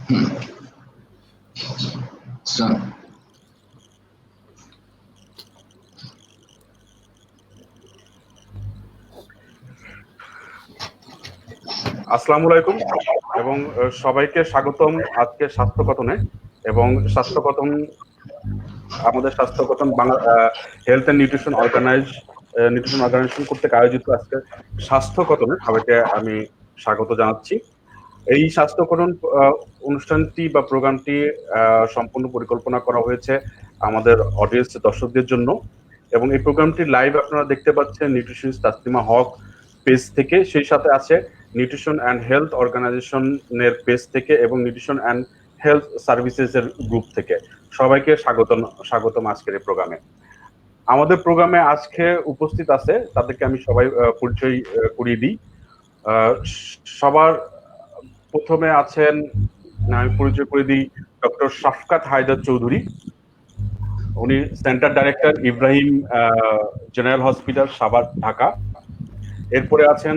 Start. আসসালামু আলাইকুম এবং সবাইকে স্বাগতম আজকে স্বাস্থ্য কথনে। এবং স্বাস্থ্য কথন আমাদের স্বাস্থ্য কথন Bangla health and nutrition organisation কর্তৃক আয়োজিত আজকে স্বাস্থ্য কথনে সবাইকে আমি স্বাগত জানাচ্ছি। এই স্বাস্থ্য কথন অনুষ্ঠানটি বা প্রোগ্রামটি সম্পূর্ণ পরিকল্পনা করা হয়েছে আমাদের অডিয়েন্স দর্শকদের জন্য, এবং এই প্রোগ্রামটি লাইভ আপনারা দেখতে পাচ্ছেন নিউট্রিশনিস্ট তাসলিমা হক পেজ থেকে, সেই সাথে আছে নিউট্রিশন অ্যান্ড হেলথ অর্গানাইজেশনের পেজ থেকে এবং নিউট্রিশন অ্যান্ড হেলথ সার্ভিসেস এর গ্রুপ থেকে। সবাইকে স্বাগতম আজকের এই প্রোগ্রামে। আমাদের প্রোগ্রামে আজকে উপস্থিত আছে তাদেরকে আমি সবাই পরিচয় করিয়ে দিই। সবার প্রথমে আছেন, আমি পরিচয় করে দিই, ডক্টর শাফকাত হায়দার চৌধুরী। উনি centre director Ibrahim general hospital, Savar, Dhaka. এরপরে আছেন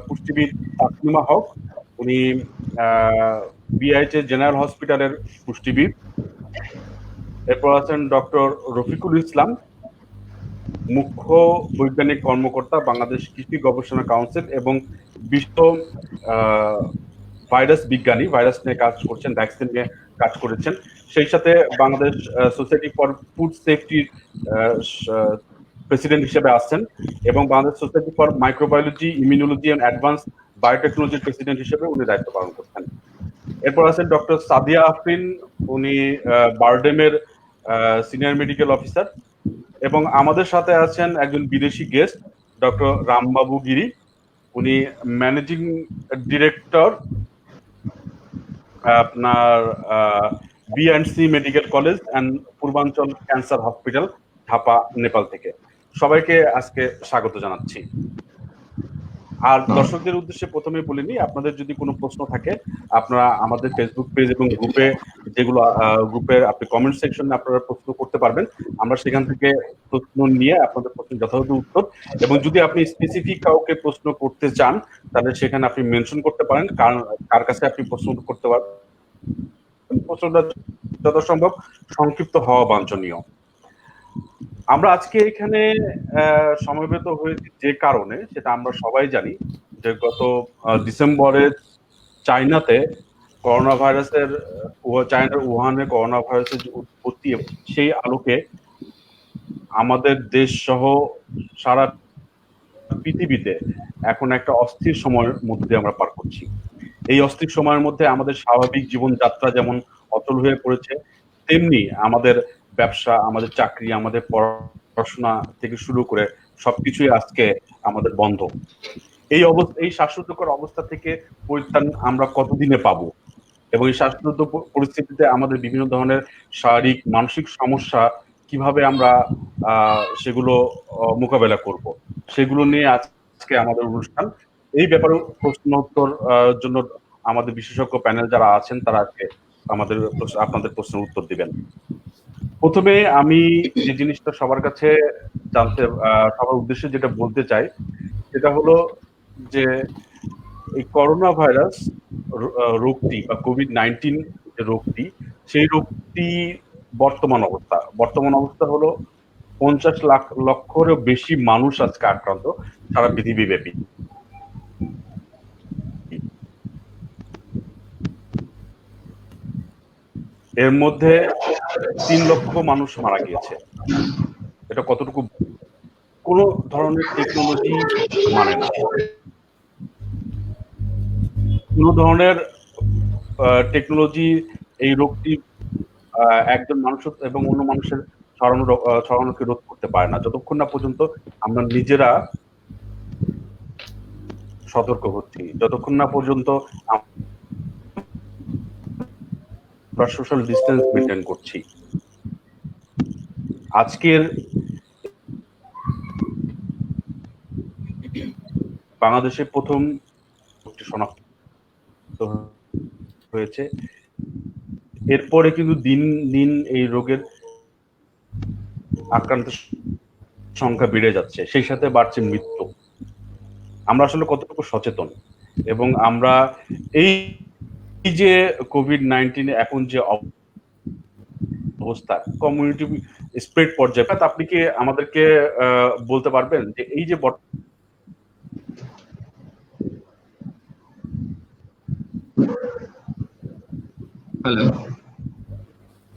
পুষ্টিবিদ তাসলিমা হক, উনি বিআইএইচ জেনারেল হসপিটালের পুষ্টিবিদ। এরপর আছেন ডক্টর রফিকুল ইসলাম, মুখ্য বৈজ্ঞানিক কর্মকর্তা, বাংলাদেশ কৃষি গবেষণা কাউন্সিল এবং বিশ্ব ভাইরাস বিজ্ঞানী, ভাইরাস নিয়ে কাজ করছেন, ভ্যাকসিন নিয়ে কাজ করেছেন। সেই সাথে বাংলাদেশ সোসাইটি ফর ফুড সেফটির প্রেসিডেন্ট হিসেবে আছেন এবং Bangladesh society for microbiology, immunology and advance বায়োটেকনোলজির প্রেসিডেন্ট হিসেবে উনি দায়িত্ব পালন করছেন। এরপর আছেন ডক্টর সাদিয়া আফরিন, উনি বারডেমের সিনিয়র মেডিকেল অফিসার। এবং আমাদের সাথে আছেন একজন বিদেশি গেস্ট, ডক্টর রামবাবু গিরি, উনি ম্যানেজিং ডিরেক্টর আপনার বিএনসি মেডিকেল কলেজ অ্যান্ড পূর্বাঞ্চল ক্যান্সার হসপিটাল, ঢাকা, নেপাল থেকে। সবাইকে আজকে স্বাগত জানাচ্ছি। আর দর্শকদের উদ্দেশ্যে প্রথমে বলিনি, আপনাদের যদি কোনো প্রশ্ন থাকে আপনারা আমাদের ফেসবুক পেজ এবং গ্রুপের আপনি কমেন্ট সেকশনে আপনারা প্রশ্ন করতে পারবেন। আমরা সেখান থেকে প্রশ্ন নিয়ে আপনাদের প্রশ্ন যথাযথ উত্তর, এবং যদি আপনি স্পেসিফিক কাউকে প্রশ্ন করতে চান তাহলে সেখানে আপনি মেনশন করতে পারেন কার কাছে আপনি প্রশ্ন করতে পারবেন। প্রশ্নটা যথাসম্ভব সংক্ষিপ্ত হওয়া বাঞ্ছনীয়। আমরা আজকে এখানে সমবেত হয়েছি যে কারণে, সেটা আমরা সবাই জানি যে গত ডিসেম্বরে চায়নাতে করোনা ভাইরাসের, চায়নার উহানে করোনা ভাইরাসের যে উৎপত্তি, সেই আলোকে আমাদের দেশ সহ সারা পৃথিবীতে এখন একটা অস্থির সময়ের মধ্যে দিয়ে আমরা পার করছি। এই অস্থির সময়ের মধ্যে আমাদের স্বাভাবিক জীবনযাত্রা যেমন অচল হয়ে পড়েছে, তেমনি আমাদের ব্যবসা, আমাদের চাকরি, আমাদের পড়াশোনা থেকে শুরু করে সবকিছুই আজকে আমাদের বন্ধ। এই শ্বাসরুদ্ধকর অবস্থা থেকে পরিত্রাণ আমরা কতদিনে পাবো, এবং এই শ্বাসরুদ্ধ পরিস্থিতিতে আমাদের বিভিন্ন ধরনের শারীরিক মানসিক সমস্যা কিভাবে আমরা সেগুলো মোকাবেলা করব, সেগুলো নিয়ে আজকে আমাদের অনুষ্ঠান। এই ব্যাপারে প্রশ্ন উত্তর জন্য আমাদের বিশেষজ্ঞ প্যানেল যারা আছেন তারা আজকে আপনাদের প্রশ্নের উত্তর দিবেন। প্রথমে আমি যে জিনিসটা সবার কাছে সবার উদ্দেশ্যে যেটা বলতে চাই সেটা হলো যে এই করোনা ভাইরাস রোগটি বা কোভিড-19 রোগটি, সেই রোগটি বর্তমান অবস্থা হলো 50 লক্ষেরও বেশি মানুষ আজকে আক্রান্ত সারা পৃথিবীব্যাপী। এর মধ্যে 3 লক্ষ মানুষ মারা গিয়েছে। এটা কতটুকু কোন ধরনের টেকনোলজি মানে না, কোন ধরনের টেকনোলজি এই রোগটি একজন মানুষ এবং অন্য মানুষের ছড়ানোকে রোধ করতে পারে না, যতক্ষণ না পর্যন্ত আমরা নিজেরা সতর্ক হচ্ছি, যতক্ষণ না পর্যন্ত আমরা সোশ্যাল ডিস্টেন্স মেনটেন করছি। আজকের বাংলাদেশে প্রথম শনাক্ত হয়েছে, এরপরে কিন্তু দিন দিন এই রোগের আক্রান্তের সংখ্যা বেড়ে যাচ্ছে, সেই সাথে বাড়ছে মৃত্যু। আমরা আসলে কতটুকু সচেতন এবং আমরা এই এই যে কোভিড-19 এখন যে অবস্থা, কমিউনিটি স্প্রেড পর্যায়ে, আপনি কি আমাদেরকে বলতে পারবেন যে এই যে হ্যালো,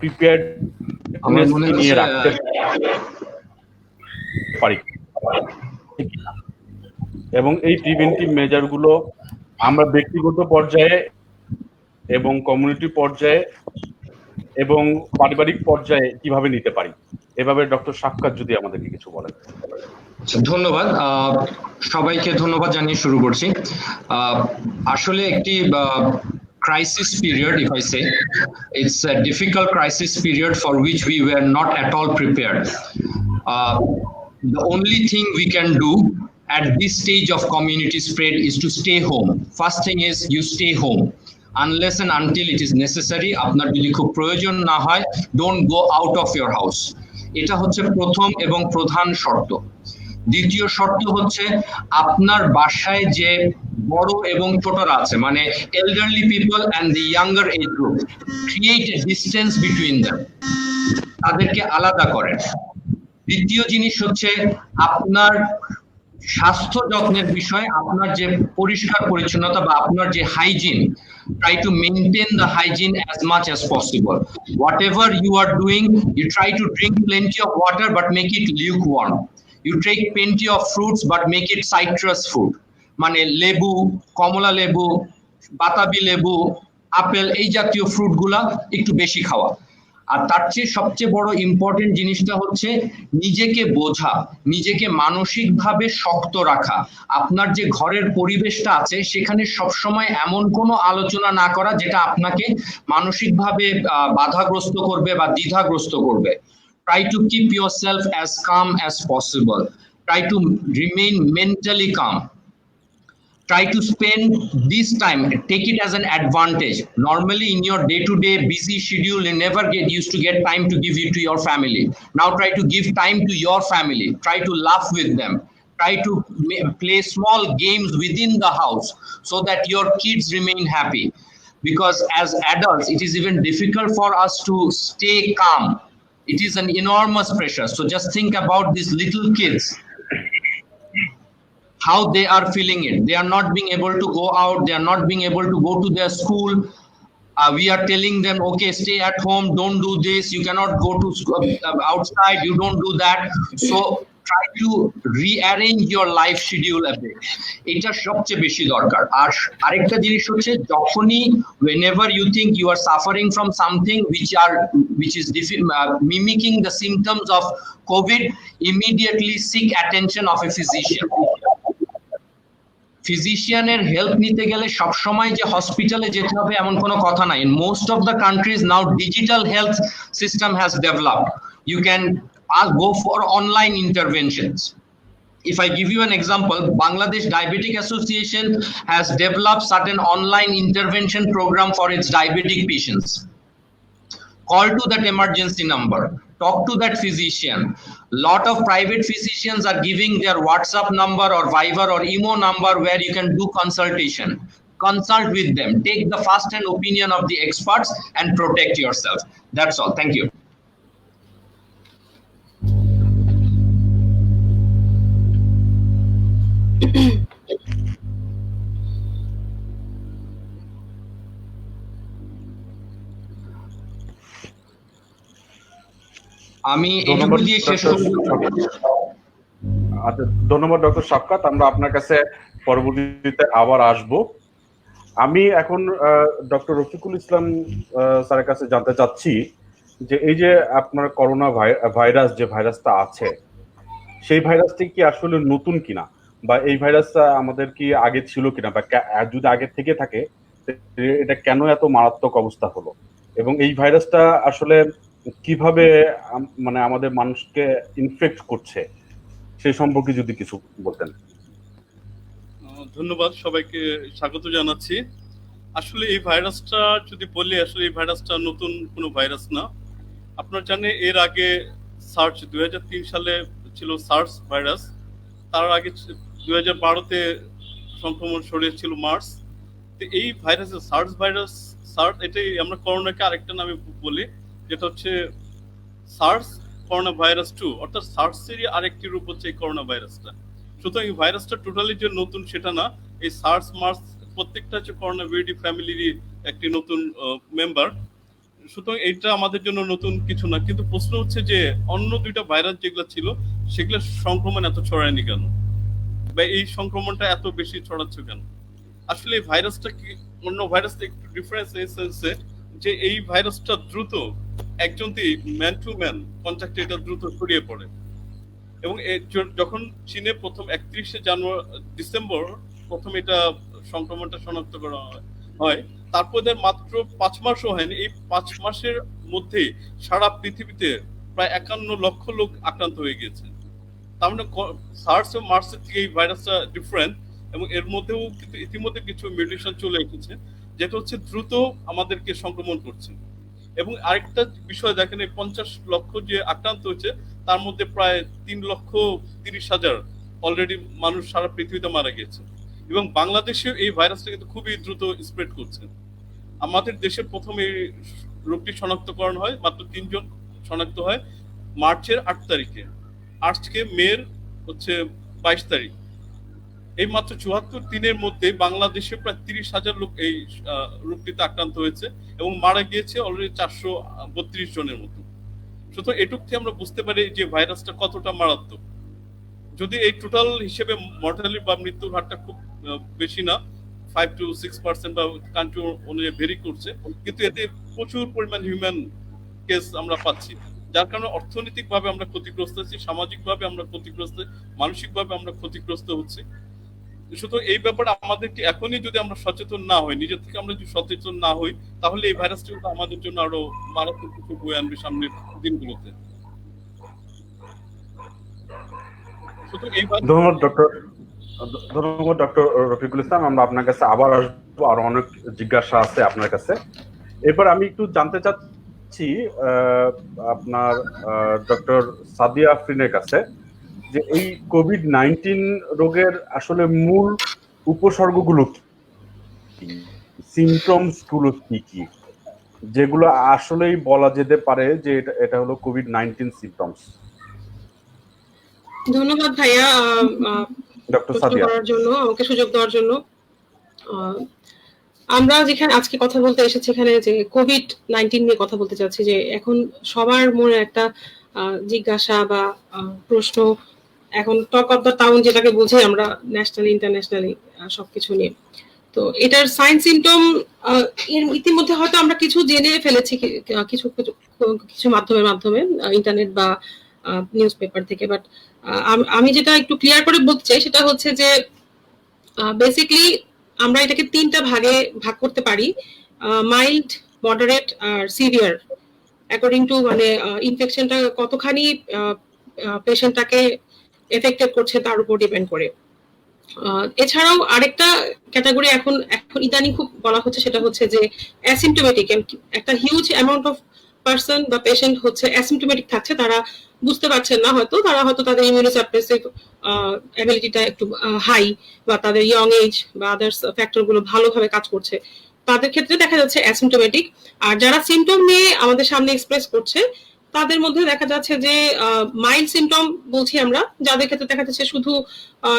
প্রিপেয়ারনেস নিয়ে রাখতে পারি এবং এই প্রিভেন্টিভ মেজারগুলো আমরা ব্যক্তিগত পর্যায়ে এবং কমিউনিটি পর্যায়ে এবং পারিবারিক পর্যায়ে কিভাবে নিতে পারি, এভাবে ডক্টর সাক্কাত যদি আমাদেরকে কিছু বলেন। ধন্যবাদ। সবাইকে ধন্যবাদ জানিয়ে শুরু করছি। আসলে একটি crisis period, if I say, it's a difficult crisis period for which we were not at all prepared. The only thing we can do at this stage of community spread is to stay home. First thing is you stay home. Unless and until it is necessary, আপনার যদি খুব প্রয়োজন না হয়, don't go out of your house. এটা হচ্ছে প্রথম এবং প্রধান শর্ত। দ্বিতীয় শর্ত হচ্ছে আপনার বাসায় যে বড় এবং ছোটরা আছে, মানে elderly people and the younger age group, create a distance between them, তাদেরকে আলাদা করেন। দ্বিতীয় জিনিস হচ্ছে আপনার স্বাস্থ্য যত্নের বিষয়ে আপনার যে পরিষ্কার পরিচ্ছন্নতা বা আপনার যে hygiene, try to maintain the hygiene as much as possible. Whatever you are doing, you try to drink plenty of water but make it lukewarm. You take plenty of fruits but make it citrus fruit, মানে লেবু, কমলা লেবু, বাতাবি লেবু, apple, এই জাতীয় fruit গুলা একটু বেশি খাওয়া। আর তার চেয়ে সবচেয়ে বড় ইম্পর্টেন্ট জিনিসটা হচ্ছে নিজেকে বোঝা, নিজেকে মানসিকভাবে শক্ত রাখা। আপনার যে ঘরের পরিবেশটা আছে সেখানে সবসময় এমন কোনো আলোচনা না করা যেটা আপনাকে মানসিকভাবে বাধাগ্রস্ত করবে বা দ্বিধাগ্রস্ত করবে। Try to keep yourself as calm as possible. Try to remain mentally calm. Try to spend this time, take it as an advantage. Normally in your day-to-day busy schedule, you never used to get time to give it to your family. Now try to give time to your family. Try to laugh with them. Try to play small games within the house so that your kids remain happy. Because as adults, it is even difficult for us to stay calm. It is an enormous pressure. So just think about these little kids, how they are feeling it. They are not being able to go out. They are not being able to go to their school. We are telling them, okay, stay at home. Don't do this. You cannot go to outside. You don't do that. So try to rearrange your life schedule a bit. এটা সবচেয়ে বেশি দরকার। আর আরেকটা জিনিস হচ্ছে, যখনই whenever you think you are suffering from something which is mimicking the symptoms of COVID, immediately seek attention of a physician. ফিজিশিয়ানের help নিতে গেলে সবসময় যে হসপিটালে যেতে হবে এমন কোনো কথা নাই। In most of the countries now, digital health system has developed. You can go for online interventions. If I give you an example, Bangladesh Diabetic Association has developed certain online intervention program for its diabetic patients. Call to that emergency number. Talk to that physician. Lot of private physicians are giving their WhatsApp number or Viber or email number where you can do consultation. Consult with them. Take the first-hand opinion of the experts and protect yourself. That's all. Thank you. আমি এটুকু দিয়ে শেষ করব। আচ্ছা, ধন্যবাদ doctor সাক্কাত। আমরা আপনার কাছে পরবর্তীতে আবার আসব। আমি এখন ডক্টর রফিকুল ইসলাম স্যারের কাছে জানতে চাচ্ছি যে এই যে আপনার করোনা ভাইরাস, যে ভাইরাসটা আছে, সেই ভাইরাসটি কি আসলে নতুন কিনা, বা এই ভাইরাসটা আমাদের কি আগে ছিল কিনা, বা যদি আগে থেকে থাকে এটা কেন এত মারাত্মক অবস্থা হলো, এবং এই ভাইরাসটা আসলে কিভাবে মানে আমাদের মানুষকে ইনফেক্ট করছে সেই সম্পর্কে যদি কিছু বলতেন। ধন্যবাদ, সবাইকে স্বাগত জানাচ্ছি। আসলে এই ভাইরাসটা যদি বলি, আসলে এই ভাইরাসটা নতুন কোনো ভাইরাস না। আপনারা জানেন এর আগে সার্স 2003 সালে ছিল সার্স ভাইরাস, তার আগে 2012-তে সংক্রমণ ছড়িয়েছিল মার্স, তো এই ভাইরাসের সার্স ভাইরাস, সার্স এটাই আমরা করোনাকে আরেকটা নামে বলি, যেটা হচ্ছে সার্স করোনা ভাইরাস 2, অর্থাৎ সার্সেরই আরেকটি রূপ হচ্ছে এই করোনা ভাইরাসটা। সুতরাং এই ভাইরাসটা টোটালি যে নতুন সেটা না, এই সার্স মার্স প্রত্যেকটা হচ্ছে করোনা ভিরিডি ফ্যামিলিরই একটি নতুন মেম্বার। সুতরাং এটা আমাদের জন্য নতুন কিছু না, কিন্তু প্রশ্ন হচ্ছে যে অন্য দুইটা ভাইরাস যেগুলো ছিল সেগুলো সংক্রমণ এত ছড়ায়নি কেন, বা এই সংক্রমণটা এত বেশি ছড়াচ্ছে কেন? আসলে এই ভাইরাসটা কি অন্য ভাইরাস থেকে একটু ডিফারেন্স এই সেন্সে যে এই ভাইরাসটা দ্রুত একজন ম্যান টু ম্যান কন্ট্যাক্টে এটা দ্রুত ছড়িয়ে পড়ে। এবং যখন চীনে প্রথম 31শে ডিসেম্বর প্রথম এটা সংক্রমণটা শনাক্ত করা হয়, তারপর মাত্র 5 মাসও হয়নি, এই 5 মাসের মধ্যে সারা পৃথিবীতে প্রায় 51 লক্ষ লোক আক্রান্ত হয়ে গিয়েছে। তার মানে সার্স ও মার্সের থেকে এই ভাইরাসটা ডিফারেন্ট, এবং এর মধ্যেও কিন্তু ইতিমধ্যে কিছু মিউটেশন চলে এসেছে, যেটা হচ্ছে দ্রুত আমাদেরকে সংক্রমণ করছে। এবং আরেকটা বিষয় দেখেন, এই 50 লক্ষ যে আক্রান্ত হয়েছে তার মধ্যে প্রায় 3,30,000 অলরেডি মানুষ সারা পৃথিবীতে মারা গিয়েছে। এবং বাংলাদেশে এই ভাইরাসটা কিন্তু খুবই দ্রুত স্প্রেড করছে। আমাদের দেশে প্রথম এই রোগটি শনাক্তকরণ হয়, মাত্র 3 জন শনাক্ত হয় মার্চের 8 তারিখে, আজকে মের হচ্ছে 22 তারিখ। এই মাত্র 74 দিনের মধ্যে বাংলাদেশে প্রায় 30,000 লোক এই রোগটিতে আক্রান্ত হয়েছে এবং মারা গিয়েছে অলরেডি 432 জনের মতো। সুতরাং এটুক থেকে আমরা বুঝতে পারি যে ভাইরাসটা কতটা মারাত্মক। যদি এই টোটাল হিসেবে মর্টালিটি বা মৃত্যুর হারটা খুব বেশি না, 5 to 6% বা কান্ট্রি অনুযায়ী ভেরি করছে, কিন্তু এতে প্রচুর পরিমাণ হিউম্যান কেস আমরা পাচ্ছি, যার কারণে অর্থনৈতিকভাবে আমরা ক্ষতিগ্রস্ত হচ্ছি, সামাজিকভাবে আমরা ক্ষতিগ্রস্ত, মানসিকভাবে আমরা ক্ষতিগ্রস্ত হচ্ছি। সুতরাং এই ব্যাপারে আমাদেরকে এখনই যদি আমরা সচেতন না হই, নিজের থেকে আমরা যদি সচেতন না হই, তাহলে এই ভাইরাসটি আমাদের জন্য আরো মারাত্মক কিছু বয়ে আনবে সামনের দিনগুলোতে। ধন্যবাদ ডক্টর রফিকুল ইসলাম। আমরা আপনার কাছে আবার আসবো, আরো অনেক জিজ্ঞাসা আছে আপনার কাছে। এবার আমি একটু জানতে চাচ্ছি আপনার ডক্টর সাদিয়া আফরিনের কাছে, যে এই কোভিড-19 রোগের আসলে মূল উপসর্গগুলো কি, সিমটমস গুলো কি কি, যেগুলো আসলেই বলা যেতে পারে যে এটা হলো কোভিড-19 সিমটমস? ধন্যবাদ ভাইয়া ডক্টর সাদিয়া জন্য, আমাকে সুযোগ দেওয়ার জন্য। আমরা যেখানে আজকে কথা বলতে এসেছি এখানে যে কোভিড-19 নিয়ে কথা বলতে চাচ্ছি, যে এখন সবার মনে একটা জিজ্ঞাসা বা প্রশ্ন, এখন টক অফ দ্য টাউন যেটাকে বলছি আমরা ন্যাশনালি ইন্টারন্যাশনালি সবকিছু নিয়ে। তো এটার সাইন সিমটম ইতিমধ্যে হয়তো আমরা কিছু জেনে ফেলেছি কিছু কিছু মাধ্যমে ইন্টারনেট বা নিউজ পেপার থেকে, বাট আমি যেটা একটু ক্লিয়ার করে বলতে চাই সেটা হচ্ছে যে বেসিক্যালি আমরা এটাকে 3টা ভাগে ভাগ করতে পারি, মাইল্ড, মডারেট আর সিভিয়ার, অ্যাকর্ডিং টু মানে ইনফেকশনটা কতখানি পেশেন্টটাকে এফেক্টেড করছে তার উপর ডিপেন্ড করে। এছাড়াও আরেকটা ক্যাটাগরি এখন ইদানিং খুব বলা হচ্ছে, সেটা হচ্ছে যে অ্যাসিমটোমেটিক। একটা হিউজ অ্যামাউন্ট অফ পার্সন বা পেশেন্ট হচ্ছে অ্যাসিমটোমেটিক থাকছে, তারা বুঝতে পারছেন না, হয়তো তাদের ইমিউনোসাপ্রেসিভ অ্যাবিলিটিটা একটু হাই, বা তাদের ইয়ং এজ বা আদার্স ফ্যাক্টর গুলো ভালোভাবে কাজ করছে, তাদের ক্ষেত্রে দেখা যাচ্ছে অ্যাসিমটোমেটিক। আর যারা সিমটম নিয়ে আমাদের সামনে এক্সপ্রেস করছে তাদের মধ্যে দেখা যাচ্ছে যে মাইল্ড সিমটম বলছি আমরা, যাদের ক্ষেত্রে দেখা যাচ্ছে শুধু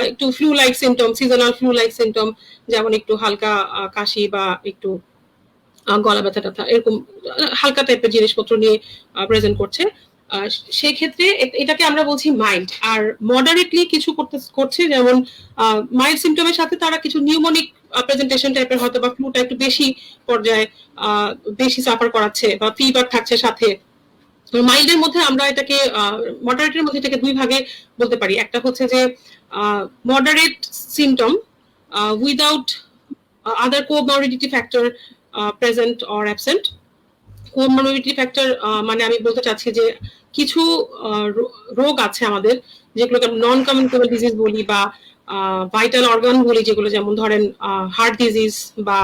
একটু flu like symptom, seasonal flu like symptom, যেমন একটু হালকা কাশি বা একটু গলা ব্যথা ট্যাথা, এরকম হালকা টাইপের জিনিসপত্র নিয়ে প্রেজেন্ট করছে, সেই ক্ষেত্রে এটাকে আমরা বলছি মাইল্ড। আর মডারেটলি কিছু করছে, যেমন মাইল্ড সিমটমের সাথে তারা কিছু নিউমোনিক প্রেজেন্টেশন টাইপের হয়তো বা ফ্লুটা একটু বেশি পর্যায়ে বেশি সাফার করাচ্ছে, বা ফিভার থাকছে সাথে। মাইল্ডের মধ্যে আমরা এটাকে, মডারেটের মধ্যে এটাকে 2 ভাগে বলতে পারি। একটা হচ্ছে যে moderate symptom without other comorbidity factor present or absent. Comorbidity factor মানে আমি বলতে চাচ্ছি যে কিছু রোগ আছে আমাদের যেগুলোকে নন কমিউনিকেবল ডিজিজ বলি, বা ভাইটাল অর্গান বলি, যেগুলো যেমন ধরেন হার্ট ডিজিজ বা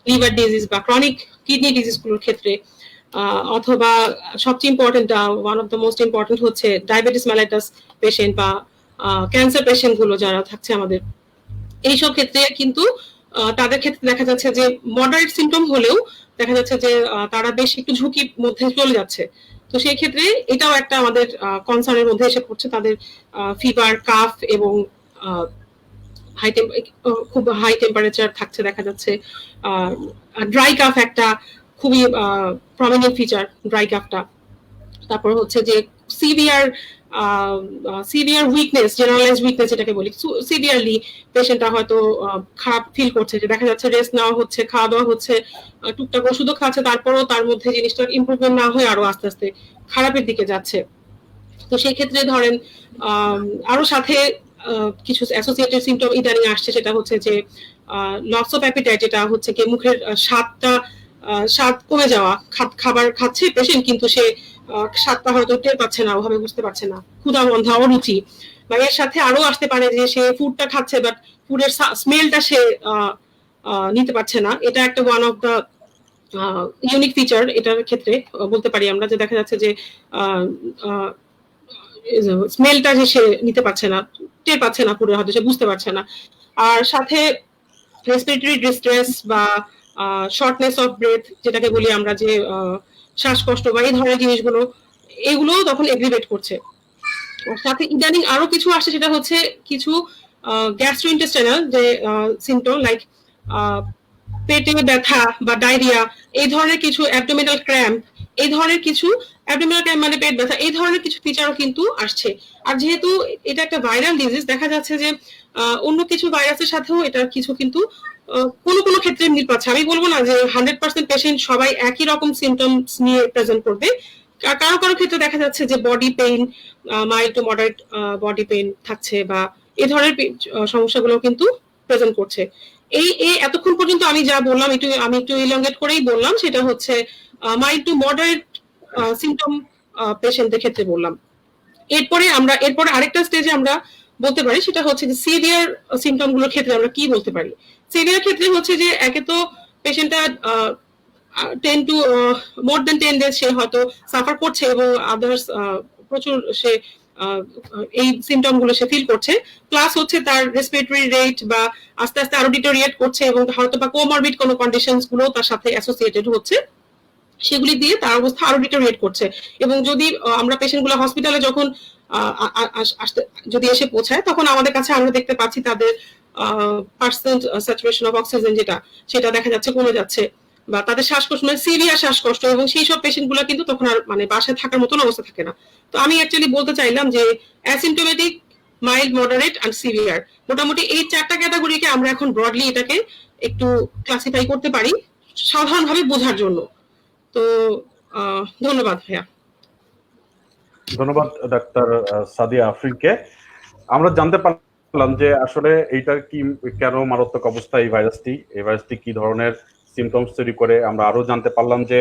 লিভার ডিজিজ বা ক্রনিক কিডনি ডিজিজ গুলোর ক্ষেত্রে, অথবা সবচেয়ে important, one of the most important হচ্ছে ডায়াবেটিস মেলাইটাস পেশেন্ট বা ক্যান্সার পেশেন্ট গুলো যারা থাকছে আমাদের, এইসব ক্ষেত্রে কিন্তু তাদের ক্ষেত্রে দেখা যাচ্ছে যে মডারেট সিমটম হলেও দেখা যাচ্ছে যে তারা বেশ একটু ঝুঁকির মধ্যে চলে যাচ্ছে। তো সেই ক্ষেত্রে এটাও একটা আমাদের কনসার্নের মধ্যে এসে পড়ছে, তাদের ফিভার, কাফ এবং খুব হাই টেম্পারেচার থাকছে দেখা যাচ্ছে। ড্রাই কাফ একটা খুবই প্রমিনেন্ট ফিচার, ড্রাই কাফটা। তারপর হচ্ছে যে সিভিয়ার উইকনেস, জেনারেলাইজ উইকনেস এটাকে বলি, সিভিয়ারলি পেশেন্টটা হয়তো খারাপ ফিল করছে, যে দেখা যাচ্ছে রেস্ট নেওয়া হচ্ছে, খাওয়া দাওয়া হচ্ছে, টুকটাক ওষুধও খাচ্ছে, তারপরও তার মধ্যে জিনিসটা ইমপ্রুভমেন্ট না হয়ে আরো আস্তে আস্তে খারাপের দিকে যাচ্ছে। তো সেই ক্ষেত্রে ধরেন আরো সাথে কিছু অ্যাসোসিয়েটেড সিমটম ইদানিং আসছে, সেটা হচ্ছে যে লস অফ অ্যাপিটাইট, যেটা হচ্ছে কি মুখের স্বাদ কমে যাওয়া, খাবার খাচ্ছে পেশেন্ট কিন্তু সে স্বাদটা হয়তো টের পাচ্ছে না, ওভাবে বুঝতে পারছে না, ক্ষুধা বন্ধা, অরুচি, বা এর সাথে আরো আসতে পারে যে সে ফুডটা খাচ্ছে বাট ফুডের স্মেলটা সে নিতে পারছে না। এটা একটা one of the unique feature এটার ক্ষেত্রে বলতে পারি আমরা, যে দেখা যাচ্ছে যে স্মেলটা যে সে নিতে পারছে না, টের পাচ্ছে না, পুরো হয়তো সে বুঝতে পারছে না। আর সাথে রেসপিরেটরি ডিস্ট্রেস বা শর্টনেস অফ ব্রেথ যেটাকে বলি আমরা, যে শ্বাসকষ্ট বা এই ধরনের জিনিসগুলো, এগুলো তখন এগ্রিভেট করছে। সাথে ইদানিং আরো কিছু আসছে, সেটা হচ্ছে কিছু গ্যাস্ট্রোইন্টেস্টাইনাল যে সিমটম, লাইক পেটে ব্যথা বা ডায়রিয়া, এই ধরনের কিছু, অ্যাবডোমিনাল ক্র্যাম্প, এই ধরনের কিছু, অ্যাবডোমিনাল ক্র্যাম্প মানে পেট ব্যথা, এই ধরনের কিছু ফিচারও কিন্তু আসছে। আর যেহেতু এটা একটা ভাইরাল ডিজিজ, দেখা যাচ্ছে যে অন্য কিছু ভাইরাসের সাথেও এটা কিছু কিন্তু কোনো কোনো ক্ষেত্রে মিল পাচ্ছে। আমি বলবো না যে 100% পেশেন্ট সবাই একই রকম সিমটমস নিয়ে প্রেজেন্ট করবে, কারো কারো ক্ষেত্রে দেখা যাচ্ছে যে body pain, mild to moderate body pain থাকছে, বা এই ধরনের সমস্যাগুলো কিন্তু প্রেজেন্ট করছে। এই এতক্ষণ পর্যন্ত আমি যা বললাম, আমি একটু ইলংগেট করেই বললাম, সেটা হচ্ছে মাইল্ড টু মডারেট সিমটম পেশেন্টদের ক্ষেত্রে বললাম। এরপরে আরেকটা স্টেজে আমরা বলতে পারি, সেটা হচ্ছে যে সিভিয়ার সিমটম গুলোর ক্ষেত্রে আমরা কি বলতে পারি। সিভিয়ার ক্ষেত্রে হচ্ছে যে একে তো পেশেন্টটা 10 to more than 10 days সে হয়তো সাফার করছে, এবং আদার্স প্রচুর সে এই সিমটম গুলো সে ফিল করছে, প্লাস হচ্ছে তার রেসপিরেটরি রেট বা আস্তে আস্তে আরো ডিটোরিয়েট করছে, এবং হয়তো বা কোমরবিড কোনো কন্ডিশনস গুলো তার সাথে অ্যাসোসিয়েটেড হচ্ছে, সেগুলি দিয়ে তার অবস্থা আরো ডিটোরিয়েট করছে। এবং যদি আমরা পেশেন্ট গুলো হসপিটালে যখন যদি এসে পৌঁছায়, তখন আমাদের কাছে আমরা দেখতে পাচ্ছি তাদের পার্সেন্ট স্যাচুরেশন অফ অক্সিজেন সেটা দেখা যাচ্ছে কমে যাচ্ছে, বা তাদের শ্বাসকষ্ট, মানে সিভিয়ার শ্বাসকষ্ট, এবং সেই সব পেশেন্ট গুলো কিন্তু তখন আর মানে বাসায় থাকার মতন অবস্থা থাকে না। তো আমি অ্যাকচুয়ালি বলতে চাইলাম যে asymptomatic, mild, moderate and severe, মোটামুটি এই চারটা ক্যাটাগরিকে আমরা এখন ব্রডলি এটাকে একটু ক্লাসিফাই করতে পারি সাধারণভাবে বোঝার জন্য। তো ধন্যবাদ ভাইয়া। ধন্যবাদ ডাক্তার সাদিয়া আফরিনকে। আমরা জানতে পারলাম যে আসলে এইটার কি, কেন মারাত্মক অবস্থা এই ভাইরাসটি কি ধরনের সিমটমস তৈরি করে। আমরা আরো জানতে পারলাম যে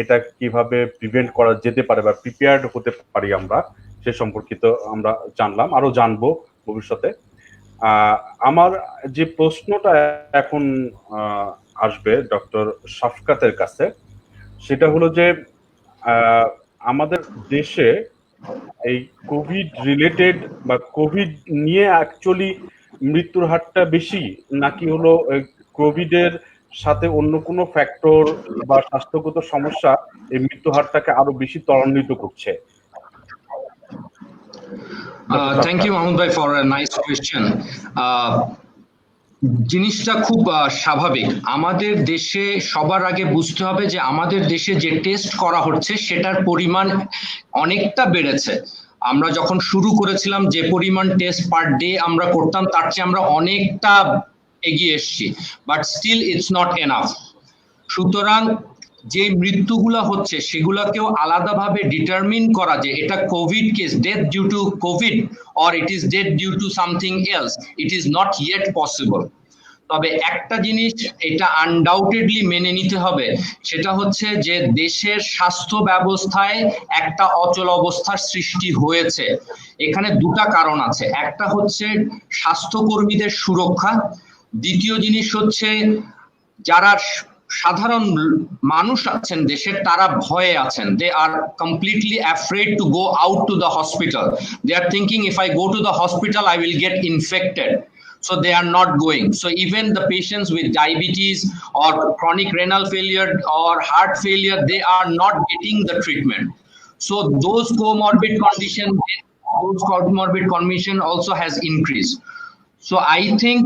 এটা কিভাবে প্রিভেন্ট করা যেতে পারে বা প্রিপেয়ার্ড হতে পারি আমরা, সে সম্পর্কিত আমরা জানলাম, আরো জানবো ভবিষ্যতে। আমার যে প্রশ্নটা এখন আসবে ডক্টর শাফকাতের কাছে, সেটা হলো যে আমাদের দেশে এই কোভিড রিলেটেড বা কোভিড নিয়ে অ্যাকচুয়ালি মৃত্যুর হারটা বেশি, নাকি হলো কোভিড এর সাথে অন্য কোনো ফ্যাক্টর বা স্বাস্থ্যগত সমস্যা এই মৃত্যু হারটাকে আরো বেশি ত্বরান্বিত করছে? থ্যাংক ইউ মাহমুদ ভাই ফর আ নাইস কোয়েশ্চেন। জিনিসটা খুব স্বাভাবিক। আমাদের দেশে সবার আগে বুঝতে হবে যে আমাদের দেশে যে টেস্ট করা হচ্ছে সেটার পরিমাণ অনেকটা বেড়েছে। আমরা যখন শুরু করেছিলাম যে পরিমাণ টেস্ট পার ডে আমরা করতাম, তার চেয়ে আমরা অনেকটা এগিয়ে এসেছি, but still it's not enough. সুতরাং যে মৃত্যুগুলো হচ্ছে সেগুলোকেও আলাদাভাবে ডিটারমিন করা যে এটা covid case, death due to covid or it is death due to something else, it is not yet possible. তবে একটা জিনিস এটা আনডাউটেডলি মেনে নিতে হবে, সেটা হচ্ছে যে দেশের স্বাস্থ্য ব্যবস্থায় একটা অচল অবস্থার সৃষ্টি হয়েছে। এখানে দুটা কারণ আছে, একটা হচ্ছে স্বাস্থ্যকর্মীদের সুরক্ষা, দ্বিতীয় জিনিস হচ্ছে যারা সাধারণ মানুষ আছেন দেশের, তারা ভয়ে আছেন। They are completely afraid to go out to the hospital. They are thinking if I go to the hospital I will get infected. so they are not going. So even the patients with diabetes or chronic renal failure or heart failure, they are not getting the treatment. So those comorbid condition also has increased. So I think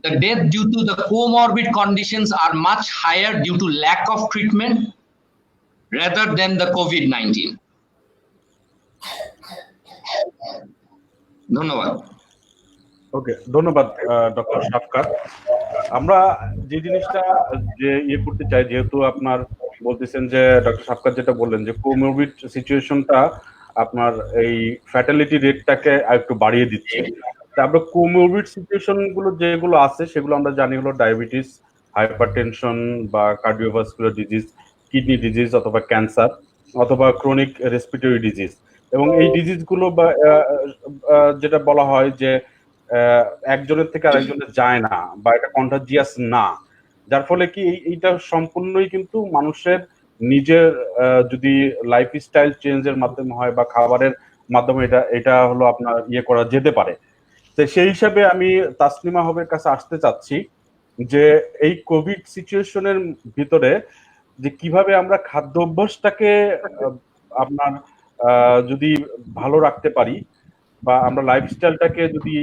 the death due to the comorbid conditions are much higher due to lack of treatment rather than the COVID-19. ধন্যবাদ। ওকে, ধন্যবাদ doctor Shafqat. আমরা যে জিনিসটা করতে চাই, যেহেতু আপনার বলতেছেন যে ডক্টর শাফকাত যেটা বললেন যে কোমরবিড সিচুয়েশনটা আপনার এই ফ্যাটালিটি রেটটাকে একটু বাড়িয়ে দিচ্ছে। আমরা কোমরবিড সিচুয়েশন গুলো যেগুলো আছে সেগুলো আমরা জানি হলো ডায়াবেটিস, হাইপারটেনশন বা কার্ডিওভাস্কুলার ডিজিজ, কিডনি ডিজিজ অথবা ক্যান্সার অথবা ক্রনিক রেসপিরেটরি ডিজিজ। এবং এই ডিজিজ গুলো বা যেটা বলা হয় যে একজনের থেকে আরেকজনের যায় না বা এটা কন্টাজিয়াস না, যার ফলে কি এইটা সম্পূর্ণই কিন্তু মানুষের নিজের যদি লাইফস্টাইল চেঞ্জের মাধ্যমে হয় বা খাবারের মাধ্যমে এটা হলো আপনার করা যেতে পারে। তো সেই হিসাবে আমি তাসলিমা হবের কাছে আসতে চাচ্ছি যে এই কোভিড সিচুয়েশনের ভিতরে যে কিভাবে আমরা খাদ্য অভ্যাসটাকে আপনার যদি ভালো রাখতে পারি বা আমরা লাইফস্টাইলটাকে যদি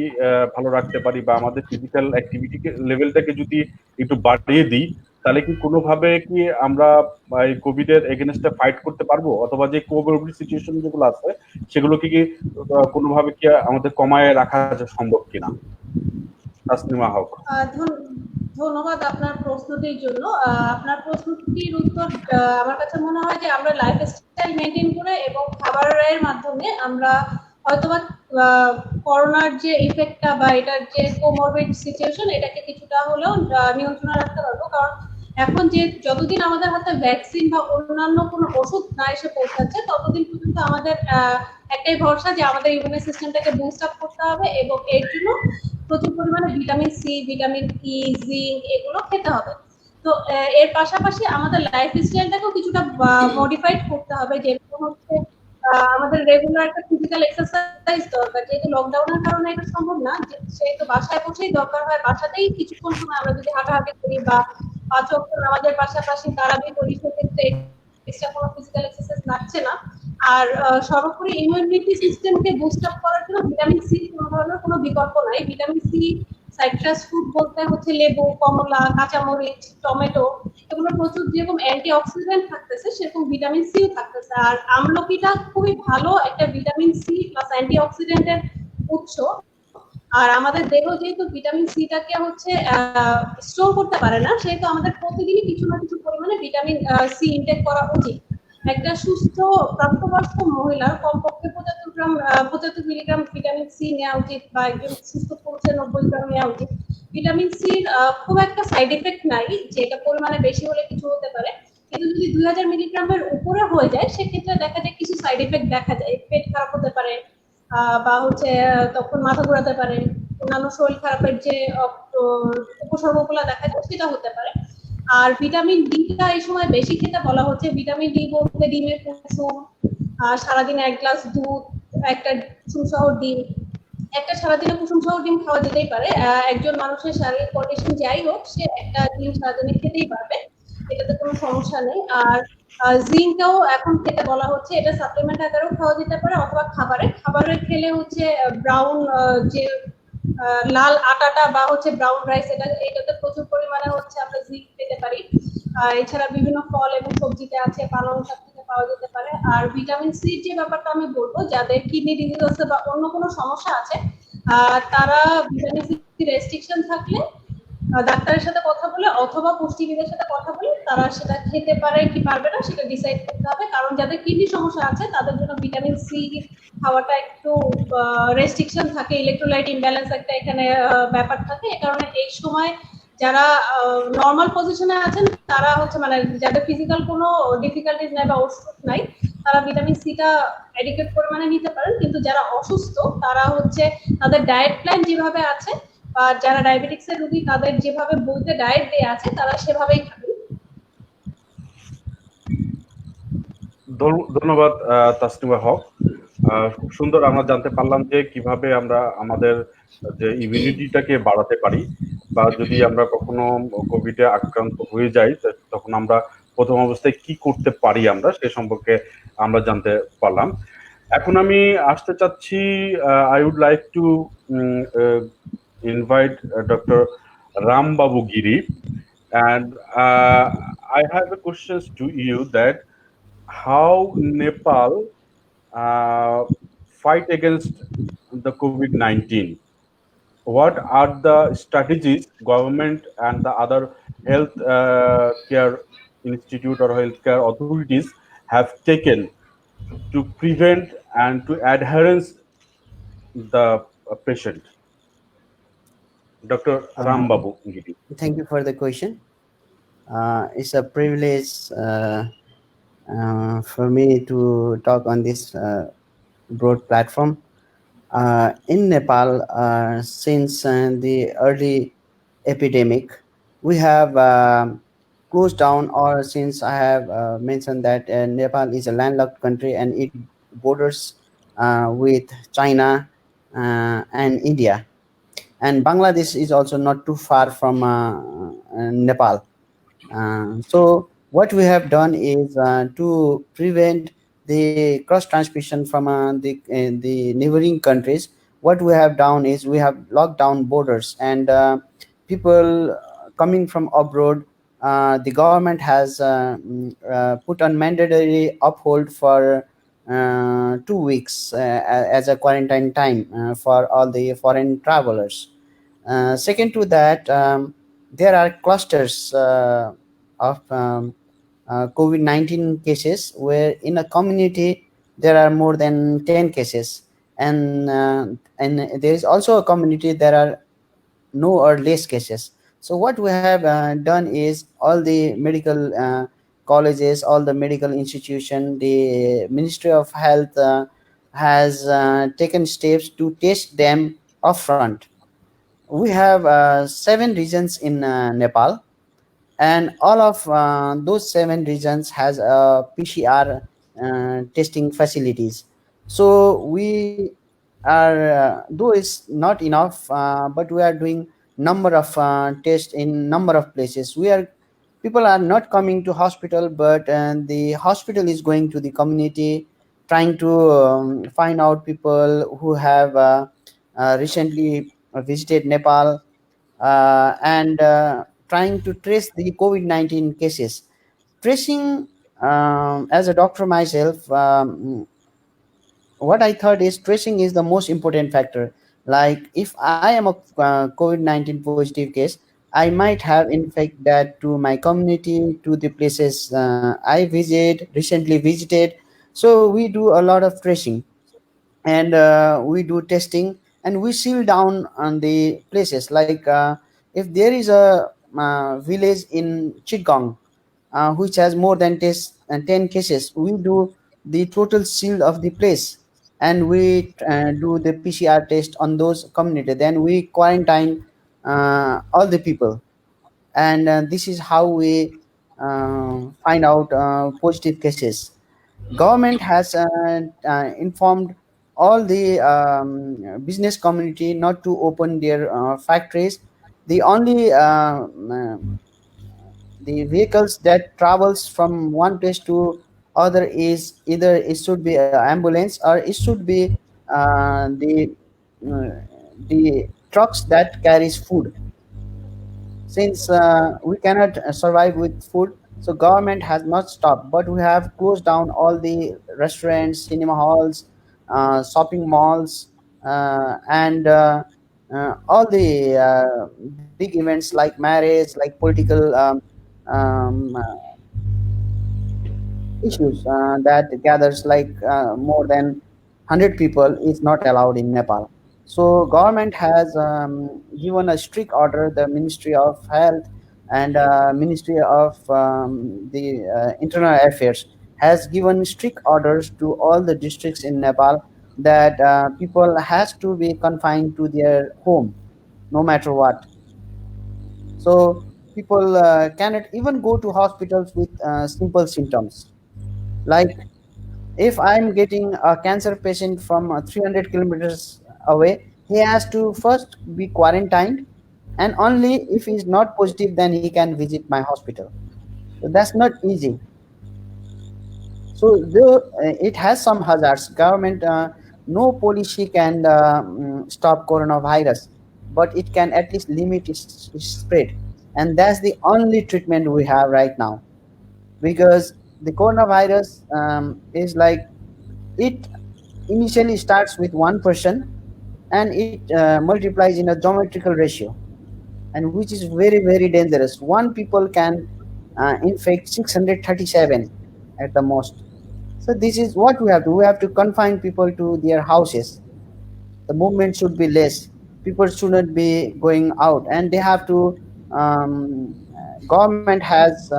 ভালো রাখতে পারি বা আমাদের ফিজিক্যাল অ্যাক্টিভিটি লেভেলটাকে যদি একটু বাড়িয়ে দিই, তাহলে কি কোনোভাবে কি আমরা এই কোভিড এর এগেইনস্টে ফাইট করতে পারবো, অথবা যে কোভিড সিচুয়েশন যেগুলো আছে সেগুলোকে কি কোনোভাবে কি আমাদের কমায় রাখা সম্ভব কিনা? তাসলিমা হক। ধন্যবাদ আপনার প্রশ্নটির জন্য। আপনার প্রশ্নটির উত্তর আমার কাছে মনে হয় যে আমরা লাইফস্টাইল মেনটেন করে এবং খাবারের মাধ্যমে আমরা হয়তোবা করোনার যে ইফেক্টটা বা এটার যে কোমরবিড সিচুয়েশন এটাকে কিছুটা হলেও নিয়ন্ত্রণে রাখতে পারবো। কারণ এখন যে যতদিন আমাদের হাতে ভ্যাকসিন বা অন্যান্য কোনো ওষুধ না এসে পৌঁছাচ্ছে ততদিন পর্যন্ত আমাদের একটাই ভরসা যে আমাদের ইমিউন সিস্টেমটাকে বুস্ট আপ করতে হবে এবং এর জন্য প্রচুর পরিমাণে vitamin C, vitamin E, zinc এগুলো খেতে হবে। তো এর পাশাপাশি আমাদের লাইফস্টাইলটাকেও কিছুটা মডিফাইড করতে হবে, যেরকম হচ্ছে আমাদের রেগুলার একটা ফিজিক্যাল এক্সারসাইজ দরকার। যেহেতু লকডাউনের কারণে এটা সম্ভব না, সেহেতু বাসায় বসেই দরকার হয় বাসাতেই কিছুক্ষণ সময় আমরা যদি হাঁটাহাঁটি করি বা 5 ওয়াক্ত নামাজের পাশাপাশি তারাবি করি, সেক্ষেত্রে এক্সট্রা কোনো ফিজিক্যাল এক্সারসাইজ লাগছে না। আর সর্বোপরি ইমিউনিটি সিস্টেমকে বুস্ট আপ করার জন্য ভিটামিন সি কোনো ধরনের কোনো বিকল্প নাই। ভিটামিন সি সাইট্রাস ফ্রুট বলতে হচ্ছে লেবু, কমলা, কাঁচামরিচ, টমেটো, এগুলো প্রচুর যেরকম অ্যান্টি অক্সিডেন্ট থাকতেছে সেরকম ভিটামিন সিও থাকতেছে। আর আমলকিটা খুবই ভালো একটা ভিটামিন সি প্লাস অ্যান্টি অক্সিডেন্টের উৎস। আর আমাদের দেহ যেহেতু ভিটামিন সিটাকে হচ্ছে স্টোর করতে পারে না, সেহেতু আমাদের প্রতিদিনই কিছু না কিছু পরিমাণে ভিটামিন সি ইনটেক করা উচিত। একটা সুস্থ প্রাপ্তবয়স্ক মহিলার কমপক্ষে 75 মিলিগ্রাম ভিটামিন সি নেওয়া উচিত বা একজন সুস্থ পুরুষের 90 গ্রাম নেওয়া উচিত। ভিটামিন সির খুব একটা সাইড এফেক্ট নাই, যেটা পরিমাণে বেশি হলে কিছু হতে পারে, কিন্তু যদি 2000 মিলিগ্রামের উপরে হয়ে যায় সেক্ষেত্রে দেখা যায় কিছু সাইড এফেক্ট দেখা যায়। পেট খারাপ হতে পারে বা হচ্ছে তখন মাথা ঘোরাতে পারে, অন্যান্য শরীর খারাপের যে উপসর্গগুলো দেখা যায় সেটা হতে পারে। আর ভিটামিন ডিটা এই সময় বেশি খেতে বলা হচ্ছে। ভিটামিন ডি বলতে ডিমের কুসুম, সারাদিনে 1 গ্লাস দুধ, একটা কুসুম সহ ডিম, একটা সারাদিনে কুসুম সহ ডিম খাওয়া যেতেই পারে। একজন মানুষের শারীরিক কন্ডিশন যাই হোক সে একটা ডিম সারাদিনে খেতেই পারবে, এটাতে কোনো সমস্যা নেই। আর জিঙ্কটাও এখন খেতে বলা হচ্ছে, এটা সাপ্লিমেন্ট আকারেও খাওয়া যেতে পারে অথবা খাবারে খেলে হচ্ছে ব্রাউন যে লাল আটাটা বা হচ্ছে ব্রাউন রাইস, এটাতে প্রচুর পরিমাণে হচ্ছে আমরা জিঙ্ক পেতে পারি। এছাড়া বিভিন্ন ফল এবং সবজিতে আছে, পালং শাক থেকে পাওয়া যেতে পারে। আর ভিটামিন সি যে ব্যাপারটা আমি বলবো, যাদের কিডনি ডিজিজ আছে বা অন্য কোনো সমস্যা আছে তারা ভিটামিন সি রেস্ট্রিকশন থাকলে ডাক্তারের সাথে কথা বলে অথবা পুষ্টিবিদের সাথে কথা বলে তারা সেটা খেতে পারে কি পারবে না সেটা ডিসাইড করতে হবে। কারণ যাদের কিডনি সমস্যা আছে তাদের জন্য ভিটামিন সি খাওয়াটা একটু রেস্ট্রিকশন থাকে, ইলেকট্রোলাইট ইমব্যালেন্স একটা এখানে ব্যাপার থাকে। এই কারণে এই সময় যারা নর্মাল পজিশনে আছেন তারা হচ্ছে মানে যাদের ফিজিক্যাল কোনো ডিফিকাল্টিজ নাই বা ওষুধ নাই তারা ভিটামিন সিটা অ্যাডিকুয়েট পরিমাণে নিতে পারেন। কিন্তু যারা অসুস্থ তারা হচ্ছে তাদের ডায়েট প্ল্যান যেভাবে আছে বা যারা ডায়াবেটিক্সের রোগী তাদের যেভাবে বইতে ডায়েট দেয়া আছে তারা সেভাবেই খাবেন। ধন্যবাদ তাসলিমা হক। খুব সুন্দর আমরা জানতে পারলাম যে কিভাবে আমরা আমাদের যে ইমিউনিটিটাকে বাড়াতে পারি, বা যদি আমরা কখনো কোভিডে আক্রান্ত হয়ে যাই তখন আমরা প্রথম অবস্থায় কি করতে পারি আমরা সে সম্পর্কে আমরা জানতে পারলাম। এখন আমি আসতে চাচ্ছি, I would like to invite doctor Rambabu Giri, and I have a questions to you that how Nepal fight against the COVID-19. What are the strategies government and the other health care institute or healthcare authorities have taken to prevent and to adherence the patient? Dr. Rambabu Giri. Thank you for the question. It's a privilege for me to talk on this broad platform. In Nepal, since the early epidemic, we have closed down, or since I have mentioned that Nepal is a landlocked country and it borders with China and India. And Bangladesh is also not too far from Nepal. So what we have done is to prevent the cross transmission from the neighboring countries. What we have done is we have locked down borders, and people coming from abroad, the government has put on mandatory uphold for 2 weeks as a quarantine time for all the foreign travelers. Second to that, there are clusters of COVID-19 cases where in a community there are more than 10 cases, and there is also a community there are no or less cases. So what we have done is all the medical colleges, all the medical institution, the Ministry of Health has taken steps to test them upfront. We have 7 regions in Nepal, and all of those 7 regions has PCR testing facilities. So we are, though it's not enough, but we are doing number of tests in number of places. People are not coming to hospital, but the hospital is going to the community, trying to find out people who have recently visited Nepal, and trying to trace the COVID-19 cases. Tracing, as a doctor myself, what I thought is tracing is the most important factor. Like if I am a COVID-19 positive case, I might have infect that to my community, to the places I recently visited. So we do a lot of tracing, and we do testing, and we seal down on the places. Like if there is a village in Chittagong which has more than 10 cases, we do the total seal of the place, and we do the PCR test on those community. Then we quarantine all the people, and this is how we find out positive cases. Government has informed all the business community not to open their factories. The only the vehicles that travels from one place to other is either it should be an ambulance, or it should be uh, the trucks that carries food. Since we cannot survive with food, so government has not stopped, but we have closed down all the restaurants, cinema halls, shopping malls, and all the big events like marriage, like political issues that gathers like more than 100 people is not allowed in Nepal. So government has given a strict order. The Ministry of Health and Ministry of the Internal Affairs has given strict orders to all the districts in Nepal that people has to be confined to their home, no matter what. So people cannot even go to hospitals with simple symptoms. Like if I'm getting a cancer patient from 300 kilometers away, he has to first be quarantined, and only if he is not positive then he can visit my hospital. So that's not easy. So though it has some hazards, government no policy can stop coronavirus, but it can at least limit its spread, and that's the only treatment we have right now. Because the coronavirus is like, it initially starts with one person and it multiplies in a geometrical ratio, and which is very very dangerous. One people can infect 637 at the most. So this is what we have to confine people to their houses. The movement should be less, people shouldn't be going out, and they have to government has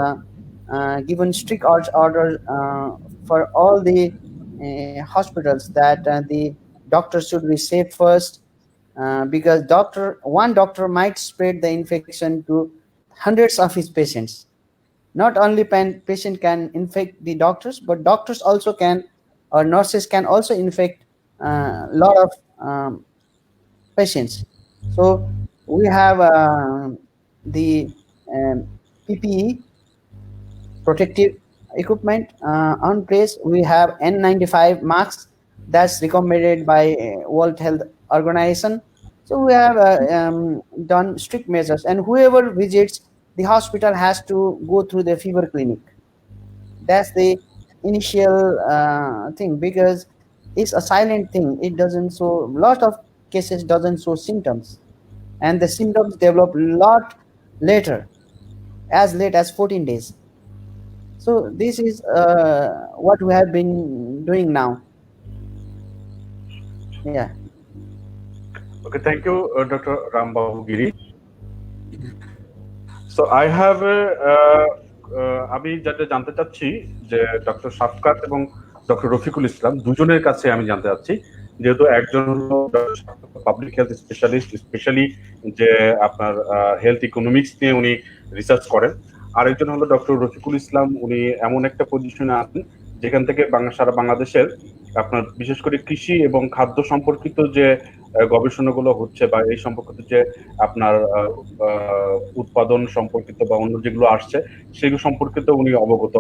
given strict orders for all the hospitals that the doctors should be safe first, because one doctor might spread the infection to hundreds of his patients. Not only patient can infect the doctors, but doctors also can, or nurses can also infect a lot of patients. So we have the PPE, protective equipment on place. We have N95 masks that's recommended by World Health Organization. So we have done strict measures, and whoever visits the hospital has to go through the fever clinic. That's the initial thing, because it's a silent thing. It doesn't show, lot of cases doesn't show symptoms, and the symptoms develop lot later, as late as 14 days. So this is what we have been doing now. Yeah. Okay, thank you, Dr. Rambabu Giri. So I have আমি যেটা জানতে চাচ্ছি যে doctor Shafqat এবং doctor Rafiqul Islam দুজনের কাছে আমি জানতে চাচ্ছি, যেহেতু একজন হলো পাবলিক হেলথ স্পেশালিস্ট, স্পেশালি যে আপনার হেলথ ইকোনমিক্স নিয়ে উনি রিসার্চ করেন, আরেকজন হলো ডক্টর রফিকুল ইসলাম, উনি এমন একটা পজিশনে আছেন যেখান থেকে সারা বাংলাদেশের আপনার বিশেষ করে কৃষি এবং খাদ্য সম্পর্কিত যে গবেষণাগুলো হচ্ছে বা এই সম্পর্কিত যে আপনার উৎপাদন সম্পর্কিত বা অন্য যেগুলো আসছে সেগুলো সম্পর্কিত উনি অবগত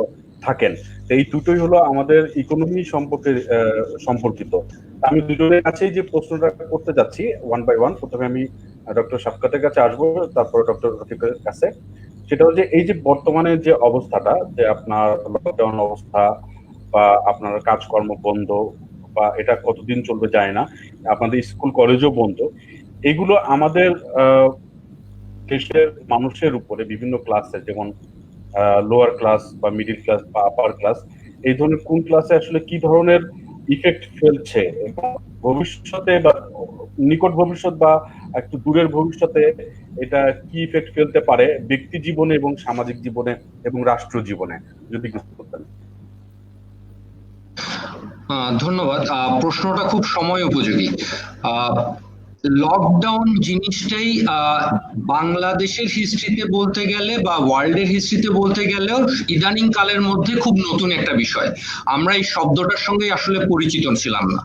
থাকেন। এই দুটোই হলো আমাদের ইকোনমি সম্পর্কিত। আমি দুজনের কাছেই যে প্রশ্নটা করতে যাচ্ছি ওয়ান বাই ওয়ান, প্রথমে আমি ডক্টর শাফকাতের কাছে আসবো, তারপর ডক্টর রফিকের কাছে। সেটা হচ্ছে এই যে বর্তমানে যে অবস্থাটা, যে আপনার লকডাউন অবস্থা বা আপনার কাজকর্ম বন্ধ, বা এটা কতদিন চলবে যায় না, আপনাদের স্কুল কলেজও বন্ধ, এগুলো আমাদের দেশের মানুষের উপরে বিভিন্ন ক্লাসে, যেমন লোয়ার ক্লাস বা মিডিল ক্লাস বা আপার ক্লাস, এই ধরনের কোন ক্লাসে আসলে কি ধরনের ইফেক্ট ফেলছে, এবং ভবিষ্যতে বা নিকট ভবিষ্যৎ বা একটু দূরের ভবিষ্যতে এটা কি ইফেক্ট ফেলতে পারে ব্যক্তি জীবনে এবং সামাজিক জীবনে এবং রাষ্ট্র জীবনে, যদি কিছু বলতেন। ধন্যবাদ। প্রশ্নটা খুব সময় উপযোগী। লকডাউন জিনিসটাই বাংলাদেশের হিস্ট্রিতে বলতে গেলে বা ওয়ার্ল্ডের হিস্ট্রিতে বলতে গেলেও ইদানিং কালের মধ্যে খুব নতুন একটা বিষয়। আমরা এই শব্দটার সঙ্গে আসলে পরিচিত ছিলাম না।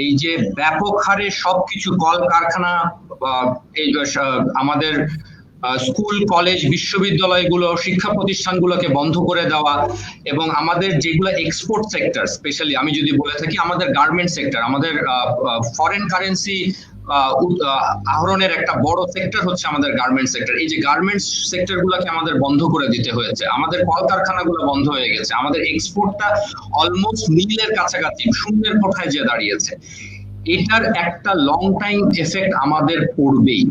এই যে ব্যাপক হারে সবকিছু, কলকারখানা, আমাদের স্কুল কলেজ বিশ্ববিদ্যালয়গুলো, শিক্ষা প্রতিষ্ঠানগুলোকে বন্ধ করে দেওয়া, এবং আমাদের যেগুলো এক্সপোর্ট সেক্টর, স্পেশালি আমি যদি বলে থাকি আমাদের গার্মেন্ট সেক্টর, আমাদের ফরেন কারেন্সি আহরণের একটা বড় সেক্টর হচ্ছে আমাদের গার্মেন্টস সেক্টর। এই যে গার্মেন্টস সেক্টর গুলোকে আমাদের বন্ধ করে দিতে হয়েছে, আমাদের কলকারখানাগুলো বন্ধ হয়ে গেছে, আমাদের এক্সপোর্টটা অলমোস্ট নীলের কাছাকাছি, শূন্যের কোঠায় যে দাঁড়িয়েছে। এটার একটা লং টাইম এফেক্ট আমাদের পড়বেই,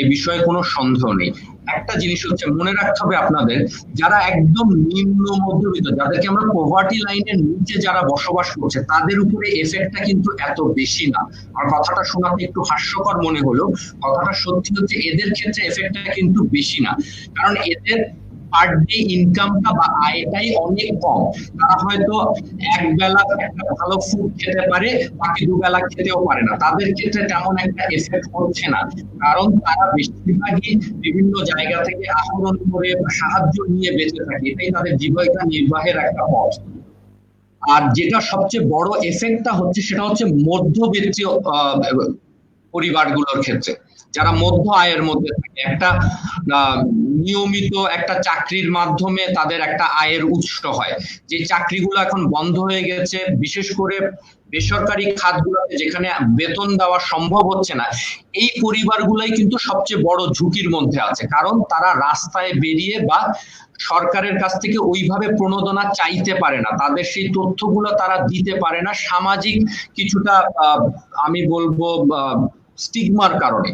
এ বিষয়ে কোনো সন্দেহ নেই। একটা জিনিস হচ্ছে মনে রাখতে হবে আপনাদের, যারা একদম নিম্ন মধ্যবিত্ত, যাদেরকে আমরা পভার্টি লাইনের নিচে যারা বসবাস করছে, তাদের উপরে এফেক্টটা কিন্তু এত বেশি না। আর কথাটা শোনাতে একটু হাস্যকর মনে হলো, কথাটা সত্যি হচ্ছে এদের ক্ষেত্রে এফেক্টটা কিন্তু বেশি না, কারণ এদের পার ডে ইনকামটা বা আয়টাই অনেক কম। তারা হয়তো এক বেলা একটা ভালো ফুড খেতে পারে, বাকি দুবেলা খেতেও পারে না। তাদের ক্ষেত্রে তেমন একটা এফেক্ট হচ্ছে না, কারণ তারা বেশিরভাগই বিভিন্ন জায়গা থেকে আহরণ করে সাহায্য নিয়ে বেঁচে থাকে, এটাই তাদের জীবিকা নির্বাহের একটা পথ। আর যেটা সবচেয়ে বড় এফেক্টটা হচ্ছে সেটা হচ্ছে মধ্যবিত্তীয় পরিবারগুলোর ক্ষেত্রে, যারা মধ্য আয়ের মধ্যে থাকে, একটা নিয়মিত একটা চাকরির মাধ্যমে তাদের একটা আয়ের উৎস হয়, যে চাকরিগুলো এখন বন্ধ হয়ে গেছে, বিশেষ করে বেসরকারি খাতগুলোতে যেখানে বেতন দেওয়া সম্ভব হচ্ছে না, এই পরিবারগুলাই কিন্তু সবচেয়ে বড় ঝুঁকির মধ্যে আছে, কারণ তারা রাস্তায় বেরিয়ে বা সরকারের কাছ থেকে ওইভাবে প্রণোদনা চাইতে পারে না, তাদের সেই তথ্যগুলো তারা দিতে পারে না সামাজিক কিছুটা আমি বলবো স্টিগমার কারণে।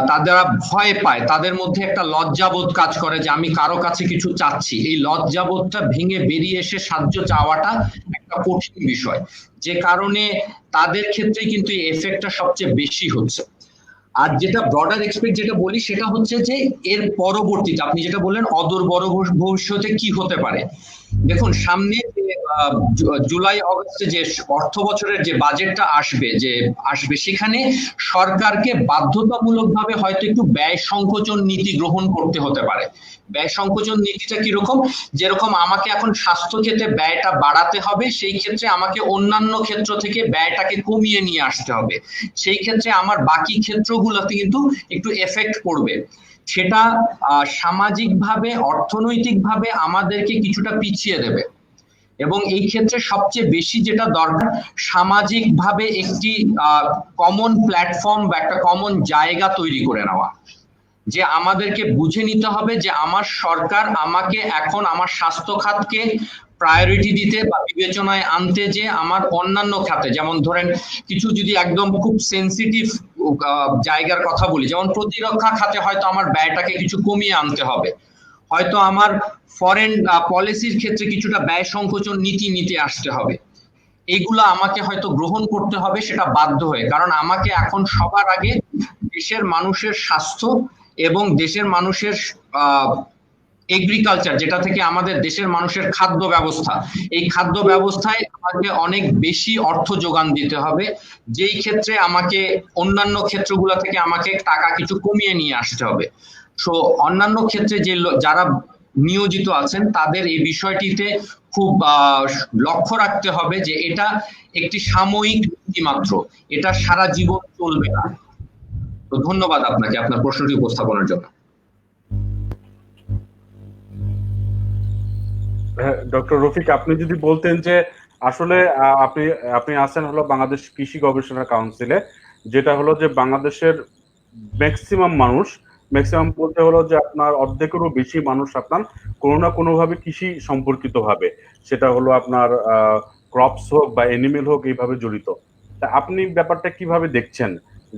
তারা ভয় পায়, তাদের মধ্যে একটা লজ্জাবোধ কাজ করে যে আমি কারো কাছে কিছু চাচ্ছি, এই লজ্জাবোধটা ভেঙে বেরিয়ে এসে সাহায্য চাওয়াটা একটা কঠিন বিষয়, যে কারণে তাদের ক্ষেত্রে কিন্তু এই এফেক্টটা সবচেয়ে বেশি হচ্ছে। আর যেটা ব্রডার এক্সপেক্ট যেটা বলি সেটা হচ্ছে যে এর পরবর্তীতে আপনি যেটা বললেন অদূর বড় ভবিষ্যতে কি হতে পারে। দেখুন, সামনে জুলাই অগস্টে যে অর্থ বছরের যে বাজেটটা আসবে সেখানে সরকারকে বাধ্যতামূলকভাবে হয়তো একটু ব্যয় সংকোচন নীতি গ্রহণ করতে হতে পারে। ব্যয় সংকোচন নীতিটা কিরকম? যেরকম আমাকে এখন স্বাস্থ্য ক্ষেত্রে ব্যয়টা বাড়াতে হবে, সেই ক্ষেত্রে আমাকে অন্যান্য ক্ষেত্র থেকে ব্যয়টাকে কমিয়ে নিয়ে আসতে হবে, সেই ক্ষেত্রে আমার বাকি ক্ষেত্রগুলোতে কিন্তু একটু এফেক্ট পড়বে। সেটা সামাজিকভাবে অর্থনৈতিকভাবে আমাদেরকে কিছুটা পিছিয়ে দেবে, এবং এই ক্ষেত্রে সবচেয়ে বেশি যেটা দরকার সামাজিকভাবে একটি কমন প্ল্যাটফর্ম বা একটা কমন জায়গা তৈরি করে নেওয়া, যে আমাদেরকে বুঝে নিতে হবে যে আমার সরকার আমাকে এখন আমার স্বাস্থ্য খাতকে প্রায়োরিটি দিতে বা বিবেচনায় আনতে, যে আমার অন্যান্য খাতে, যেমন ধরেন কিছু যদি একদম খুব সেন্সিটিভ জায়গার কথা বলি, যেমন প্রতিরক্ষা খাতে হয়তো আমার ব্যয়টাকে কিছু কমিয়ে আনতে হবে, হয়তো আমার ফরেন পলিসির ক্ষেত্রে কিছুটা ব্যয় সংকোচন নীতি নিতে আসতে হবে, এইগুলো আমাকে হয়তো গ্রহণ করতে হবে, সেটা বাধ্য হয়ে, কারণ আমাকে এখন সবার আগে দেশের মানুষের স্বাস্থ্য এবং দেশের মানুষের এগ্রিকালচার, যেটা থেকে আমাদের দেশের মানুষের খাদ্য ব্যবস্থা, এই খাদ্য ব্যবস্থায় আমাকে অনেক বেশি অর্থ যোগান দিতে হবে, যেই ক্ষেত্রে আমাকে অন্যান্য ক্ষেত্রগুলো থেকে আমাকে টাকা কিছু কমিয়ে নিয়ে আসতে হবে। সো অন্যান্য ক্ষেত্রে যে যারা নিয়োজিত আছেন তাদের এই বিষয়টিতে খুব লক্ষ্য রাখতে হবে যে এটা একটি সাময়িক নীতি মাত্র, এটা সারা জীবন চলবে না। তো ধন্যবাদ আপনাকে আপনার প্রশ্নটি উপস্থাপনের জন্য। ডক্টর রফিক, আপনি যদি বলতেন যে আসলে আপনি আছেন হলো বাংলাদেশ কৃষি গবেষণা কাউন্সিলে, যেটা হলো যে বাংলাদেশের ম্যাক্সিমাম বলতে হলো যে আপনার অর্ধেকেরও বেশি মানুষ আপনার কোনো না কোনো ভাবে কৃষি সম্পর্কিত ভাবে, সেটা হলো আপনার ক্রপস হোক বা এনিমেল হোক এইভাবে জড়িত। তা আপনি ব্যাপারটা কিভাবে দেখছেন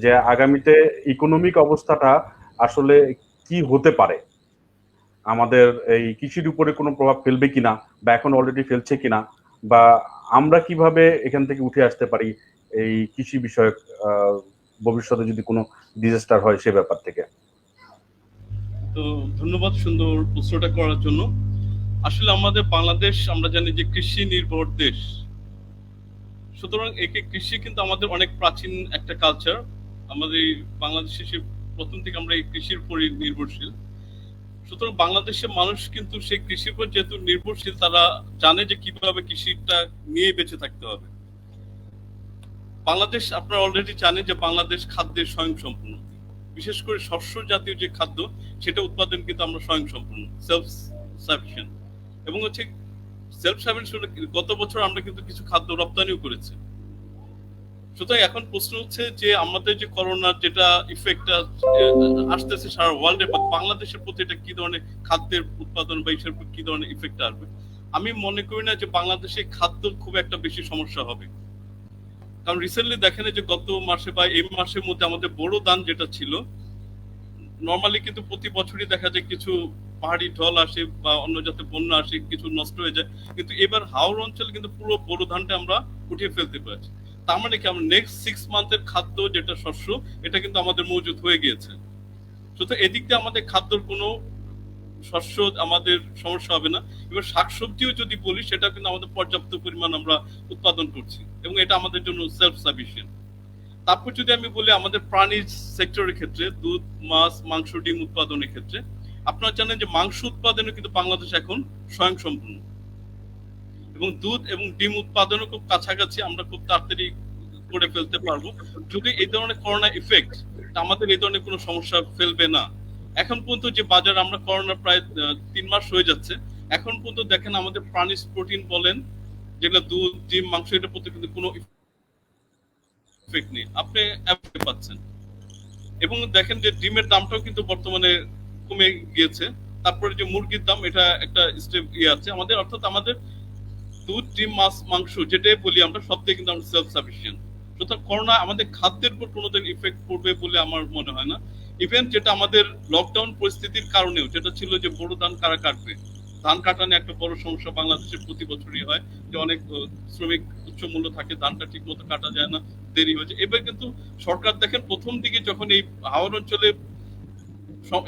যে আগামীতে ইকোনমিক অবস্থাটা আসলে কি হতে পারে, আমাদের এই কৃষির উপরে কোনো প্রভাব ফেলবে কিনা, বা এখন অলরেডি ফেলছে কিনা, বা আমরা কিভাবে এখান থেকে উঠে আসতে পারি এই কৃষি বিষয়ক ভবিষ্যতে যদি কোনো ডিজাস্টার হয় সে ব্যাপার থেকে? তো ধন্যবাদ সুন্দর প্রশ্নটা করার জন্য। আসলে আমাদের বাংলাদেশ আমরা জানি যে কৃষি নির্ভর দেশ, সুতরাং একে কৃষি কিন্তু আমাদের অনেক প্রাচীন একটা কালচার। আমাদের বাংলাদেশে প্রথম থেকে আমরা এই কৃষির উপর নির্ভরশীল। সুতরাং বাংলাদেশের মানুষ কিন্তু সেই কৃষির উপর যেহেতু নির্ভরশীল, তারা জানে যে কিভাবে কৃষিটা নিয়ে বেঁচে থাকতে হবে। বাংলাদেশ আপনারা অলরেডি জানেন যে বাংলাদেশ খাদ্যের স্বয়ংসম্পূর্ণ, বিশেষ করে শস্য জাতীয় যে খাদ্য সেটা উৎপাদন কিন্তু আমরা স্বয়ংসম্পূর্ণ, সেলফ সাফিসিয়েন্ট। এবং হচ্ছে সেলফ সাফিসিয়েন্ট, গত বছর আমরা কিন্তু কিছু খাদ্য রপ্তানিও করেছি। সুতরাং এখন প্রশ্ন হচ্ছে যে আমাদের যে করোনার যেটা ইফেক্টটা আসতেছে সারা ওয়ার্ল্ডে, বাংলাদেশের প্রতি এটা কি ধরনের খাদ্যের উৎপাদন বা এসব কি ধরনের ইফেক্ট আসবে। আমি মনে করি না যে বাংলাদেশে খাদ্য খুব একটা বেশি সমস্যা হবে, কারণ রিসেন্টলি দেখেন যে গত মাসে বা এই মাসের মধ্যে আমাদের বড় দান যেটা ছিল, নর্মালি কিন্তু প্রতি বছরই দেখা যায় কিছু পাহাড়ি ঢল আসে বা অন্য জাতের বন্যা আসে, কিছু নষ্ট হয়ে যায়, কিন্তু এবার হাওড় অঞ্চলে কিন্তু পুরো বড় ধানটা আমরা উঠিয়ে ফেলতে পেরেছি। তার মানে কি আমরা নেক্সট 6 মান্থের খাদ্য যেটা শস্য এটা কিন্তু আমাদের মজুদ হয়ে গিয়েছে। সুতরাং এদিক দিয়ে আমাদের খাদ্যর কোনো শস্য আমাদের সমস্যা হবে না। এবার শাকসবজিও যদি বলি সেটা কিন্তু আমাদের পর্যাপ্ত পরিমাণ আমরা উৎপাদন করছি এবং এটা আমাদের জন্য সেলফ সাফিসিয়েন্ট। তারপর যদি আমি বলি আমাদের প্রাণী সেক্টরের ক্ষেত্রে, দুধ, মাছ, মাংস, ডিম উৎপাদনের ক্ষেত্রে আপনারা জানেন যে মাংস উৎপাদনে কিন্তু বাংলাদেশ এখন স্বয়ংসম্পূর্ণ, এবং দুধ এবং ডিম উৎপাদনও খুব কাছাকাছি, আমরা খুব তাড়াতাড়ি করে ফেলতে পারবো যদি এই ধরনের করোনা ইফেক্ট আমাদের এই ধরনের কোনো সমস্যা ফেলবে না। এখন পর্যন্ত যে বাজার আমরা করোনা প্রায় 3 মাস হয়ে যাচ্ছে, এখন পর্যন্ত দেখেন আমাদের প্রাণীজ প্রোটিন বলেন যেগুলো দুধ ডিম মাংস এটার প্রতি কিন্তু কোনো ইফেক্ট নেই, আপনি অ্যাভয়েড পাচ্ছেন। এবং দেখেন যে ডিমের দামটাও কিন্তু বর্তমানে কমে গিয়েছে। তারপরে যে মুরগির দাম এটা একটা স্টেপ আছে আমাদের, অর্থাৎ আমাদের দুধ ডিম মাছ মাংস যেটাই বলি আমরা সব থেকে কিন্তু আমরা সেলফ সাফিসিয়েন্ট। সুতরাং করোনা আমাদের খাদ্যের উপর কোনোদিন ইফেক্ট পড়বে বলে আমার মনে হয় না। ইভেন যেটা আমাদের লকডাউন পরিস্থিতির কারণেও যেটা ছিল যে বড় ধান কারা কাটবে, ধান কাটা নিয়ে একটা বড় সমস্যা বাংলাদেশে প্রতি বছরই হয় যে অনেক শ্রমিক উচ্চ মূল্য থাকে, ধানটা ঠিক মতো কাটা যায় না, দেরি হয়েছে। এবার কিন্তু সরকার দেখেন প্রথম দিকে যখন এই হাওড় অঞ্চলে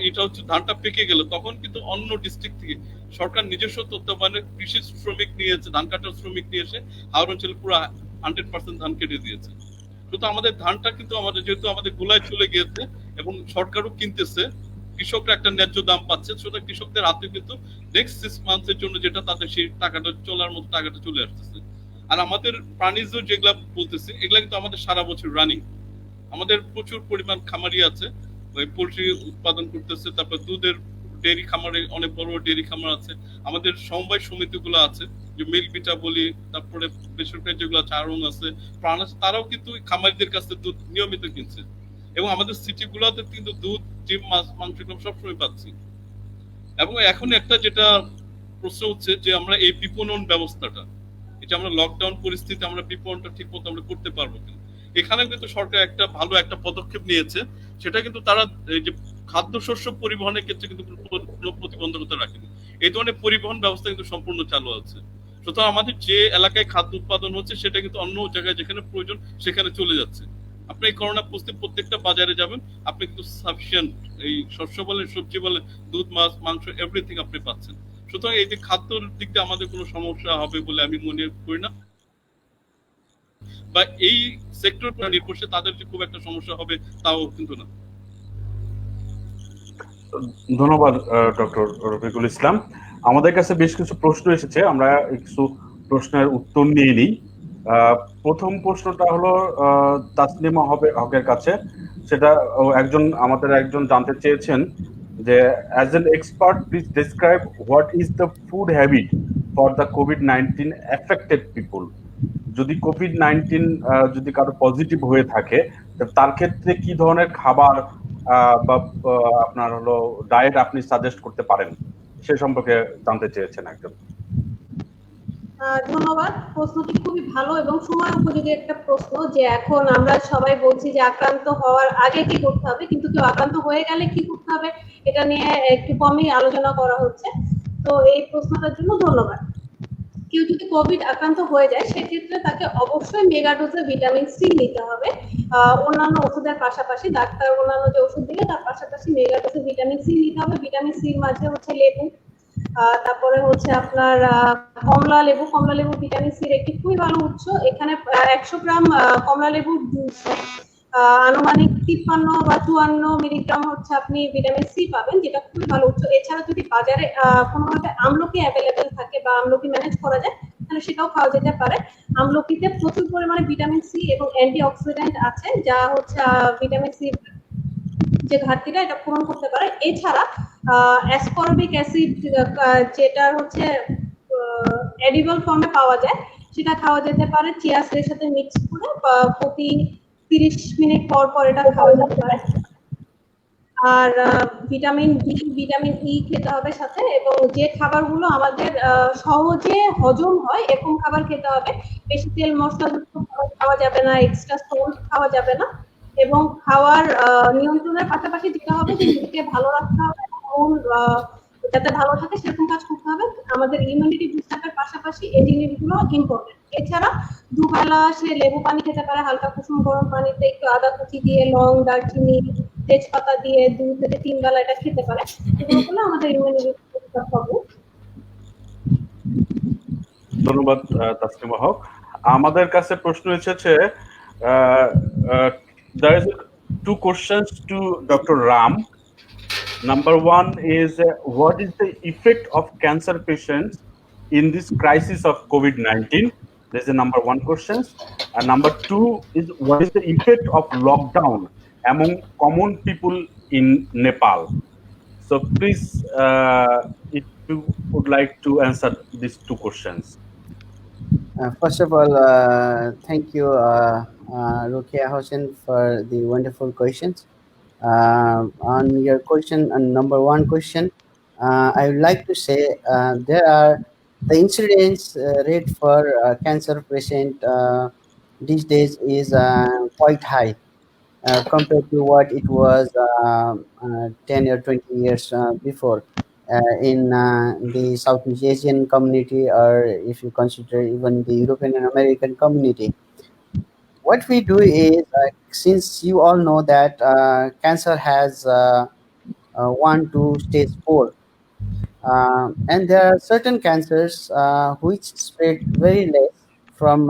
এটা হচ্ছে ধানটা পেকে গেল তখন কিন্তু অন্য ডিস্ট্রিক্ট থেকে সরকার নিজস্ব তত্ত্বাবধানে কৃষি শ্রমিক নিয়েছে, ধান কাটার শ্রমিক নিয়ে এসে হাওড় অঞ্চলে পুরো 100% ধান কেটে দিয়েছে। কিন্তু আমাদের ধানটা কিন্তু আমাদের যেহেতু আমাদের গোলায় চলে গিয়েছে এবং সরকারও কিনতেছে, কৃষকরা একটা ন্যায্য দাম পাচ্ছে, সুতরাং কৃষকদের হাতে কিন্তু নেক্সট 6 মান্থের জন্য যেটা তাদের সেই টাকাটা চলার মতো টাকাটা চলে আসতেছে। আর আমাদের প্রাণীজ যেগুলা বলতেছি এগুলা কিন্তু আমাদের সারা বছর রানিং, আমাদের প্রচুর পরিমাণ খামারি আছে পোল্ট্রি উৎপাদন করতেছে, তারপর দুধের ডেয়ারি খামারে অনেক বড় ডেয়ারি খামার আছে, আমাদের সমবায় সমিতিগুলো আছে যে মিল্ক বিটা বলি, তারপরে বেসরকারি যেগুলো আছে আড়ং আছে প্রাণ আছে, তারাও কিন্তু খামারিদের কাছে দুধ নিয়মিত কিনছে। এবং আমাদের সিটি গুলোতে কিন্তু দুধ ডিম মাছ মাংস সবসময় পাচ্ছি। এবং এখন একটা যেটা প্রশ্ন হচ্ছে যে আমরা এই বিপণন ব্যবস্থাটা, এটা আমরা লকডাউন পরিস্থিতি আমরা বিপণনটা ঠিক মতো আমরা করতে পারবো কিনা, এখানে কিন্তু সরকার একটা ভালো একটা পদক্ষেপ নিয়েছে। সেটা কিন্তু তারা এই যে খাদ্যশস্য পরিবহনের ক্ষেত্রে কিন্তু কোনো প্রতিবন্ধকতা রাখেনি, এই ধরনের পরিবহন ব্যবস্থা কিন্তু সম্পূর্ণ চালু আছে। সুতরাং আমাদের যে এলাকায় খাদ্য উৎপাদন হচ্ছে সেটা কিন্তু অন্য জায়গায় যেখানে প্রয়োজন সেখানে চলে যাচ্ছে। আপনি এই করোনা পরিস্থিতি প্রত্যেকটা বাজারে যাবেন, আপনি কিন্তু সাফিসিয়েন্ট এই শস্য বলেন সবজি বলেন দুধ মাছ মাংস এভরিথিং আপনি পাচ্ছেন। সুতরাং এই যে খাদ্যর দিক দিয়ে আমাদের কোনো সমস্যা হবে বলে আমি মনে করি না, বা এই সেক্টর উপর নির্ভরশীল তাদের যে খুব একটা সমস্যা হবে তাও কিন্তু না। ধন্যবাদ ডক্টর রফিকুল ইসলাম। আমাদের কাছে বেশ কিছু প্রশ্ন এসেছে, আমরা কিছু প্রশ্নের উত্তর নিয়ে নিই। প্রথম প্রশ্নটা হলো তাসলিমা হকের কাছে, সেটা আমাদের একজন জানতে চেয়েছেন যে as an expert please describe what is the food habit for the COVID-19 affected people. যদি কোভিড-19 যদি কারো পজিটিভ হয়ে থাকে তার ক্ষেত্রে কি ধরনের খাবার বা আপনার হলো ডায়েট আপনি সাজেস্ট করতে পারেন সে সম্পর্কে জানতে চেয়েছেন একজন। ধন্যবাদ, প্রশ্নটি খুবই ভালো এবং সময় উপযোগী একটা প্রশ্ন। যে এখন আমরা সবাই বলছি যে আক্রান্ত হওয়ার আগে কি করতে হবে, কিন্তু কেউ আক্রান্ত হয়ে গেলে কি করতে হবে এটা নিয়ে একটু কমই আলোচনা করা হচ্ছে। তো এই প্রশ্নটার জন্য ধন্যবাদ। কেউ যদি কোভিড আক্রান্ত হয়ে যায় সেক্ষেত্রে তাকে অবশ্যই মেগা ডোজে ভিটামিন সি নিতে হবে। অন্যান্য ওষুধের পাশাপাশি ডাক্তার অন্যান্য যে ওষুধ দিলে তার পাশাপাশি মেগা ডোজে ভিটামিন সি নিতে হবে। ভিটামিন সির মাঝে হচ্ছে লেবু, তারপরে হচ্ছে আপনার কমলা লেবু ভিটামিন সির একটি খুবই ভালো উৎস। এখানে 100 গ্রাম কমলা লেবুর আনুমানিক 53 বা 54 মিলিগ্রাম হচ্ছে আপনি ভিটামিন সি পাবেন, যেটা খুবই ভালো উৎস। এছাড়া যদি বাজারে কোনোভাবে আমলকি অ্যাভেলেবেল থাকে বা আমলকি ম্যানেজ করা যায় তাহলে সেটাও খাওয়া যেতে পারে। আমলকিতে প্রচুর পরিমাণে ভিটামিন সি এবং অ্যান্টিঅক্সিডেন্ট আছে যা হচ্ছে ভিটামিন সি যে ঘাটতিটা এটা পূরণ করতে পারে। এছাড়া অ্যাসকর্বিক অ্যাসিড যেটা হচ্ছে এডিবল ফর্মে পাওয়া যায় সেটা খাওয়া যেতে পারে চিয়া সিডের সাথে মিক্স করে, প্রতি 30 মিনিট পর পর এটা খাওয়া যেতে পারে। আর ভিটামিন ডি ভিটামিন ই খেতে হবে সাথে, এবং যে খাবারগুলো আমাদের সহজে হজম হয় এরকম খাবার খেতে হবে। বেশি তেল মশলাযুক্ত খাবার খাওয়া যাবে না, এক্সট্রা সল্ট খাওয়া যাবে না। এবং খাওয়ার নিয়ন্ত্রণের পাশাপাশি যেটা হবে যে নিজেকে ভালো রাখতে হবে, যাতে ভালো থাকে সেরকম কাজ করতে হবে। আমাদের ইমিউনিটি বুস্টারের পাশাপাশি এই জিনিসগুলো ইম্পর্টেন্ট। এছাড়া দুবেলা সে লেবু পানি খেতে পারে, হালকা কুসুম গরম পানিতে একটু আদা কুচি দিয়ে, লং, দারচিনি, তেজপাতা দিয়ে 2 থেকে 3 বেলা এটা খেতে পারে। এগুলো হলো আমাদের ইমিউনিটি বুস্টার হবে। ধন্যবাদ তাসলিমা হক। আমাদের কাছে প্রশ্ন এসেছে, there is 2 questions to Dr. Ram. Number 1 is what is the effect of cancer patients in this crisis of COVID-19? There's a number one question. And number two is, what is the effect of lockdown among common people in Nepal? So please, if you would like to answer these two questions. First of all, thank you, Rukia Hossein, for the wonderful questions. On your question, on number one question, I would like to say there are the incidence rate for cancer patient these days is quite high compared to what it was 10 or 20 years before in the Southeast Asian community, or if you consider even the European and American community. What we do is, since you all know that cancer has 1 to stage 4, and there are certain cancers which spread very less from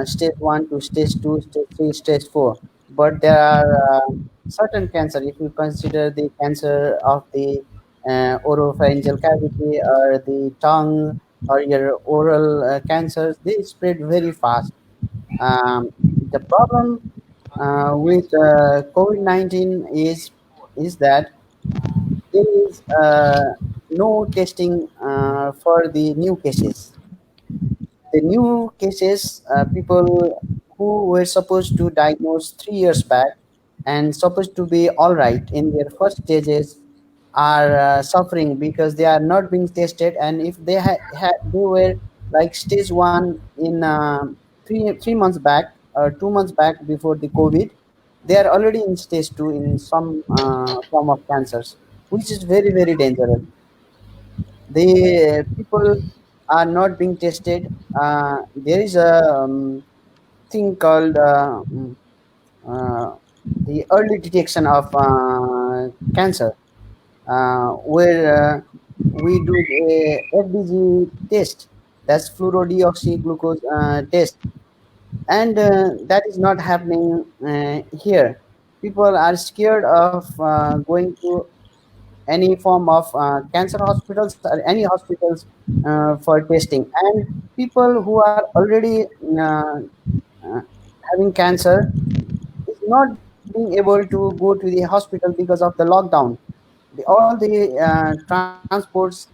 stage 1 to stage 2, stage 3, stage 4. But there are certain cancer, if you consider the cancer of the oropharyngeal cavity or the tongue or your oral cancers, they spread very fast. The problem with COVID-19 is that there is no testing for the new cases. The new cases, people who were supposed to diagnose 3 years back and supposed to be all right in their first stages, are suffering because they are not being tested. And if they were like stage 1 in 3 months back or 2 months back before the COVID, they are already in stage 2 in some form of cancers, which is very, very dangerous. The people are not being tested. There is a thing called uh, the early detection of cancer, where we do a FDG test, that's fluorodeoxyglucose test, and that is not happening here. People are scared of going to any form of cancer hospitals or any hospitals for testing. And people who are already uh, having cancer is not being able to go to the hospital because of the lockdown. All the transports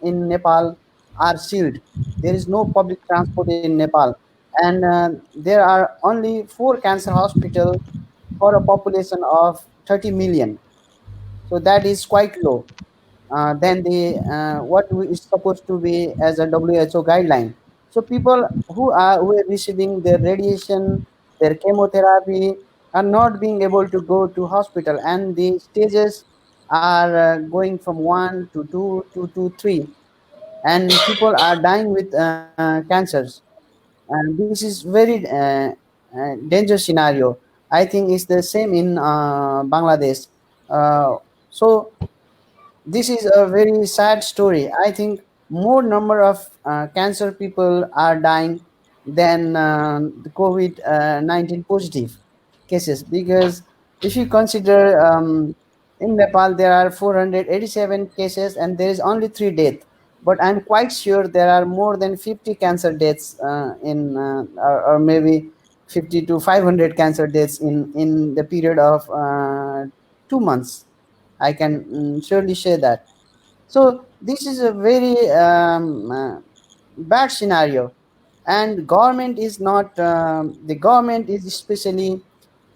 in Nepal are sealed. There is no public transport in Nepal, and there are only 4 cancer hospitals for a population of 30 million. So that is quite low than the is supposed to be as a WHO guideline. So people who are receiving their radiation, their chemotherapy, are not being able to go to hospital, and the stages are going from 1 to 2 to 3, and people are dying with cancers. And this is very dangerous scenario. I think it's the same in Bangladesh. So this is a very sad story. I think more number of cancer people are dying than the COVID 19 positive cases, because if you consider in Nepal there are 487 cases and there is only 3 deaths. But I'm quite sure there are more than 50 cancer deaths in or maybe 50 to 500 cancer deaths in the period of 2 months. I can surely say that. So this is a very bad scenario, and government is not. The government is, especially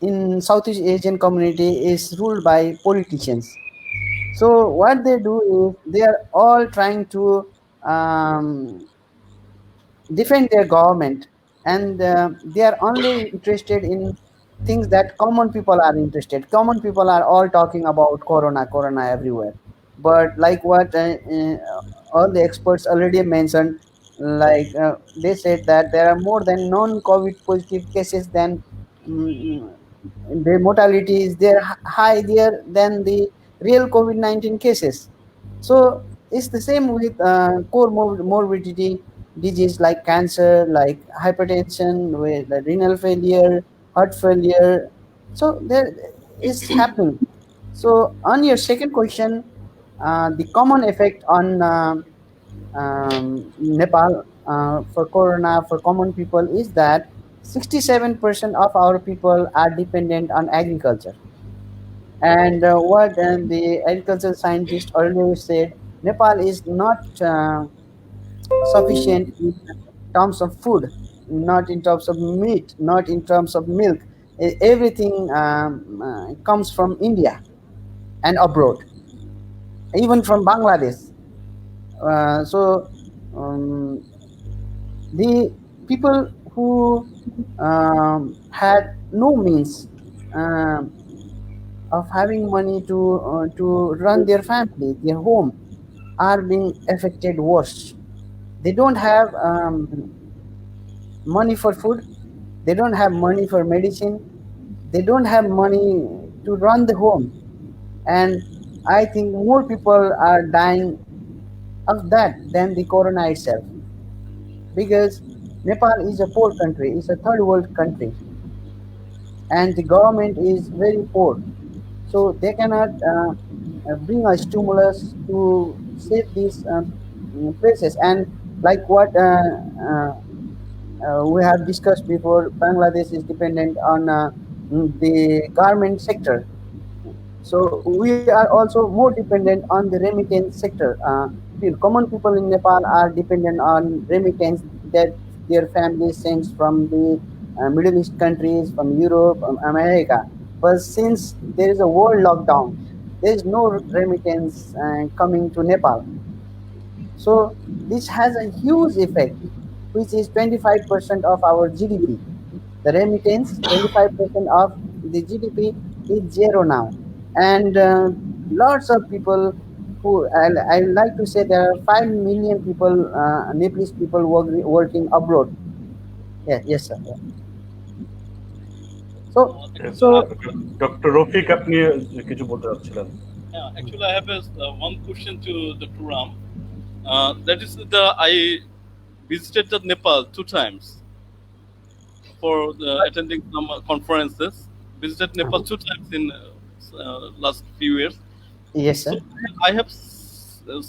in Southeast Asian community, is ruled by politicians. So what they do is they are all trying to um, defend their government, and they are only interested in things that common people are interested. Common people are all talking about corona everywhere. But like what all the experts already mentioned, like they said that there are more than non-COVID positive cases than mm, the mortality is there high there than the real COVID-19 cases. So it's the same with core morbidity disease like cancer, like hypertension, with the renal failure, heart failure. So there is happening. So on your second question, the common effect on Nepal for corona for common people is that 67% of our people are dependent on agriculture. And what the agricultural scientist earlier said, Nepal is not sufficient in terms of food, not in terms of meat, not in terms of milk. Everything comes from India and abroad, even from Bangladesh. So um, the people who had no means um of having money to run their family, their home, are being affected worse. They don't have money for food. They don't have money for medicine. They don't have money to run the home. And I think more people are dying of that than the corona itself, because Nepal is a poor country, it's a third world country, and the government is very poor. So they cannot bring a stimulus to save these places. And like what we have discussed before, Bangladesh is dependent on the garment sector. So we are also more dependent on the remittance sector. Common people in Nepal are dependent on remittance that their family sends from the Middle East countries, from Europe, from America. But since there is a world lockdown, there is no remittance coming to Nepal. So this has a huge effect, which is 25% of our GDP. The remittance, 25% of the GDP is zero now. And lots of people who, I like to say there are 5 million people, Nepalese people working abroad. Yeah, yes, sir. Yeah. So, doctor Rafiq আপনি কিছু বলতে চাচ্ছিলেন? Yeah, actually, I have one question to Dr. Ram. That is, I visited the Nepal 2 times for attending some conferences. Visited Nepal 2 times in last few years. yes, So sir. I have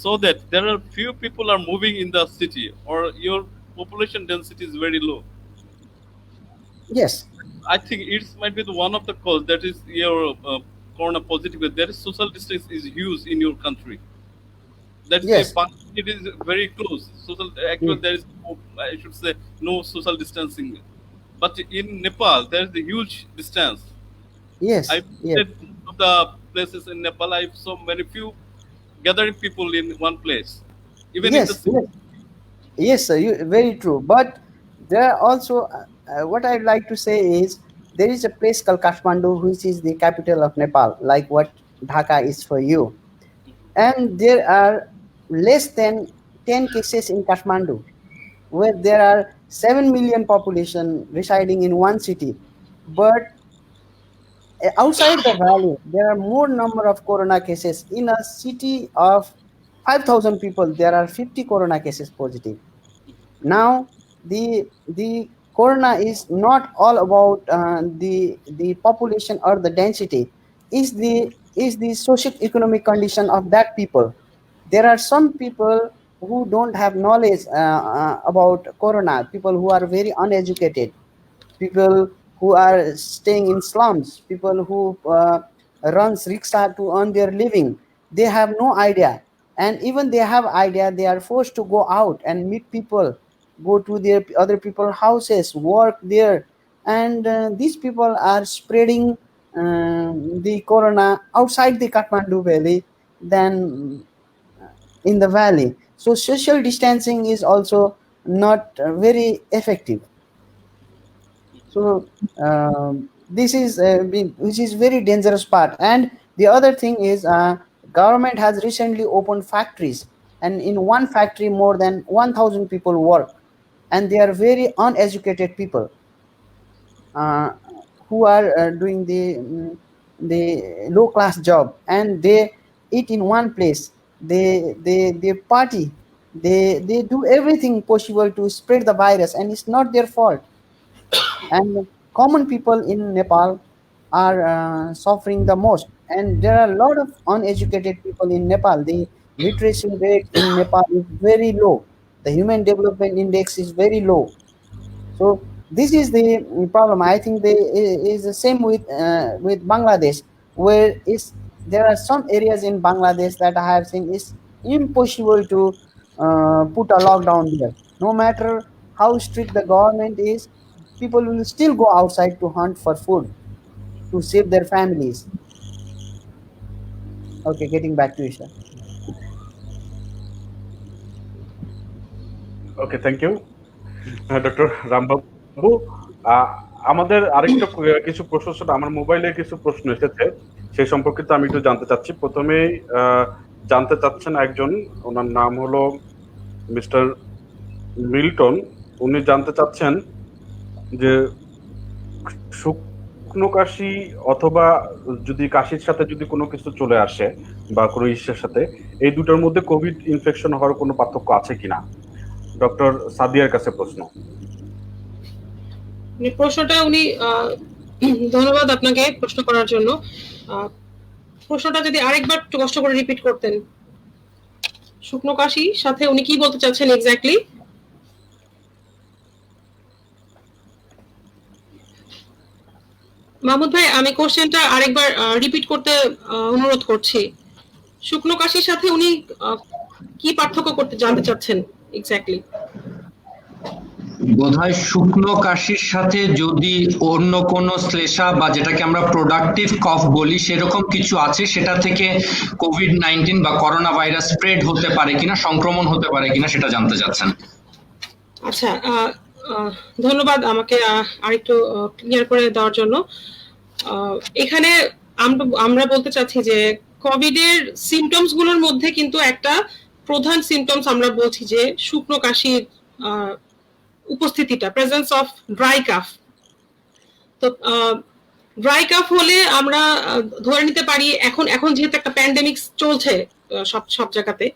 saw that there are few people are moving in the city, or your population density is very low. Yes, I think it might be the one of the cause that is your corona positive. There is social distance is huge in your country. That is yes, it is very close. Social actually Mm. there is no, I should say, no social distancing. But in Nepal there is a huge distance. yes, I yes, visited one of the places in Nepal. I saw very few gathering people in one place, even in the yes, city. yes. Yes, sir, very true. But there are also, what I'd like to say is, there is a place called Kathmandu, which is the capital of Nepal, like what Dhaka is for you. And there are less than 10 cases in Kathmandu, where there are 7 million population residing in one city. But outside the valley, there are more number of corona cases. In a city of 5,000 people, there are 50 corona cases positive. Now the corona is not all about the population or the density, is the social economic condition of that people. There are some people who don't have knowledge about corona, people who are very uneducated, people who are staying in slums, people who runs rickshaw to earn their living. They have no idea, and even they have idea, they are forced to go out and meet people, go to their other people's houses, work there, and these people are spreading the corona outside the Kathmandu valley than in the valley. So social distancing is also not very effective. So this is which is very dangerous part. And the other thing is, government has recently opened factories, and in one factory more than 1,000 people work, and they are very uneducated people uh, who are doing the low class job, and they eat in one place, they party, they do everything possible to spread the virus, and it's not their fault. And common people in Nepal are suffering the most. And there are a lot of uneducated people in Nepal. The literacy rate in Nepal is very low. The human development index is very low. So this is the problem. I think is the same with Bangladesh, where there are some areas in Bangladesh that I have seen is impossible to put a lockdown there. No matter how strict the government is, people will still go outside to hunt for food to save their families. Okay, getting back to Isha. Okay, thank you doctor Rambabu. আমাদের আরেকটা কিছু প্রশ্ন, আমার মোবাইলে কিছু প্রশ্ন এসেছে, সেই সম্পর্কিত আমি একটু জানতে চাচ্ছি। প্রথমেই জানতে চাচ্ছেন একজন, ওনার নাম হলো মিস্টার মিল্টন। উনি জানতে চাচ্ছেন যে শুকনো কাশি অথবা যদি কাশির সাথে যদি কোনো কিছু চলে আসে বা কোনো ইস্যুর সাথে, এই দুটোর মধ্যে কোভিড ইনফেকশন হওয়ার কোনো পার্থক্য আছে কিনা? ডক্টর সাদিয়ার কাছে প্রশ্ন। প্রশ্নটা উনি ধন্যবাদ আপনাকে প্রশ্ন করার জন্য। প্রশ্নটা যদি আরেকবার একটু কষ্ট করে রিপিট করতেন। শুকনো কাশি সাথে উনি কি বলতে চাচ্ছেন এক্স্যাক্টলি? মাহমুদ ভাই, আমি কোশ্চেনটা আরেকবার রিপিট করতে অনুরোধ করছি। শুকনো কাশির সাথে উনি কি পার্থক্য করতে জানতে চাচ্ছেন এক্স্যাক্টলি? বোধহয় শুকনো কাশির সাথে যদি অন্য কোনো শ্লেষা বা যেটাকে আমরা প্রোডাক্টিভ কফ বলি সেরকম কিছু আছে, সেটা থেকে কোভিড-19 বা করোনা ভাইরাস স্প্রেড হতে পারে কিনা, সংক্রমণ হতে পারে কিনা, সেটা জানতে চাচ্ছেন। আচ্ছা, ধন্যবাদ আমাকে আরেকটু ক্লিয়ার করে দেওয়ার জন্য। এখানে আমরা বলতে চাচ্ছি যে কোভিড এর সিমটমস গুলোর মধ্যে কিন্তু একটা প্রধান সিমটমস আমরা বলছি যে শুকনো কাশির উপস্থিতিটা, প্রেজেন্স অফ ড্রাই কাফ। তো ড্রাই কাফ হলে আমরা ধরে নিতে পারি, এখন যেহেতু একটা প্যান্ডেমিক চলছে সব জায়গাতে,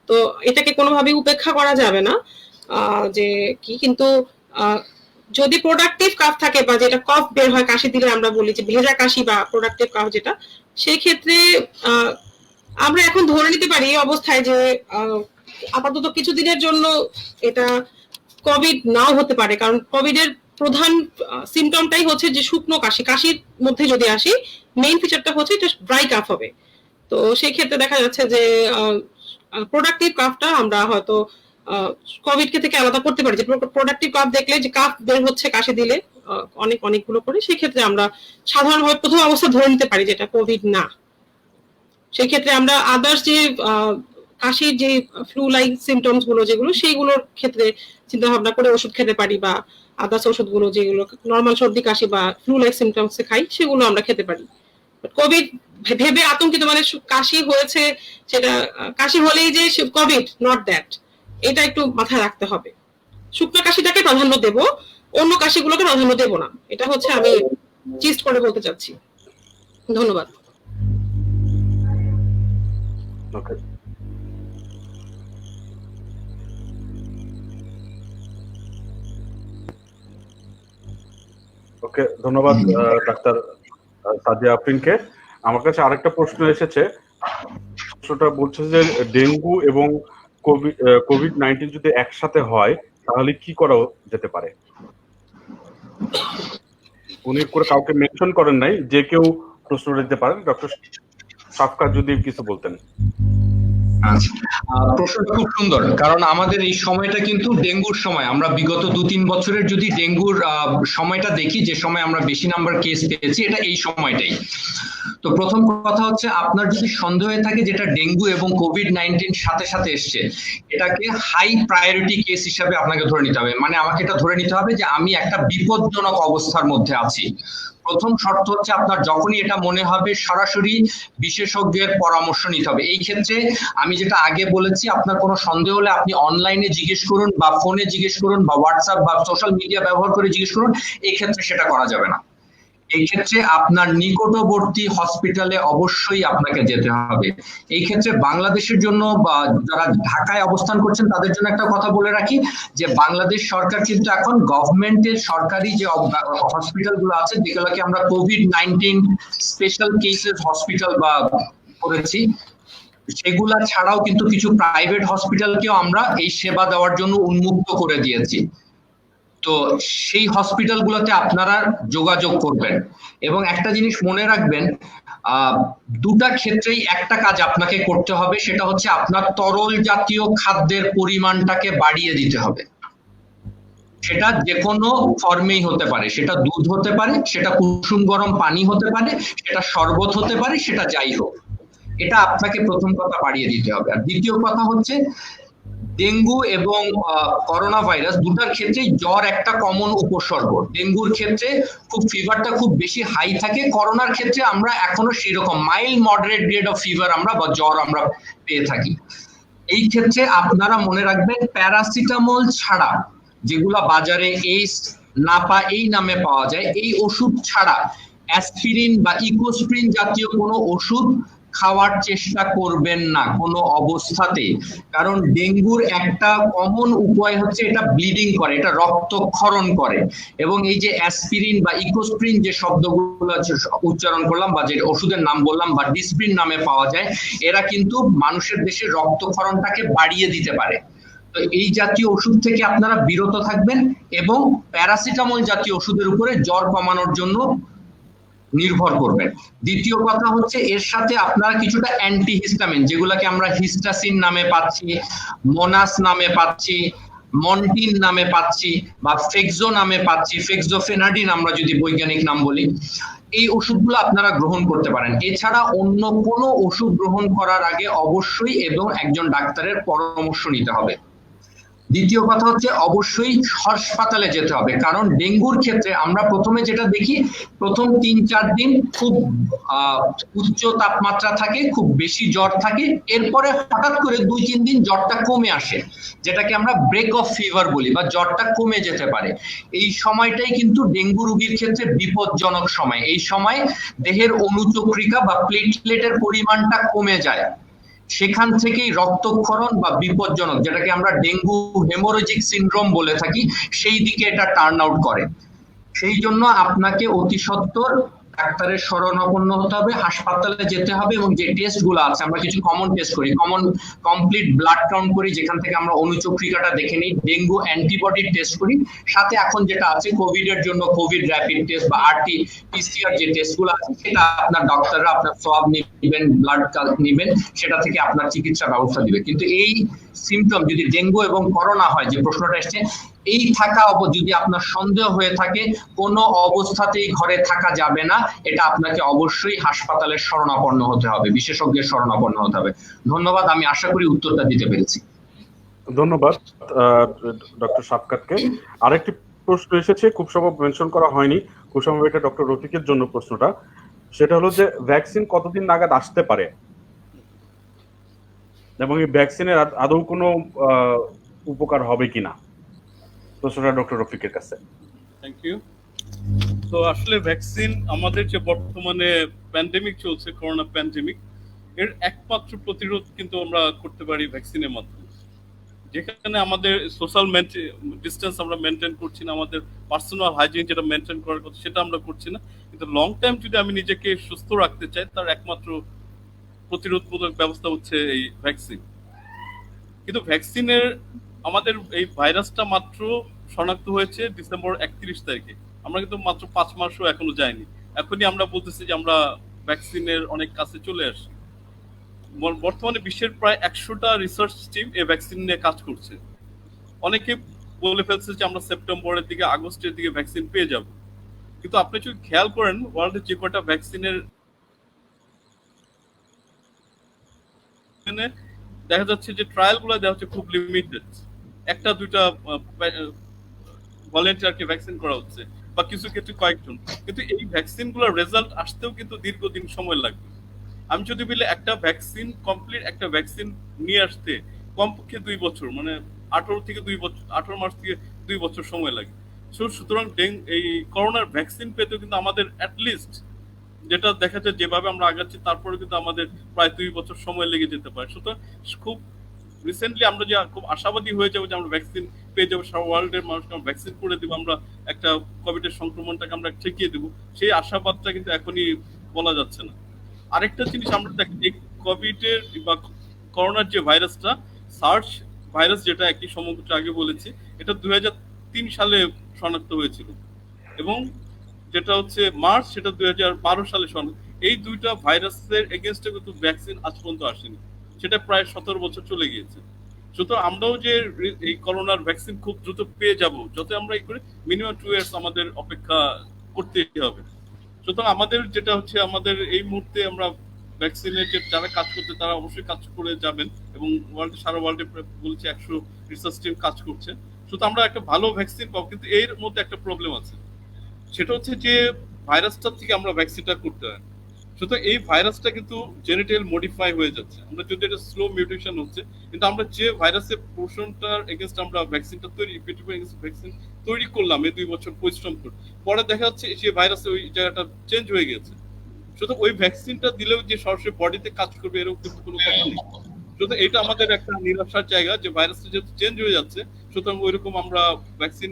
তো এটাকে কোনোভাবে উপেক্ষা করা যাবে না যে কি, কিন্তু যদি প্রোডাক্টিভ কাফ থাকে বা যেটা কফ বের হয় কাশি দিলে আমরা বলি যে ভেজা কাশি বা প্রোডাক্টিভ কাফ যেটা, সেই ক্ষেত্রে আমরা এখন ধরে নিতে পারি এই অবস্থায় যে আপাতত কিছুদিনের জন্য এটা কোভিড নাও হতে পারে, কারণ কোভিড এর প্রধান সিমটমটাই হচ্ছে যে শুকনো কাশি। কাশির মধ্যে যদি আসি, মেইন ফিচারটা হচ্ছে এটা ড্রাই কাফ হবে। তো সেই ক্ষেত্রে দেখা যাচ্ছে যে প্রোডাক্টিভ কাফটা আমরা হয়তো কোভিড কে থেকে আলাদা করতে পারি। যে প্রোডাক্টিভ কাফ দেখলে যে কাফ বের হচ্ছে কাশি দিলে অনেকগুলো করে, সেই ক্ষেত্রে আমরা সাধারণভাবে প্রথম অবস্থা ধরে নিতে পারি যেটা কোভিড না। সেই ক্ষেত্রে আমরা আদার্স যে কাশির যে ফ্লু লাইক সিমটমস গুলো যেগুলো, সেইগুলোর ক্ষেত্রে চিন্তা ভাবনা করে ওষুধ খেতে পারি, বা আদার্স ওষুধগুলো যেগুলো নর্মাল সর্দি কাশি বা ফ্লু লাইক সিমটমসে খাই সেগুলো আমরা খেতে পারি। কোভিড ভেবে আতঙ্কিত, মানে কাশি হয়েছে সেটা কাশি হলেই যে কোভিড, নট দ্যাট, এটা একটু মাথায় রাখতে হবে। শুকনো কাশিটাকে প্রাধান্য দেব, অন্য কাশিগুলোকে প্রাধান্য দেব না, এটা হচ্ছে আমি জিস্ট করে বলতে চাচ্ছি। ধন্যবাদ। ওকে, ওকে, ধন্যবাদ ডাক্তার সাদিয়া আফরিনকে। আমার কাছে আরেকটা প্রশ্ন এসেছে, প্রশ্নটা বলছে যে ডেঙ্গু এবং কোভিড-19 যদি একসাথে হয় তাহলে কি করা যেতে পারে? উনি করে কাউকে মেনশন করেন নাই, যে কেউ প্রশ্ন দিতে পারেন। ডক্টর সাফকাত যদি কিছু বলতেন। প্রশ্নটা খুব সুন্দর, কারণ আমাদের এই সময়টা কিন্তু ডেঙ্গুর সময়। আমরা বিগত 2-3 বছরের যদি ডেঙ্গুর সময়টা দেখি, যে সময় আমরা বেশি নাম্বার কেস পেয়েছি, এটা এই সময়টাই। তো প্রথম কথা হচ্ছে, আপনার যদি সন্দেহ হয়ে থাকে যেটা ডেঙ্গু এবং কোভিড-19 সাথে সাথে এসছে, এটাকে হাই প্রায়োরিটি কেস হিসাবে আপনাকে ধরে নিতে হবে। মানে আমাকে এটা ধরে নিতে হবে যে আমি একটা বিপজ্জনক অবস্থার মধ্যে আছি। প্রথম শর্ত হচ্ছে আপনার যখনই এটা মনে হবে সরাসরি বিশেষজ্ঞের পরামর্শ নিতে হবে। এই ক্ষেত্রে আমি যেটা আগে বলেছি, আপনার কোনো সন্দেহ হলে আপনি অনলাইনে জিজ্ঞেস করুন, বা ফোনে জিজ্ঞেস করুন, বা হোয়াটসঅ্যাপ বা সোশ্যাল মিডিয়া ব্যবহার করে জিজ্ঞেস করুন। এই ক্ষেত্রে সেটা করা যাবে না। এই ক্ষেত্রে আপনার নিকটবর্তী হসপিটালে অবশ্যই আপনাকে যেতে হবে। এই ক্ষেত্রে বাংলাদেশের জন্য, বা যারা ঢাকায় অবস্থান করছেন তাদের জন্য একটা কথা বলে রাখি, যে বাংলাদেশ সরকার কিন্তু এখন গভর্নমেন্টের সরকারি যে হসপিটালগুলো আছে, যেগুলোকে আমরা কোভিড-19 স্পেশাল কেসেস হসপিটাল বা করেছি, সেগুলা ছাড়াও কিন্তু কিছু প্রাইভেট হসপিটালকেও আমরা এই সেবা দেওয়ার জন্য উন্মুক্ত করে দিয়েছি। তো সেই হসপিটালগুলোতে আপনারা যোগাযোগ করবেন এবং একটা জিনিস মনে রাখবেন, দুটা ক্ষেত্রেই একটা কাজ আপনাকে করতে হবে, সেটা হচ্ছে আপনার তরল জাতীয় খাদ্যের পরিমাণটাকে বাড়িয়ে দিতে হবে। সেটা যে কোনো ফর্মেই হতে পারে, সেটা দুধ হতে পারে, সেটা কুসুম গরম পানি হতে পারে, সেটা শরবত হতে পারে, সেটা যাই হোক, এটা আপনাকে প্রথম কথা বাড়িয়ে দিতে হবে। আর দ্বিতীয় কথা হচ্ছে ডেঙ্গু এবং করোনা ভাইরাস দুটার ক্ষেত্রে জ্বর একটা কমন উপসর্গ। ডেঙ্গুর ক্ষেত্রে খুব ফিভারটা খুব বেশি হাই থাকে, করোনার ক্ষেত্রে আমরা এখনো সেরকম mild moderate grade of fever আমরা বা জ্বর আমরা পেয়ে থাকি। এই ক্ষেত্রে আপনারা মনে রাখবেন প্যারাসিটামল ছাড়া, যেগুলা বাজারে এইস নাপা এই নামে পাওয়া যায়, এই ওষুধ ছাড়া অ্যাসপিরিন বা ইকোস্প্রিন জাতীয় কোনো ওষুধ খাওয়ার চেষ্টা করবেন না কোনো অবস্থাতে। কারণ ডেঙ্গুর একটা কমন উপায় হচ্ছে এটা ব্লিডিং করে, এটা রক্তক্ষরণ করে। এবং এই যে অ্যাসপিরিন বা ইকোস্প্রিন যে শব্দগুলো উচ্চারণ করলাম বা যে ওষুধের নাম বললাম বা ডিসপ্রিন নামে পাওয়া যায়, এরা কিন্তু মানুষের দেশে রক্তক্ষরণটাকে বাড়িয়ে দিতে পারে। তো এই জাতীয় ওষুধ থেকে আপনারা বিরত থাকবেন এবং প্যারাসিটামল জাতীয় ওষুধের উপরে জ্বর কমানোর জন্য নির্ভর করবেন। দ্বিতীয় কথা হচ্ছে এর সাথে আপনারা কিছুটা অ্যান্টিহিস্টামিন, যেগুলোকে আমরা হিস্টাসিন নামে পাচ্ছি, মোনাস নামে পাচ্ছি, মন্টিন নামে পাচ্ছি বা ফেক্সো নামে পাচ্ছি, ফেক্সোফেনাডিন আমরা যদি বৈজ্ঞানিক নাম বলি, এই ওষুধগুলো আপনারা গ্রহণ করতে পারেন। এছাড়া অন্য কোনো ওষুধ গ্রহণ করার আগে অবশ্যই এবং একজন ডাক্তারের পরামর্শ নিতে হবে। দ্বিতীয় কথা হচ্ছে অবশ্যই হাসপাতালে যেতে হবে, কারণ ডেঙ্গুর ক্ষেত্রে আমরা প্রথমে যেটা দেখি, প্রথম ৩-৪ দিন খুব উচ্চ তাপমাত্রা থাকে, খুব বেশি জ্বর থাকে, এরপরে হঠাৎ করে ২-৩ দিন জ্বরটা কমে আসে, যেটাকে আমরা ব্রেক অফ ফিভার বলি বা জ্বরটা কমে যেতে পারে। এই সময়টাই কিন্তু ডেঙ্গু রোগীর ক্ষেত্রে বিপজ্জনক সময়। এই সময় দেহের অনুচক্রিকা বা প্লেটলেটের পরিমাণটা কমে যায়, সেখান থেকেই রক্তক্ষরণ বা বিপজ্জনক, যেটাকে আমরা ডেঙ্গু হেমোরেজিক সিনড্রোম বলে থাকি, সেই দিকে এটা টার্ন আউট করে। সেই জন্য আপনাকে অতি সত্বর ডাক্তারের শরণাপন্ন হতে হবে, হাসপাতালে যেতে হবে এবং যে টেস্ট গুলো আছে, আমরা কিছু কমন টেস্ট করি, কমপ্লিট ব্লাড কাউন্ট করি, যেখান থেকে আমরা অনুচক্রিকাটা দেখে নিই, ডেঙ্গু অ্যান্টিবডি টেস্ট করি, সাথে এখন যেটা আছে কোভিড এর জন্য কোভিড র্যাপিড টেস্ট বা আরটি পিসিআর যে টেস্ট গুলো আছে, সেটা আপনার ডক্টররা আপনার সোয়াব নিবেন, ব্লাড নিবেন, সেটা থেকে আপনার চিকিৎসা ব্যবস্থা দিবে। কিন্তু এই সিমটম যদি ডেঙ্গু এবং করোনা হয়, যে প্রশ্নটা এসছে, এই থাকা যদি আপনার সন্দেহ হয়ে থাকে, কোনো অবস্থাতেই ঘরে থাকা যাবে না, এটা আপনাকে অবশ্যই হাসপাতালের শরণাপন্ন হতে হবে, বিশেষজ্ঞের শরণাপন্ন হতে হবে। ধন্যবাদ, আমি আশা করি উত্তরটা দিতে পেরেছি। ধন্যবাদ ডক্টর সাবকাতকে। আরেকটি প্রশ্ন এসেছে, খুব সম্ভব মেনশন করা হয়নি, খুব সম্ভব এটা ডক্টর রফিকের জন্য প্রশ্নটা। সেটা হলো যে ভ্যাকসিন কতদিন নাগাদ আসতে পারে এবং এই ভ্যাকসিনের আদৌ কোনো উপকার হবে কিনা, প্রশ্নটা ডক্টর রফিকের কাছে। Thank you. তো আসলে ভ্যাকসিন, আমাদের যে বর্তমানে প্যান্ডেমিক চলছে, করোনা প্যান্ডেমিক, এর একমাত্র প্রতিরোধ কিন্তু আমরা করতে পারি ভ্যাকসিনের মাধ্যমে। যেখানে আমাদের সোশ্যাল ডিস্টেন্স আমরা মেনটেন করছি না, আমাদের পার্সোনাল হাইজিন যেটা মেনটেন করার কথা সেটা আমরা করছি না, কিন্তু লং টাইম যদি আমি নিজেকে সুস্থ রাখতে চাই, তার একমাত্র প্রতিরোধমূলক ব্যবস্থা হচ্ছে এই ভ্যাকসিন। কিন্তু ভ্যাকসিনের আমাদের এই ভাইরাসটা মাত্র শনাক্ত হয়েছে ডিসেম্বর ৩১ তারিখে, আমরা কিন্তু মাত্র ৫ মাসও এখনো যায়নি। এখনই আমরা বলতেছি যে আমরা ভ্যাকসিনের অনেক কাছে চলে আসি। বর্তমানে বিশ্বের প্রায় ১০০টা রিসার্চ টিম এই ভ্যাকসিন নিয়ে কাজ করছে। অনেকে বলে ফেলছে যে আমরা সেপ্টেম্বরের দিকে, আগস্টের দিকে ভ্যাকসিন পেয়ে যাব। কিন্তু আপনি যদি খেয়াল করেন, ওয়ার্ল্ডে যে কটা ভ্যাকসিনের দেখা যাচ্ছে যে ট্রায়াল গুলো দেওয়া হচ্ছে খুব লিমিটেড, ১-২টা ভলেন্টিয়ারকে ভ্যাকসিন করা হচ্ছে বা কিছু ক্ষেত্রে কয়েকজন। কিন্তু এই ভ্যাকসিন গুলোর রেজাল্ট আসতেও কিন্তু দীর্ঘদিন সময় লাগবে। আমি যদি বলি একটা ভ্যাকসিন কমপ্লিট একটা ভ্যাকসিন নিয়ে আসতে কমপক্ষে ২ বছর, মানে ১৮ মাস থেকে ২ বছর সময় লাগে। সুতরাং এই করোনার ভ্যাকসিন পেতেও কিন্তু আমাদের অ্যাটলিস্ট, যেটা দেখা যায় যেভাবে আমরা আগাচ্ছি, তারপরে কিন্তু আমাদের প্রায় ২ বছর সময় লেগে যেতে পারে। সুতরাং খুব রিসেন্টলি আমরা যে খুব আশাবাদী হয়ে যাবো যে আমরা ভ্যাকসিন পেয়ে যাবো, সারা ওয়ার্ল্ডের মানুষকে আমরা ভ্যাকসিন করে দেবো, আমরা একটা কোভিডের সংক্রমণটাকে আমরা ঠেকিয়ে দেবো, সেই আশাবাদটা কিন্তু এখনই বলা যাচ্ছে না। আরেকটা জিনিস আমরা দেখি, এই কোভিডের বা করোনার যে ভাইরাসটা সার্স ভাইরাস, যেটা একই সমগ্র আগে বলেছি, এটা 2003 সালে শনাক্ত হয়েছিল, এবং যেটা হচ্ছে মার্চ, সেটা 2012 সালে শনাক্ত। এই দুইটা ভাইরাসের এগেনস্টে কিন্তু ভ্যাকসিন আজ পর্যন্ত আসেনি, সেটা প্রায় 17 বছর চলে গিয়েছে। সুতরাং আমরাও যে এই করোনার ভ্যাকসিন খুব দ্রুত পেয়ে যাব, যত আমরা এই করে মিনিমাম 2 ইয়ার্স আমাদের অপেক্ষা করতেই হবে। সুতরাং আমাদের যেটা হচ্ছে, আমাদের এই মুহূর্তে আমরা ভ্যাকসিনের যে যারা কাজ করতে, তারা অবশ্যই কাজ করে যাবেন, এবং সারা ওয়ার্ল্ডে বলছে 100 রিসার্চ টিম কাজ করছে। সুতরাং আমরা একটা ভালো ভ্যাকসিন পাবো, কিন্তু এর মধ্যে একটা প্রবলেম আছে, সেটা হচ্ছে যে ভাইরাসটার থেকে আমরা ভ্যাকসিনটা করতে হয়। সুতরাং এই ভাইরাসটা কিন্তু জেনেটিক্যাল মডিফাই হয়ে যাচ্ছে, আমরা যদি এটা স্লো মিউটেশন হচ্ছে, কিন্তু আমরা যে ভাইরাসের পোর্শনটার এগেনস্ট আমরা ভ্যাকসিনটা ভ্যাকসিন তৈরি করলাম এই 2 বছর পরিশ্রম করে, পরে দেখা যাচ্ছে সেই ভাইরাসে ওই জায়গাটা চেঞ্জ হয়ে গেছে। সুতরাং ওই ভ্যাকসিনটা দিলেও যে সরাসরি বডিতে কাজ করবে এরকম কিন্তু কোনো কথা নেই। সুতরাং এটা আমাদের একটা নিরাশার জায়গা, যে ভাইরাসটা যেহেতু চেঞ্জ হয়ে যাচ্ছে, সুতরাং ওইরকম আমরা ভ্যাকসিন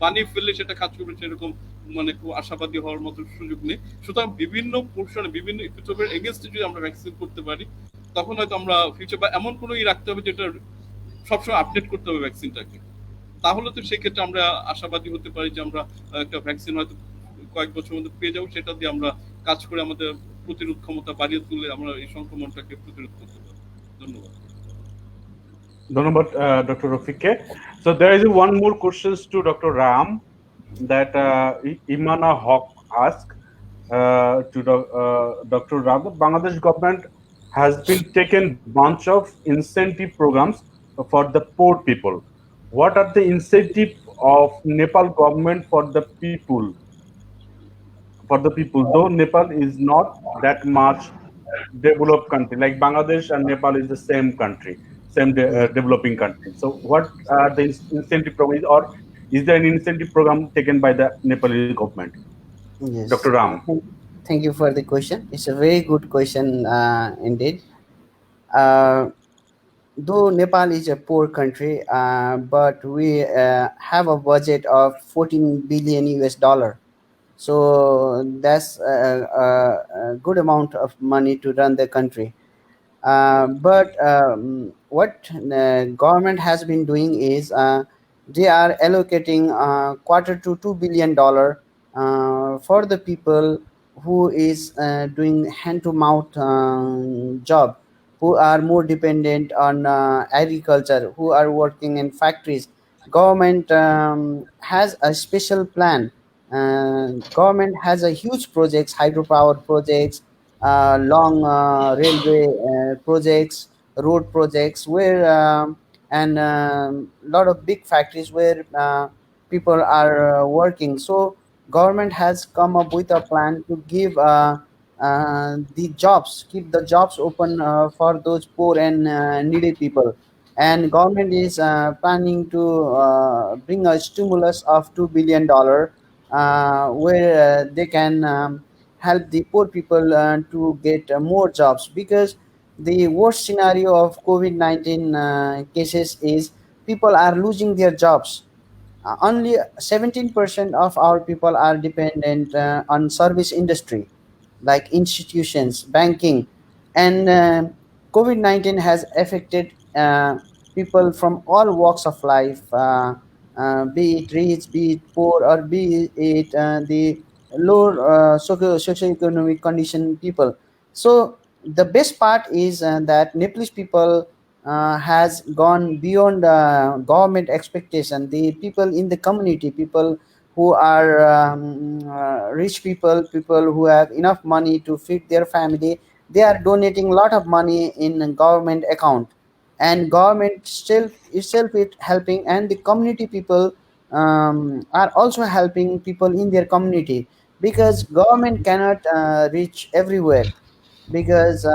বানিয়ে ফেললে সেটা কাজ করবে সেরকম মানে খুব আশাবাদী হওয়ার মতো সুযোগ নেই। সুতরাং বিভিন্ন পোর্শনে বিভিন্ন ইপিটোপের এগেনস্টে যদি আমরা ভ্যাকসিন করতে পারি, তখন হয়তো আমরা ফিউচার বা এমন কোনো রাখতে হবে যেটা সবসময় আপডেট করতে হবে ভ্যাকসিনটাকে, তাহলে তো সেক্ষেত্রে আমরা আশাবাদী হতে পারি যে আমরা একটা ভ্যাকসিন হয়তো কয়েক বছর মধ্যে পেয়ে যাবো, সেটা দিয়ে আমরা কাজ করে আমাদের প্রতিরোধ ক্ষমতা বাড়িয়ে তুলে আমরা এই সংক্রমণটাকে প্রতিরোধ করতে পারি। ধন্যবাদ। ধন্যবাদ doctor রফিককে। So there is one more questions to Dr. Ram that Imana Hawk asked to Dr. Ram. Bangladesh government has been taken bunch of incentive programs for the poor people. What are the incentive of Nepal government for the people? For the people, though Nepal is not that much developed country, like Bangladesh and Nepal is the same country, same developing country. So what are the incentive programs, or is there an incentive program taken by the Nepali government? Yes. Dr. Ram. Thank you for the question. It's a very good question indeed. Uh, though Nepal is a poor country, but we have a budget of 14 billion US dollar. So that's a good amount of money to run the country. But what government has been doing is they are allocating quarter to $2 billion for the people who is doing hand-to-mouth job, who are more dependent on agriculture, who are working in factories. Government has a special plan. Government has a huge projects, hydropower projects, long railway projects, road projects, where and lot of big factories where people are working. So government has come up with a plan to give the jobs, keep the jobs open for those poor and needy people. And government is planning to bring a stimulus of $2 billion where they can help the poor people to get more jobs, because the worst scenario of COVID-19 cases is people are losing their jobs. Only 17% of our people are dependent on service industry, like institutions, banking, and COVID-19 has affected people from all walks of life, be it rich, be it poor, or be it the low socioeconomic condition people. So the best part is that Nepalese people has gone beyond government expectation. The people in the community, people who are rich people, people who have enough money to feed their family, they are donating a lot of money in government account, and government still itself is helping, and the community people are also helping people in their community, because government cannot reach everywhere, because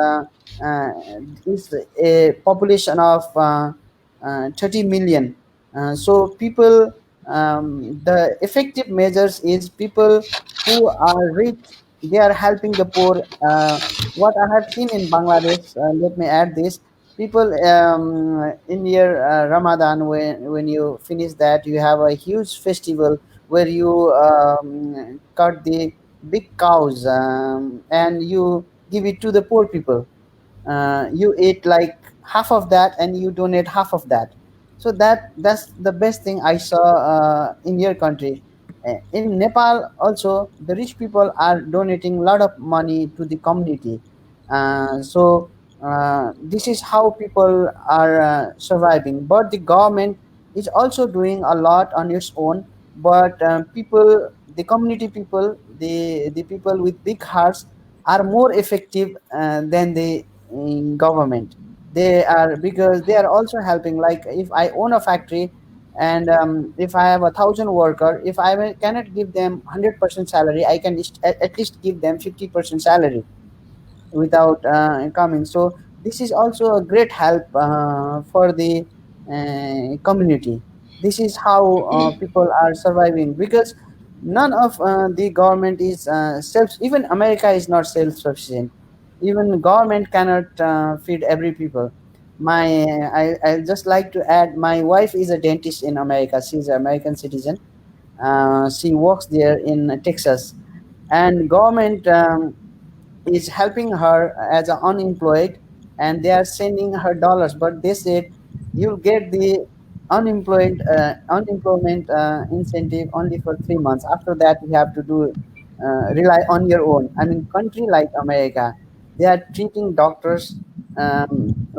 it's a population of 30 million. So people, the effective measures is people who are rich, they are helping the poor. What I have seen in Bangladesh, let me add this: people in your Ramadan, when you finish that, you have a huge festival where you cut the big cows and you give it to the poor people. You eat like half of that and you donate half of that. So that's the best thing I saw in your country. In Nepal also, the rich people are donating a lot of money to the community. This is how people are surviving. But the government is also doing a lot on its own. But people, the community people, the people with big hearts are more effective than the government. They are, because they are also helping. Like if I own a factory, and if I have 1,000 worker, if cannot give them 100% salary, I can at least give them 50% salary without coming. So this is also a great help for the community. This is how people are surviving, because none of the government is self. Even America is not self-sufficient. Even government cannot feed every people. I just like to add, my wife is a dentist in America. She's an American citizen. She works there in Texas, and government is helping her as an unemployed, and they are sending her dollars. But they said you'll get the unemployment incentive only for 3 months. After that, you have to do rely on your own. I mean, country like America, they are treating doctors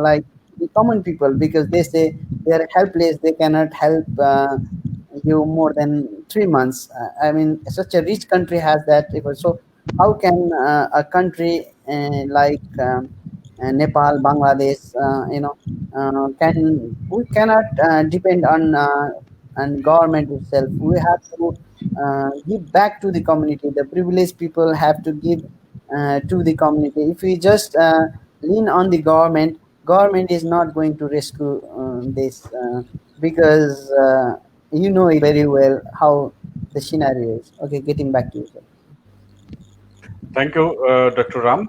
like the common people, because they say they are helpless. They cannot help you more than 3 months. I mean, such a rich country has that. So how can a country like Nepal, Bangladesh, we cannot depend on government itself. We have to give back to the community. The privileged people have to give to the community. If we just lean on the government is not going to rescue this, because you know very well how the scenario is. Okay, getting back to you, sir. Thank you doctor Ram.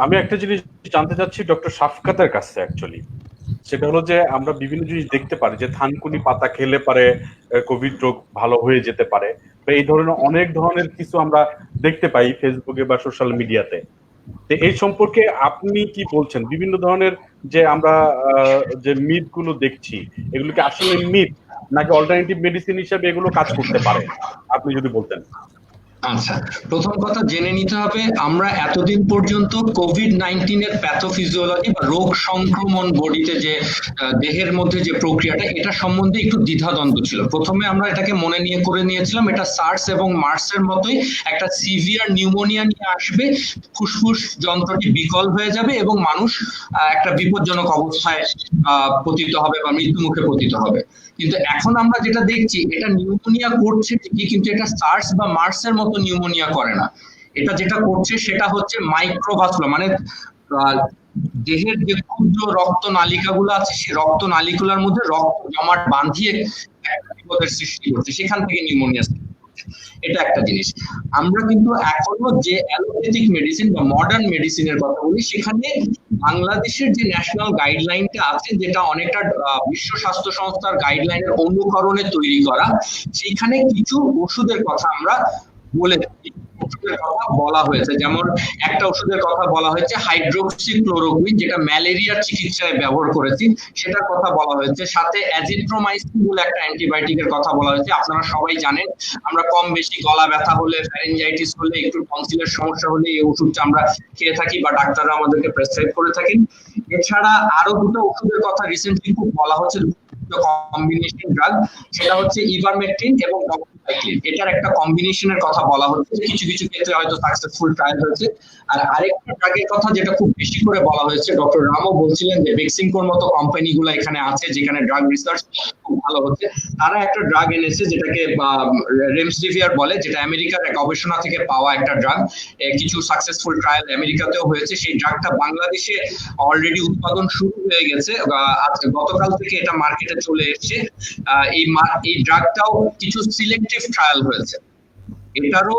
আমি একটা জিনিস জানতে চাচ্ছি doctor শাফকাতের কাছে actually, সেটা হলো যে আমরা বিভিন্ন জিনিস দেখতে পারি যে থানকুনি পাতা খেলে পারে কোভিড রোগ ভালো হয়ে যেতে পারে, বা এই ধরনের অনেক ধরনের কিছু আমরা দেখতে পাই ফেসবুকে বা সোশ্যাল মিডিয়াতে। তো এই সম্পর্কে আপনি কি বলছেন? বিভিন্ন ধরনের যে আমরা যে মিথ গুলো দেখছি, এগুলো কি আসলে মিথ নাকি অল্টারনেটিভ মেডিসিন হিসেবে এগুলো কাজ করতে পারে? আপনি যদি বলতেন। আচ্ছা, প্রথম কথা জেনে নিতে হবে, আমরা এতদিন পর্যন্ত কোভিড-19 এর প্যাথোফিজিওলজি বা রোগ সংক্রমণ বডিতে যে দেহের মধ্যে যে প্রক্রিয়াটা, এটা সম্বন্ধে একটু দ্বিধাদ্বন্দ্ব ছিল। প্রথমে আমরা এটাকে মনে করে নিয়েছিলাম এটা সার্স এবং মার্সের মতোই একটা সিভিয়ার নিউমোনিয়া নিয়ে আসবে, ফুসফুস যন্ত্রটি বিকল হয়ে যাবে এবং মানুষ একটা বিপজ্জনক অবস্থায় পতিত হবে বা মৃত্যুমুখে পতিত হবে। কিন্তু এখন আমরা যেটা দেখছি, এটা নিউমোনিয়া করছে ঠিকই, কিন্তু এটা সার্স বা মার্সের মতো নিউমোনিয়া করে না। এটা যেটা করছে সেটা হচ্ছে মাইক্রোভাস্কুলার, মানে দেহের যে ক্ষুদ্র রক্ত নালিকাগুলো আছে, সেই রক্ত নালিকাগুলোর মধ্যে রক্ত জমাট বাঁধিয়ে বিপদের সৃষ্টি করছে, সেখান থেকে নিউমোনিয়া। এটা একটা জিনিস। আমরা কিন্তু এখনো যে অ্যালোপ্যাথিক মেডিসিন বা মডার্ন মেডিসিনের কথা বলি, সেখানে বাংলাদেশের যে ন্যাশনাল গাইডলাইনটা আছে, যেটা অনেকটা বিশ্ব স্বাস্থ্য সংস্থার গাইডলাইনের অনুকরণে তৈরি করা, সেইখানে কিছু ওষুধের কথা আমরা বলে ওষুধের কথা বলা হয়েছে। যেমন একটা ওষুধের কথা বলা হয়েছে হাইড্রোক্সিক্লোরোকুইন, যেটা ম্যালেরিয়ার চিকিৎসায় ব্যবহার করেছি, সেটার কথা বলা হয়েছে। সাথে অ্যাজিথ্রোমাইসিন বলে একটা অ্যান্টিবায়োটিকের কথা বলা হয়েছে। আপনারা সবাই জানেন, আমরা কম বেশি গলা ব্যথা হলে, ফ্যারিঞ্জাইটিস হলে, একটু টনসিলের সমস্যা হলে এই ওষুধটা আমরা খেয়ে থাকি বা ডাক্তাররা আমাদেরকে প্রেসক্রাইব করে থাকেন। এছাড়া আরো দুটো ওষুধের কথা রিসেন্টলি খুব বলা হচ্ছে, কম্বিনেশন ড্রাগ, সেটা হচ্ছে ইভারমেকটিন এবং ডক্সিসাইক্লিন। এটার একটা কম্বিনেশনের কথা বলা হচ্ছে, কিছু কিছু ক্ষেত্রে হয়তো সাকসেসফুল ট্রায়াল হয়েছে। আর আরেকটা ড্রাগের কথা যেটা খুব বেশি করে বলা হয়েছে, ডক্টর রামও বলছিলেন যে বেক্সিমকোর মতো কোম্পানিগুলো এখানে আছে, যেখানে ড্রাগ রিসার্চ খুব ভালো হচ্ছে। তারা একটা ড্রাগ এনেছে যেটাকে রেমডেসিভির বলে, যেটা আমেরিকার গবেষণা থেকে পাওয়া একটা ড্রাগ। কিছু সাকসেসফুল ট্রায়াল আমেরিকাতেও হয়েছে। সেই ড্রাগটা বাংলাদেশে অলরেডি উৎপাদন শুরু হয়ে গেছে, গতকাল থেকে এটা মার্কেটে চলে এসেছে। এই ড্রাগটাও কিছু সিলেক্টিভ ট্রায়াল হয়েছে। এটারও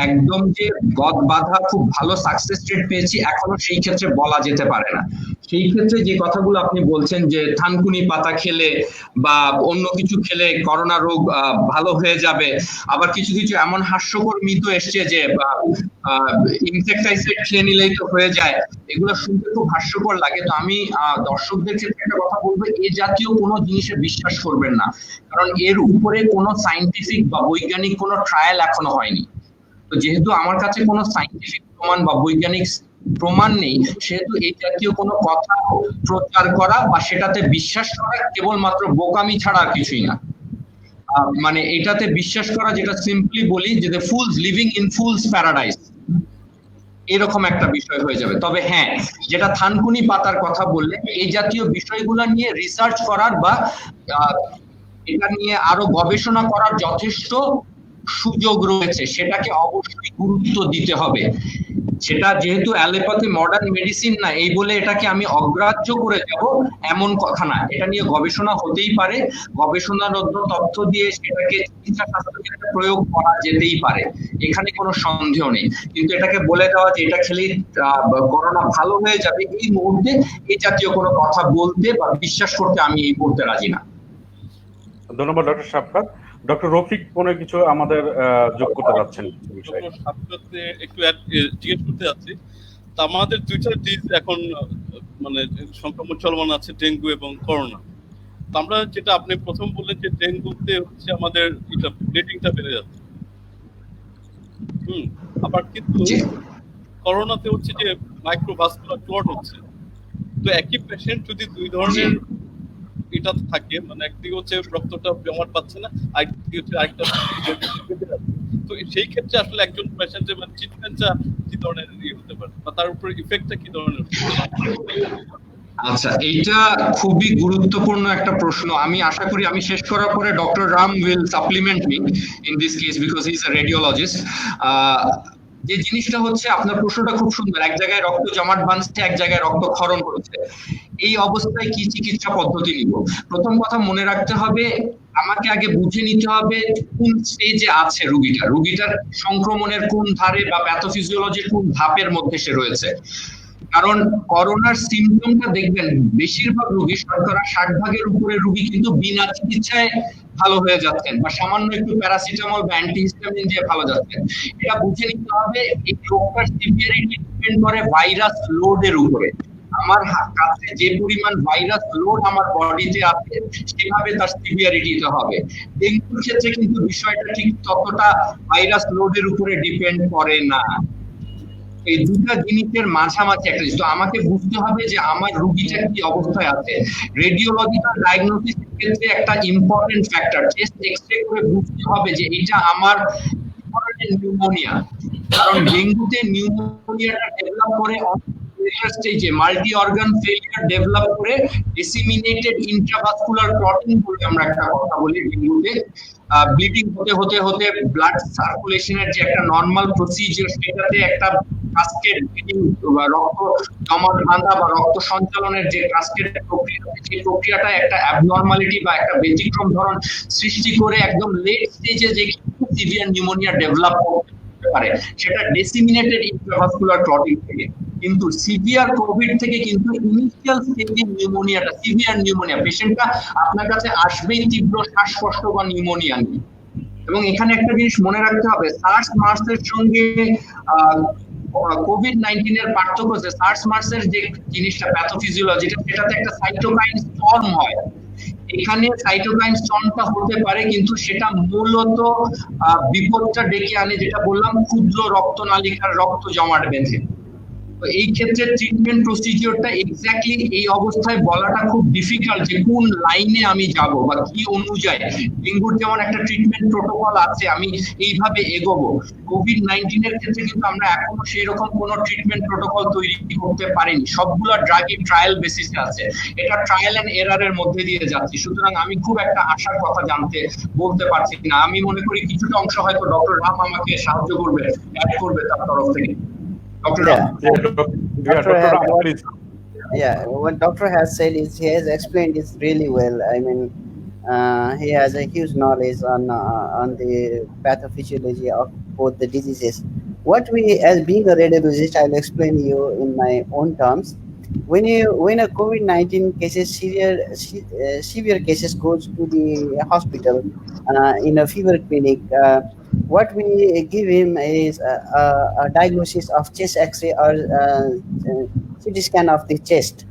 একদম যে গদ বাঁধা খুব ভালো সাকসেস রেট পেয়েছি এখনো সেই ক্ষেত্রে বলা যেতে পারে না। সেই ক্ষেত্রে যে কথাগুলো আপনি বলছেন যে থানকুনি পাতা খেলে বা অন্য কিছু খেলে করোনা রোগ ভালো হয়ে যাবে, আবার কিছু কিছু এমন হাস্যকর মিথ এসছে যে ইনসেক্টাইসাইড খেয়ে নিলেই তো হয়ে যায়, এগুলো শুনতে খুব হাস্যকর লাগে। তো আমি দর্শকদের ক্ষেত্রে একটা কথা বলবো, এ জাতীয় কোনো জিনিসে বিশ্বাস করবেন না, কারণ এর উপরে কোনো সায়েন্টিফিক বা বৈজ্ঞানিক কোনো ট্রায়াল এখনো হয়নি। তো যেহেতু আমার কাছে কোনো সায়েন্টিফিক প্রমাণ বা বৈজ্ঞানিক প্রমাণ নেই, সেহেতু এই জাতীয় কোনো কথা প্রচার করা বা সেটাতে বিশ্বাস করা কেবলমাত্র বোকামি ছাড়া আর কিছুই না। মানে এটাতে বিশ্বাস করা, যেটা সিম্পলি বলি যে the fools living in fools paradise, এরকম একটা বিষয় হয়ে যাবে। তবে হ্যাঁ, যেটা থানকুনি পাতার কথা বললে, এই জাতীয় বিষয়গুলো নিয়ে রিসার্চ করার বা এটা নিয়ে আরো গবেষণা করার যথেষ্ট সুযোগ রয়েছে, সেটাকে অবশ্যই গুরুত্ব দিতে হবে। সেটা যেহেতু অ্যালোপ্যাথি মডার্ন মেডিসিন না, এই বলে এটাকে আমি অগ্রাহ্য করে যাব এমন কথা না। এটা নিয়ে গবেষণা হতেই পারে, গবেষণারত তথ্য দিয়ে সেটাকে চিকিৎসা শাস্ত্রে প্রয়োগ করা যেতেই পারে, এখানে কোনো সন্দেহ নেই। কিন্তু এটাকে বলে দেওয়া যে এটা খেলেই করোনা ভালো হয়ে যাবে, এই মুহূর্তে এই জাতীয় কোনো কথা বলতে বা বিশ্বাস করতে আমি এই মুহূর্তে রাজি না। ধন্যবাদ ডক্টর শাফকাত। ডক্টর রফিক কোনো কিছু আমাদের যোগ করতে যাচ্ছেন বিষয়ে? একটু জিজ্ঞেস করতে যাচ্ছি, তা আমাদের দুইটা ডিজ এখন মানে সংক্রমণ চলমান আছে, ডেঙ্গু এবং করোনা। তো আমরা যেটা আপনি প্রথম বললেন যে ডেঙ্গুতে হচ্ছে আমাদের এটা ব্লিডিংটা বেড়ে যাচ্ছে, আবার কিন্তু করোনাতে হচ্ছে যে মাইক্রোভাস্কুলার ক্লট হচ্ছে। তো একই পেশেন্ট যদি দুই ধরনের এটা থাকে, মানে একদিকে হচ্ছে রক্তটা জমাট পাচ্ছে না, আরেকদিকে হচ্ছে আরেকটা, তো সেই ক্ষেত্রে আসলে একজন পেশেন্টের মানে ট্রিটমেন্টটা কি ধরনের হতে পারে বা তার উপর ইফেক্টটা কি ধরনের? আচ্ছা, এইটা খুবই গুরুত্বপূর্ণ একটা প্রশ্ন। আমি আশা করি আমি শেষ করার পরে doctor Ram will supplement me in this case because he is a radiologist. যে জিনিসটা হচ্ছে, আপনার প্রশ্নটা খুব সুন্দর। এক জায়গায় রক্ত জমাট বাঁধছে, এক জায়গায় রক্ত ক্ষরণ হচ্ছে, এই অবস্থায় কি চিকিৎসা পদ্ধতি নিব? প্রথম কথা মনে রাখতে হবে, আমাকে আগে বুঝে নিতে হবে কোন স্টেজে আছে রুগীটার সংক্রমণের কোন ধারে বা প্যাথোফিজিওলজির কোন ধাপের মধ্যে সে রয়েছে। কারণ করোনার সিমটমটা দেখবেন, বেশিরভাগ রোগী, শতকরা 60% উপরে রোগী কিন্তু বিনা চিকিৎসায় ভালো হয়ে যাচ্ছেন বা সামান্য একটু প্যারাসিটামল বা অ্যান্টিহিস্টামিন দিয়ে ভালো যাচ্ছেন। এটা বুঝে নিতে হবে এই রোগটার সিভিয়ারিটি ডিপেন্ড করে ভাইরাস লোডের উপরে। আমার কাছে যে পরিমাণ ভাইরাস লোড আমার বডিতে আছে, সেভাবে তার সিভিয়ারিটিতে হবে। ডেঙ্গুর ক্ষেত্রে কিন্তু বিষয়টা ঠিক ততটা ভাইরাস লোডের উপরে ডিপেন্ড করে না। এই দুটা জিনিসের মাঝামাঝি একটা জিনিস। তো আমাকে বুঝতে হবে যে আমার রোগীটা কি অবস্থায় আছে। রেডিওলজিক্যাল ডায়াগনোসিস ক্ষেত্রে একটা ইম্পর্টেন্ট ফ্যাক্টর, চেস্ট এক্সরে করে বুঝতে হবে যে এটা আমার নিউমোনিয়া। কারণ ডেঙ্গুতে নিউমোনিয়াটা ডেভেলপ করে স্টেজে মাল্টি অর্গান ফেলিয়ার ডেভেলপ করে ডিসিমিনেটেড ইন্ট্রাভাস্কুলার ক্লটিং বলে আমরা একটা কথা বলি ডেঙ্গুতে। ব্লিডিং হতে হতে হতে ব্লাড সার্কুলেশনের যে একটা নর্মাল প্রসিজার, সেটাতে একটা কাস্কেড ব্লিডিং বা রক্ত জমাট বাঁধা বা রক্ত সঞ্চালনের যে কাস্কেড প্রক্রিয়া, সেই প্রক্রিয়াটা একটা অ্যাবনর্মালিটি বা একটা ব্যতিক্রম ধরন সৃষ্টি করে একদম লেট স্টেজে যে সিভিয়ার নিউমোনিয়া ডেভেলপ করতে পারে, সেটা ডিসিমিনেটেড ইন্ট্রাভাস্কুলার ক্লটিং থেকে। কিন্তু সিভিয়ার কোভিড থেকে কিন্তু ইনিশিয়াল স্টেজে নিউমোনিয়াটা, সিভিয়ার নিউমোনিয়া, পেশেন্টটা আপনার কাছে আসবেই তীব্র শ্বাসকষ্ট বা নিউমোনিয়া নিয়ে। এবং এখানে একটা জিনিস মনে রাখতে হবে, সার্স মার্সের সঙ্গে কোভিড-19 এর পার্থক্য যে সার্স মার্সের যে জিনিসটা প্যাথোফিজিওলজিটা, সেটাতে একটা সাইটোকাইন স্টর্ম হয়। এখানে সাইটোকাইন স্টর্মটা হতে পারে, কিন্তু সেটা মূলত বিপদটা ডেকে আনে, যেটা বললাম, ক্ষুদ্র রক্তনালিকার রক্ত জমাট বেঁধে। এই ক্ষেত্রে ট্রিটমেন্ট প্রসিডিওরটা এক্স্যাক্টলি এই অবস্থায় বলাটা খুব ডিফিকাল্ট যে কোন লাইনে আমি যাব বা কি অনুযায়ী। ডেঙ্গুর যেমন একটা ট্রিটমেন্ট প্রোটোকল আছে, আমি এইভাবে এগোবো। কোভিড-19 এর ক্ষেত্রে কিন্তু আমরা এখনো সেই রকম কোনো ট্রিটমেন্ট প্রোটোকল তৈরি করতে পারিনি। সবগুলো ড্রাগই ট্রায়াল বেসিসে আছে, এটা ট্রায়াল এন্ড এরারের মধ্যে দিয়ে যাচ্ছি। সুতরাং আমি খুব একটা আশার কথা বলতে পারছি না। আমি মনে করি কিছুটা অংশ হয়তো ডক্টর রাম আমাকে সাহায্য করবে, অ্যাড করবে তার তরফ থেকে। What doctor has said is he has explained it really well. I mean, he has a huge knowledge on the pathophysiology of both the diseases. What we, as being a radiologist, I'll explain you in my own terms. when a COVID-19 cases severe cases goes to the hospital in a fever clinic, what we give him is a diagnosis of chest X-ray or CT scan of the chest.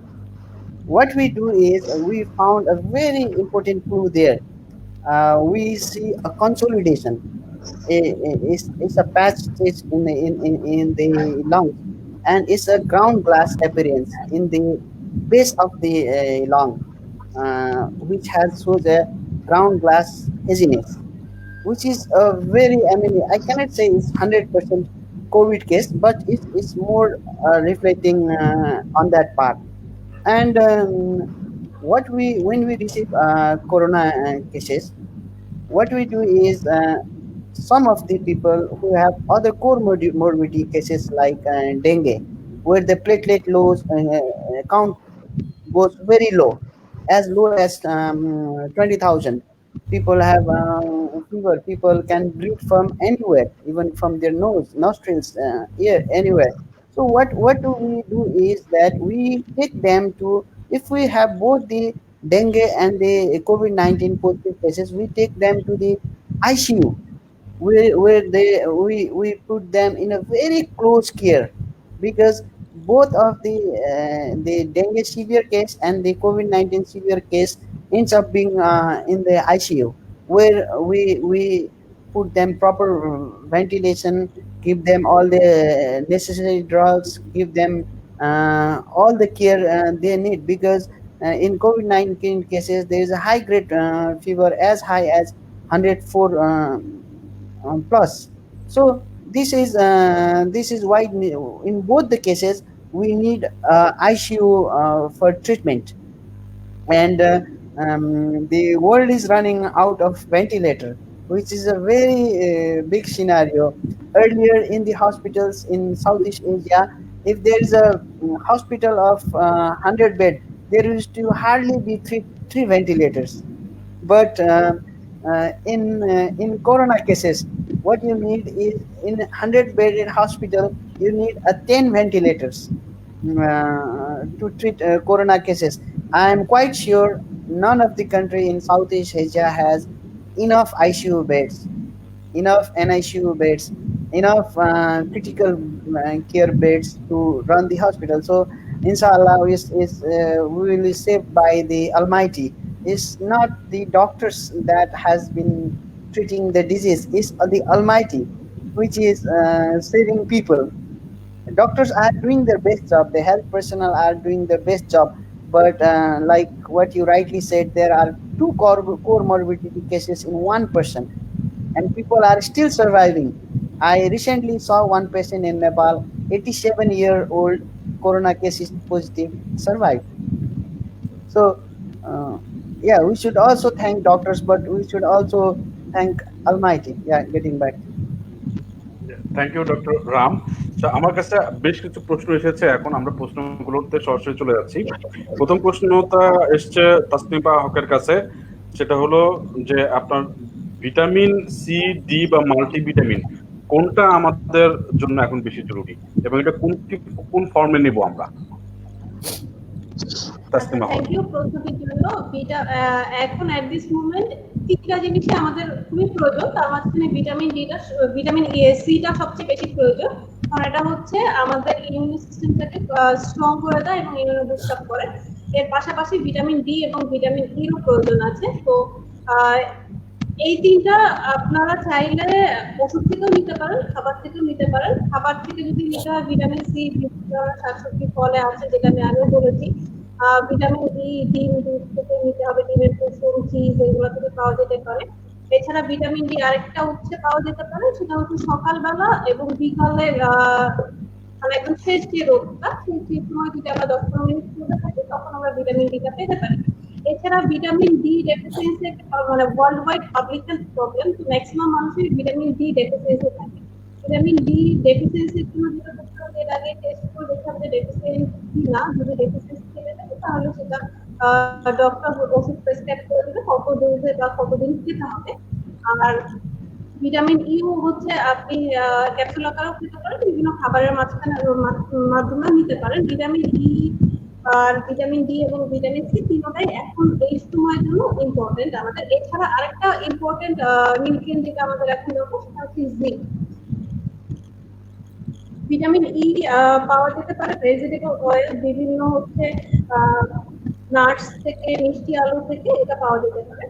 What we do is we found a very important clue there. We see a consolidation. It's a patch stage in the lungs, and it's a ground glass appearance in the base of the lung, which has shows a ground glass haziness, which is a very, I mean, I cannot say it's 100% COVID case, but it's more reflecting on that part. And what we when we receive corona cases, what we do is some of the people who have other comorbidity cases like dengue, where the platelet lows count goes very low as 20,000. People have fever. People can breathe from anywhere, even from their nose, nostrils, ear, anywhere. So what do we do is that we take them to, if we have both the dengue and the COVID-19 positive cases, we take them to the ICU, where we put them in a very close care, because both of the dengue severe case and the COVID-19 severe case ends up being in the ICU, where we put them proper ventilation, give them all the necessary drugs, give them all the care they need, because in COVID-19 cases there is a high grade fever as high as 104 plus. So this is why in both the cases we need ICU for treatment, and the world is running out of ventilator, which is a very big scenario. Earlier in the hospitals in Southeast Asia, if there is a hospital of 100 bed, there used to hardly be three ventilators. But in corona cases, what you need is, in 100 bedded hospital, you need 10 ventilators to treat corona cases. I am quite sure none of the country in Southeast Asia has enough ICU beds, enough NICU beds, enough critical care beds to run the hospital. So, inshallah, we will be saved by the Almighty. It's not the doctors that has been treating the disease; it's the Almighty, which is saving people. Doctors are doing their best job, the health personnel are doing their best job, but like what you rightly said, there are two comorbidity cases in one person, and people are still surviving. I recently saw one patient in Nepal, 87-year-old, corona case is positive, survived. So yeah, we should also thank doctors, but we should also thank Almighty. Yeah, getting back. Thank you doctor Ram. আমার কাছে বেশ কিছু প্রশ্ন এসেছে, এখন আমরা প্রশ্নগুলোতে সরাসরি চলে যাচ্ছি। প্রথম প্রশ্নটা এসছে তাসনিফা হকের কাছে, সেটা হলো যে আপনার ভিটামিন সি, ডি বা মাল্টিভিটামিন কোনটা আমাদের জন্য এখন বেশি জরুরি, এবং এটা কোন ফর্মে নেব আমরা? তাসনিফা হক। থ্যাংক ইউ প্রশ্নটির জন্য। এখন এট দিস মোমেন্ট তিনটা জিনিসই আমাদের খুবই প্রয়োজন, তার মাঝখানে ভিটামিন সিটা সবচেয়ে বেশি প্রয়োজন, কারণ এটা হচ্ছে আমাদের ইমিউন সিস্টেমটাকে স্ট্রং করে দেয় এবং ইমিউনো বুস্ট আপ করে। এর পাশাপাশি ভিটামিন ডি এবং ভিটামিন ইরও প্রয়োজন আছে। তো এই তিনটা আপনারা চাইলে ওষুধ থেকেও নিতে পারেন, খাবার থেকেও নিতে পারেন। খাবার থেকে যদি নিতে হয়, ভিটামিন সি শাকসবজি ফলে আছে, যেটা আমি আগেও বলেছি। ভিটামিন ডি ডিম দুধ থেকে নিতে হবে, ডিমের কুসুম, চিজ এগুলো থেকে পাওয়া যেতে পারে। এছাড়া ভিটামিন ডি আরেকটা উৎসে পাওয়া যেতে পারে, সেটা হচ্ছে সকালবেলা এবং বিকালে, মানে একদম শেষ যে রোদটা, সেই সময় যদি আমরা 10-15 মিনিট করে থাকি, তখন আমরা ভিটামিন ডিটা পেতে পারি। এছাড়া ভিটামিন ডি ডেফিসিয়েন্সি মানে world wide public health problem, তো ম্যাক্সিমাম মানুষের ভিটামিন ডি ডেফিসিয়েন্সি থাকে। ভিটামিন ডি ডেফিসিয়েন্সির জন্য যেটা করতে হবে, এর আগে টেস্ট করে দেখতে হবে ডেফিসিয়েন্সি না। যদি ডেফিসিয়েন্সি থেকে থাকে, তাহলে সেটা ডক্টর ওষুধ প্রেসক্রাইব করে দেবে কত ডোজে বা কতদিন খেতে হবে। আর ভিটামিন ইউ হচ্ছে আপনি ক্যাপসুল আকারেও খেতে পারেন, বিভিন্ন খাবারের মাধ্যমে নিতে পারেন। ভিটামিন ই আর ভিটামিন ডি এবং ভিটামিন সি তিনটাই এখন এই সময়ের জন্য ইম্পর্টেন্ট আমাদের। এছাড়া আরেকটা ইম্পর্টেন্ট নিউট্রিয়েন্ট যেটা আমাদের এখন দরকার সেটা হচ্ছে জিঙ্ক। ভিটামিন ই পাওয়া যেতে পারে ভেজিটেবল অয়েল, বিভিন্ন হচ্ছে নাটস থেকে, মিষ্টি আলু থেকে এটা পাওয়া যেতে পারে।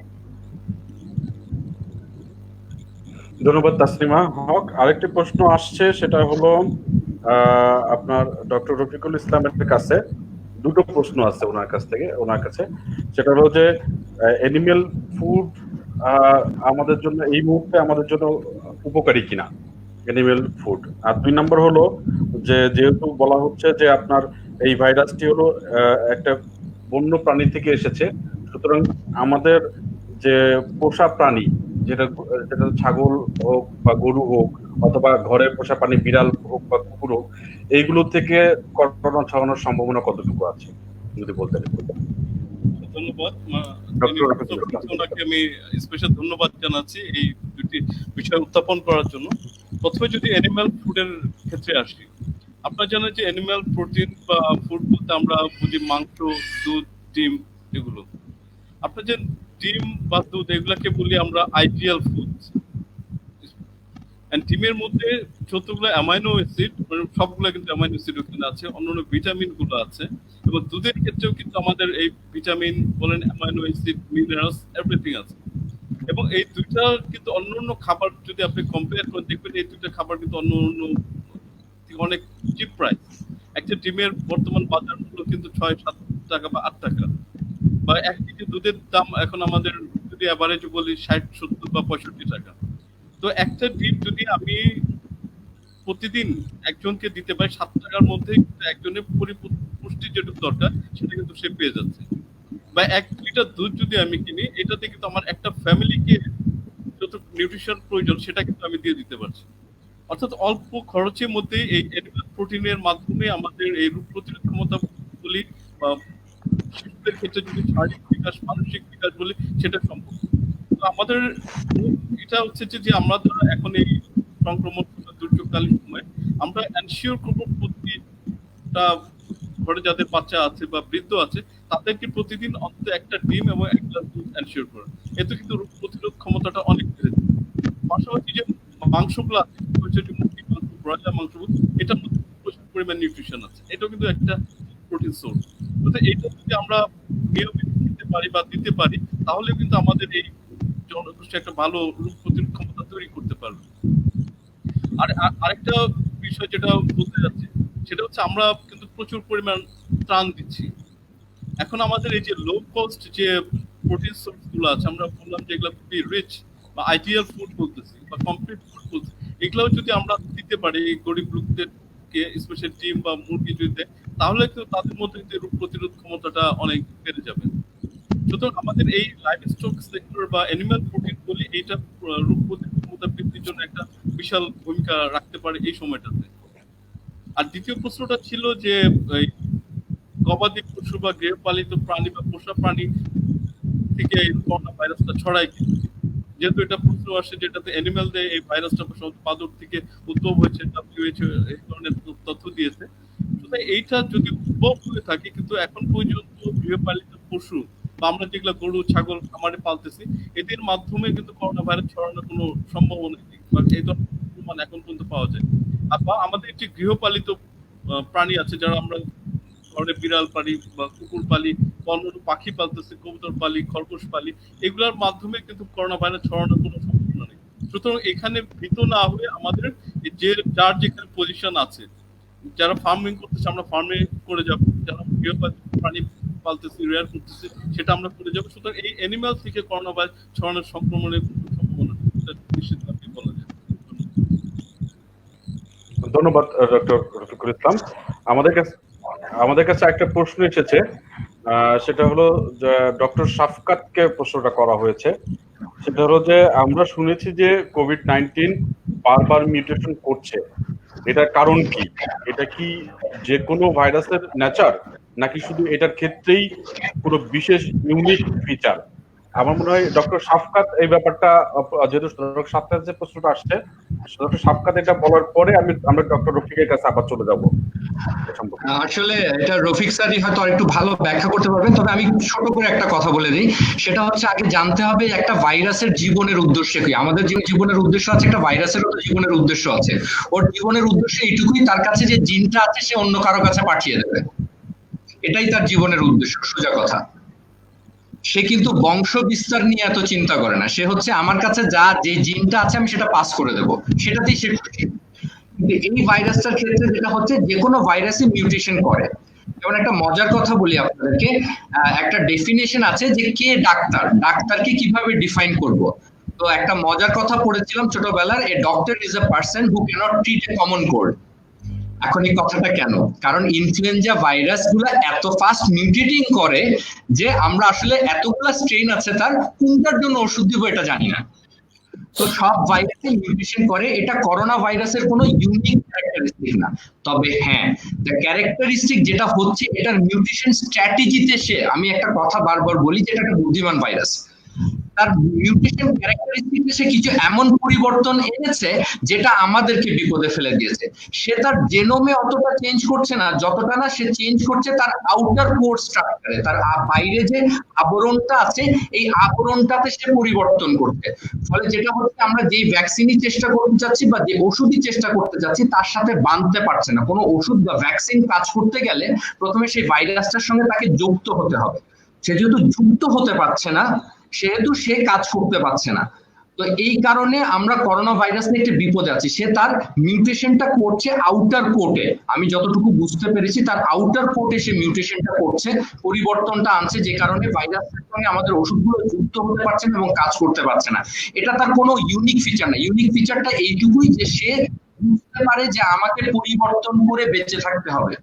ধন্যবাদ তাসলিমা হক। আরেকটি প্রশ্ন আসছে, সেটা হলো আপনার ডক্টর রফিকুল ইসলামের কাছে দুটো প্রশ্ন আছে ওনার কাছে। সেটা হলো যে অ্যানিমেল ফুড আমাদের জন্য এই মুহূর্তে আমাদের জন্য উপকারী কিনা অ্যানিমেল ফুড। আর 2 নম্বর হলো যে যেহেতু বলা হচ্ছে যে আপনার এই ভাইরাসটি হলো একটা বন্য প্রাণী থেকে এসেছে, সুতরাং আমাদের যে পোষা প্রাণী যেটা ছাগল হোক বা গরু হোক অথবা ঘরে পোষা প্রাণী বিড়াল হোক বা কুকুর হোক, এইগুলো থেকে করোনা ছড়ানোর সম্ভাবনা কতটুকু আছে যদি বলতেন। ধন্যবাদ ডক্টর ওনাকে আমি স্পেশাল ধন্যবাদ জানাচ্ছি এই দুটি বিষয় উত্থাপন করার জন্য। প্রথমে যদি অ্যানিম্যাল ফুডের ক্ষেত্রে আসি, আপনারা জানেন যে অ্যানিম্যাল প্রোটিন বা ফুড বলতে আমরা বুঝি মাংস, দুধ, ডিম এগুলো। আপনার যে ডিম বা দুধ এগুলাকে বলি আমরা আইডিয়াল ফুড। ডিমের মধ্যে যতগুলো অ্যামাইনো অ্যাসিড, সবগুলো কিন্তু অ্যামাইনো অ্যাসিড ওখানে আছে, অন্যান্য ভিটামিন গুলো আছে। এবং দুধের ক্ষেত্রেও কিন্তু আমাদের এই ভিটামিন বলেন, অ্যামাইনো অ্যাসিড, মিনারেলস এভরিথিং আছে। এবং এই দুইটা কিন্তু অন্যান্য খাবার যদি আপনি কম্পেয়ার করে দেখবেন, এই দুইটা খাবার কিন্তু অন্য অনেক চিপ প্রাইস। একটা ডিমের বর্তমান বাজার মূল্য কিন্তু 6-7 টাকা বা 8 টাকা, বা 1 কেজি দুধের দাম এখন আমাদের যদি অ্যাভারেজ বলি 60-70 বা 65 টাকা। তো একটা ডিম যদি আমি প্রতিদিন একজনকে দিতে পারি 7 টাকার মধ্যে, একজনের পুষ্টি যেটুকু দরকার সেটা কিন্তু সে পেয়ে যাচ্ছে। বা 1 লিটার দুধ যদি আমি কিনি, এটাতে কিন্তু আমার একটা ফ্যামিলিকে যত নিউট্রিশন প্রয়োজন সেটা কিন্তু আমি দিয়ে দিতে পারছি। অর্থাৎ অল্প খরচের মধ্যে এই অ্যানিমাল প্রোটিনের মাধ্যমে আমাদের এই রোগ প্রতিরোধ ক্ষমতা বলি বা শিশুদের ক্ষেত্রে যদি শারীরিক বিকাশ, মানসিক বিকাশ বলি, সেটা সম্ভব। তো আমাদের এটা হচ্ছে যে আমরা এখন এই সংক্রমণ দুর্যোগকালীন সময় আমরা এনশিওর করবো প্রতিটা ঘরে যাদের বাচ্চা আছে বা বৃদ্ধ আছে তাদেরকে প্রতিদিন অন্তত একটা ডিম এবং এক গ্লাস দুধ এনশিওর করা। এতে কিন্তু রোগ প্রতিরোধ ক্ষমতাটা অনেক বেড়ে যায়। পাশাপাশি যে মাংসগুলো আছে, মুরগি মাংস, ব্রয়লার মাংস, এটার মধ্যে প্রচুর পরিমাণ নিউট্রিশন আছে, এটাও কিন্তু একটা প্রোটিন সোর্স। এটা যদি আমরা নিয়মিত খেতে পারি বা দিতে পারি, তাহলে কিন্তু আমাদের এই জনগোষ্ঠী একটা ভালো রোগ প্রতিরোধ ক্ষমতা তৈরি করতে পারবে। আর আরেকটা বিষয় যেটা বলতে যাচ্ছি সেটা হচ্ছে আমরা কিন্তু প্রচুর পরিমাণ ত্রাণ দিচ্ছি। এখন আমাদের এই যে লো কস্ট যে প্রোটিন সোর্স গুলো আছে, আমরা বললাম যে এগুলো খুবই রিচ বা আইডিয়াল ফুড বলতেছি বা কমপ্লিট ফুড বলতেছি, এগুলো যদি আমরা দিতে পারি গরিব লোকদেরকে, স্পেশাল ডিম বা মুরগি যদি দেয়, তাহলে কিন্তু তাদের মধ্যে কিন্তু রোগ প্রতিরোধ ক্ষমতাটা অনেক বেড়ে যাবে। সুতরাং আমাদের এই লাইভ স্টক সেক্টর বা অ্যানিমাল প্রোটিন বলি, এইটা রোগ প্রতিরোধ ক্ষমতা বৃদ্ধির জন্য একটা বিশাল ভূমিকা রাখতে পারে এই সময়টাতে। আর দ্বিতীয় প্রশ্নটা ছিল যে গবাদি পশু বা গৃহপালিত প্রাণী বা পোষা প্রাণী থেকে এই করোনা ভাইরাসটা ছড়ায় কি। যেহেতু এটা প্রশ্ন আসে যেটাতে অ্যানিমাল দিয়ে এই ভাইরাসটা পাদর থেকে উদ্ভব হয়েছে, WHO এই ধরনের তথ্য দিয়েছে। এইটা যদি উদ্ভব হয়ে থাকে, কিন্তু এখন পর্যন্ত গৃহপালিত পশু বা আমরা যেগুলো গরু, ছাগল খামারে পালতেছি, এদের মাধ্যমে কিন্তু করোনা ভাইরাস ছড়ানোর কোনো সম্ভাবনা নেই বা এই ধরনের প্রমাণ এখন পর্যন্ত পাওয়া যায়। বা আমাদের যে গৃহপালিত প্রাণী আছে, যারা আমরা ঘরে বিড়াল পালি বা কুকুর পালি, অন্যান্য পাখি পালতেছি, কবুতর পালি, খরগোশ পালি, এগুলোর মাধ্যমে কিন্তু করোনা ভাইরাস ছড়ানোর কোনো সম্ভাবনা নেই। সুতরাং এখানে ভীত না হয়ে আমাদের যে যার যেখানে পজিশন আছে, যারা ফার্মিং করতেছে আমরা ফার্মে করে যাবো, যারা গৃহপালিত প্রাণী পালতেছি, রেয়ার করতেছি, সেটা আমরা করে যাবো। সুতরাং এই অ্যানিমাল থেকে করোনা ভাইরাস ছড়ানোর সংক্রমণের সম্ভাবনা নিশ্চিতভাবে বলা যায়। ধন্যবাদ ডক্টর রফিকুল ইসলাম। আমাদের কাছে একটা প্রশ্ন এসেছে, সেটা হলো ডক্টর শাফকাতকে প্রশ্নটা করা হয়েছে। সেটা হলো যে আমরা শুনেছি যে কোভিড-19 বারবার মিউটেশন করছে, এটার কারণ কি? এটা কি যে কোনো ভাইরাসের নেচার, নাকি শুধু এটার ক্ষেত্রেই কোনো বিশেষ ইউনিক ফিচার? আমার মনে হয় ডক্টর শাফকাত এই ব্যাপারটা, যেহেতু ডক্টর শাফকাত যে প্রশ্নটা আসছে, ডক্টর সাফকাত এটা বলার পরে আমরা ডক্টর রফিকের কাছে আবার চলে যাব। আসলে এটা রফিক স্যারই হয়তো আরেকটু ভালো ব্যাখ্যা করতে পারবেন, তবে আমি ছোট করে একটা কথা বলে দিই। সেটা হচ্ছে আগে জানতে হবে একটা ভাইরাসের জীবনের উদ্দেশ্য কি। আমাদের জীবনের উদ্দেশ্য আছে, একটা ভাইরাসের জীবনের উদ্দেশ্য আছে। ওর জীবনের উদ্দেশ্য এইটুকুই, তার কাছে যে জিনটা আছে সে অন্য কারো কাছে পাঠিয়ে দেবে, এটাই তার জীবনের উদ্দেশ্য, সোজা কথা। সে কিন্তু বংশ বিস্তার নিয়ে এত চিন্তা করে না, সে হচ্ছে আমার কাছে যে জিনটা আছে আমি সেটা পাস করে দেবো, সেটাতেই সে খুশি। এই ভাইরাসটার ক্ষেত্রে যেটা হচ্ছে, যে কোনো ভাইরাসই মিউটেশন করে। যেমন একটা মজার কথা বলি আপনাদেরকে, একটা ডেফিনেশন আছে যে কে ডাক্তার, ডাক্তারকে কিভাবে ডিফাইন করব। তো একটা মজার কথা পড়েছিলাম ছোটবেলার, a doctor is a person who cannot treat a common cold. এখন এই কথাটা কেন? কারণ ইনফ্লুয়েঞ্জা ভাইরাস গুলা এত ফাস্ট মিউটেটিং করে যে আমরা আসলে এতগুলা স্ট্রেন আছে, তার কোনটার জন্য ওষুধ দিব এটা জানি না। তো সব ভাইরাসে মিউটেশন করে, এটা করোনা ভাইরাসের কোনো ইউনিক ক্যারেক্টারিস্টিক না। তবে হ্যাঁ, দ্য ক্যারেক্টারিস্টিক যেটা হচ্ছে এটার মিউটেশন স্ট্র্যাটেজিতে আমি একটা কথা বারবার বলি যে এটা একটা বুদ্ধিমান ভাইরাস। তার মিউটেশন ক্যারেক্টারিস্টিকে সে কিছু এমন পরিবর্তন এনেছে যেটা আমাদেরকে বিপদে ফেলে দিয়েছে। সে তার জেনোমে অতটা চেঞ্জ করছে না, যতটা না সে চেঞ্জ করছে তার আউটার কোর স্ট্রাকচারে, তার বাইরে যে আবরণটা আছে এই আবরণটাতে সে পরিবর্তন করছে। ফলে যেটা হচ্ছে, আমরা যেই ভ্যাকসিনই চেষ্টা করতে যাচ্ছি বা যে ওষুধই চেষ্টা করতে যাচ্ছি তার সাথে বাঁধতে পারছে না। কোনো ওষুধ বা ভ্যাকসিন কাজ করতে গেলে প্রথমে সেই ভাইরাসটার সঙ্গে তাকে যুক্ত হতে হবে। সে যেহেতু যুক্ত হতে পারছে না, সেহেতু সে কাজ করতে পারছে না। তো এই কারণে আমরা করোনা ভাইরাস নিয়ে একটা বিপদে আছি। সে তার মিউটেশনটা করছে আউটার কোটে, আমি যতটুকু বুঝতে পেরেছি তার আউটার কোটে সে মিউটেশনটা করছে, পরিবর্তনটা আনছে, যে কারণে ভাইরাসের সঙ্গে আমাদের ওষুধগুলো যুক্ত হতে পারছে না এবং কাজ করতে পারছে না। এটা তার কোনো ইউনিক ফিচার না। ইউনিক ফিচারটা এইটুকুই যে সে বুঝতে পারে যে আমাকে পরিবর্তন করে বেঁচে থাকতে হবে,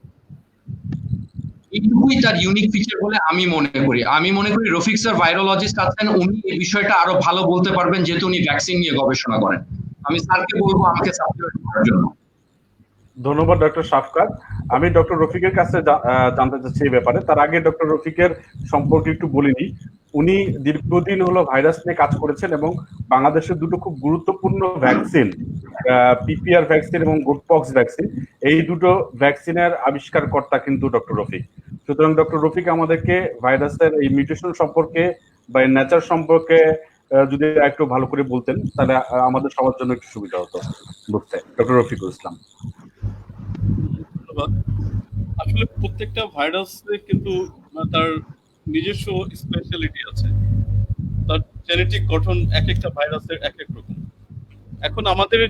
এইটুকুই তার ইউনিক ফিচার বলে আমি মনে করি। রফিক স্যার ভাইরোলজিস্ট আছেন, উনি এই বিষয়টা আরো ভালো বলতে পারবেন, যেহেতু উনি ভ্যাকসিন নিয়ে গবেষণা করেন। আমি স্যারকে বলবো আমাকে সাবস্ক্রাইব করার জন্য। ধন্যবাদ ডক্টর সাফকাত। আমি ডক্টর রফিকের কাছে জানতে চাচ্ছি এই ব্যাপারে। তার আগে ডক্টর রফিকের সম্পর্কে একটু বলিনি। উনি দীর্ঘদিন হলো ভাইরাস নিয়ে কাজ করেছেন এবং বাংলাদেশের দুটো খুব গুরুত্বপূর্ণ ভ্যাকসিন, পিপিআর ভ্যাকসিন এবং গোটপক্স ভ্যাকসিন, এই দুটো ভ্যাকসিনের আবিষ্কারকর্তা কিন্তু ডক্টর রফিক। সুতরাং ডক্টর রফিক আমাদেরকে ভাইরাসের এই মিউটেশন সম্পর্কে বা এর নেচার সম্পর্কে যদি একটু ভালো করে বলতেন তাহলে আমাদের সবার জন্য একটু সুবিধা হতো বুঝতে। ডক্টর রফিকুল ইসলাম। ধন্যবাদ। আসলে প্রত্যেকটা ভাইরাসে কিন্তু তার নিজস্ব স্পেশালিটি আছে, তার জেনেটিক গঠন এক একটা ভাইরাসের এক এক রকম। এখন আমাদের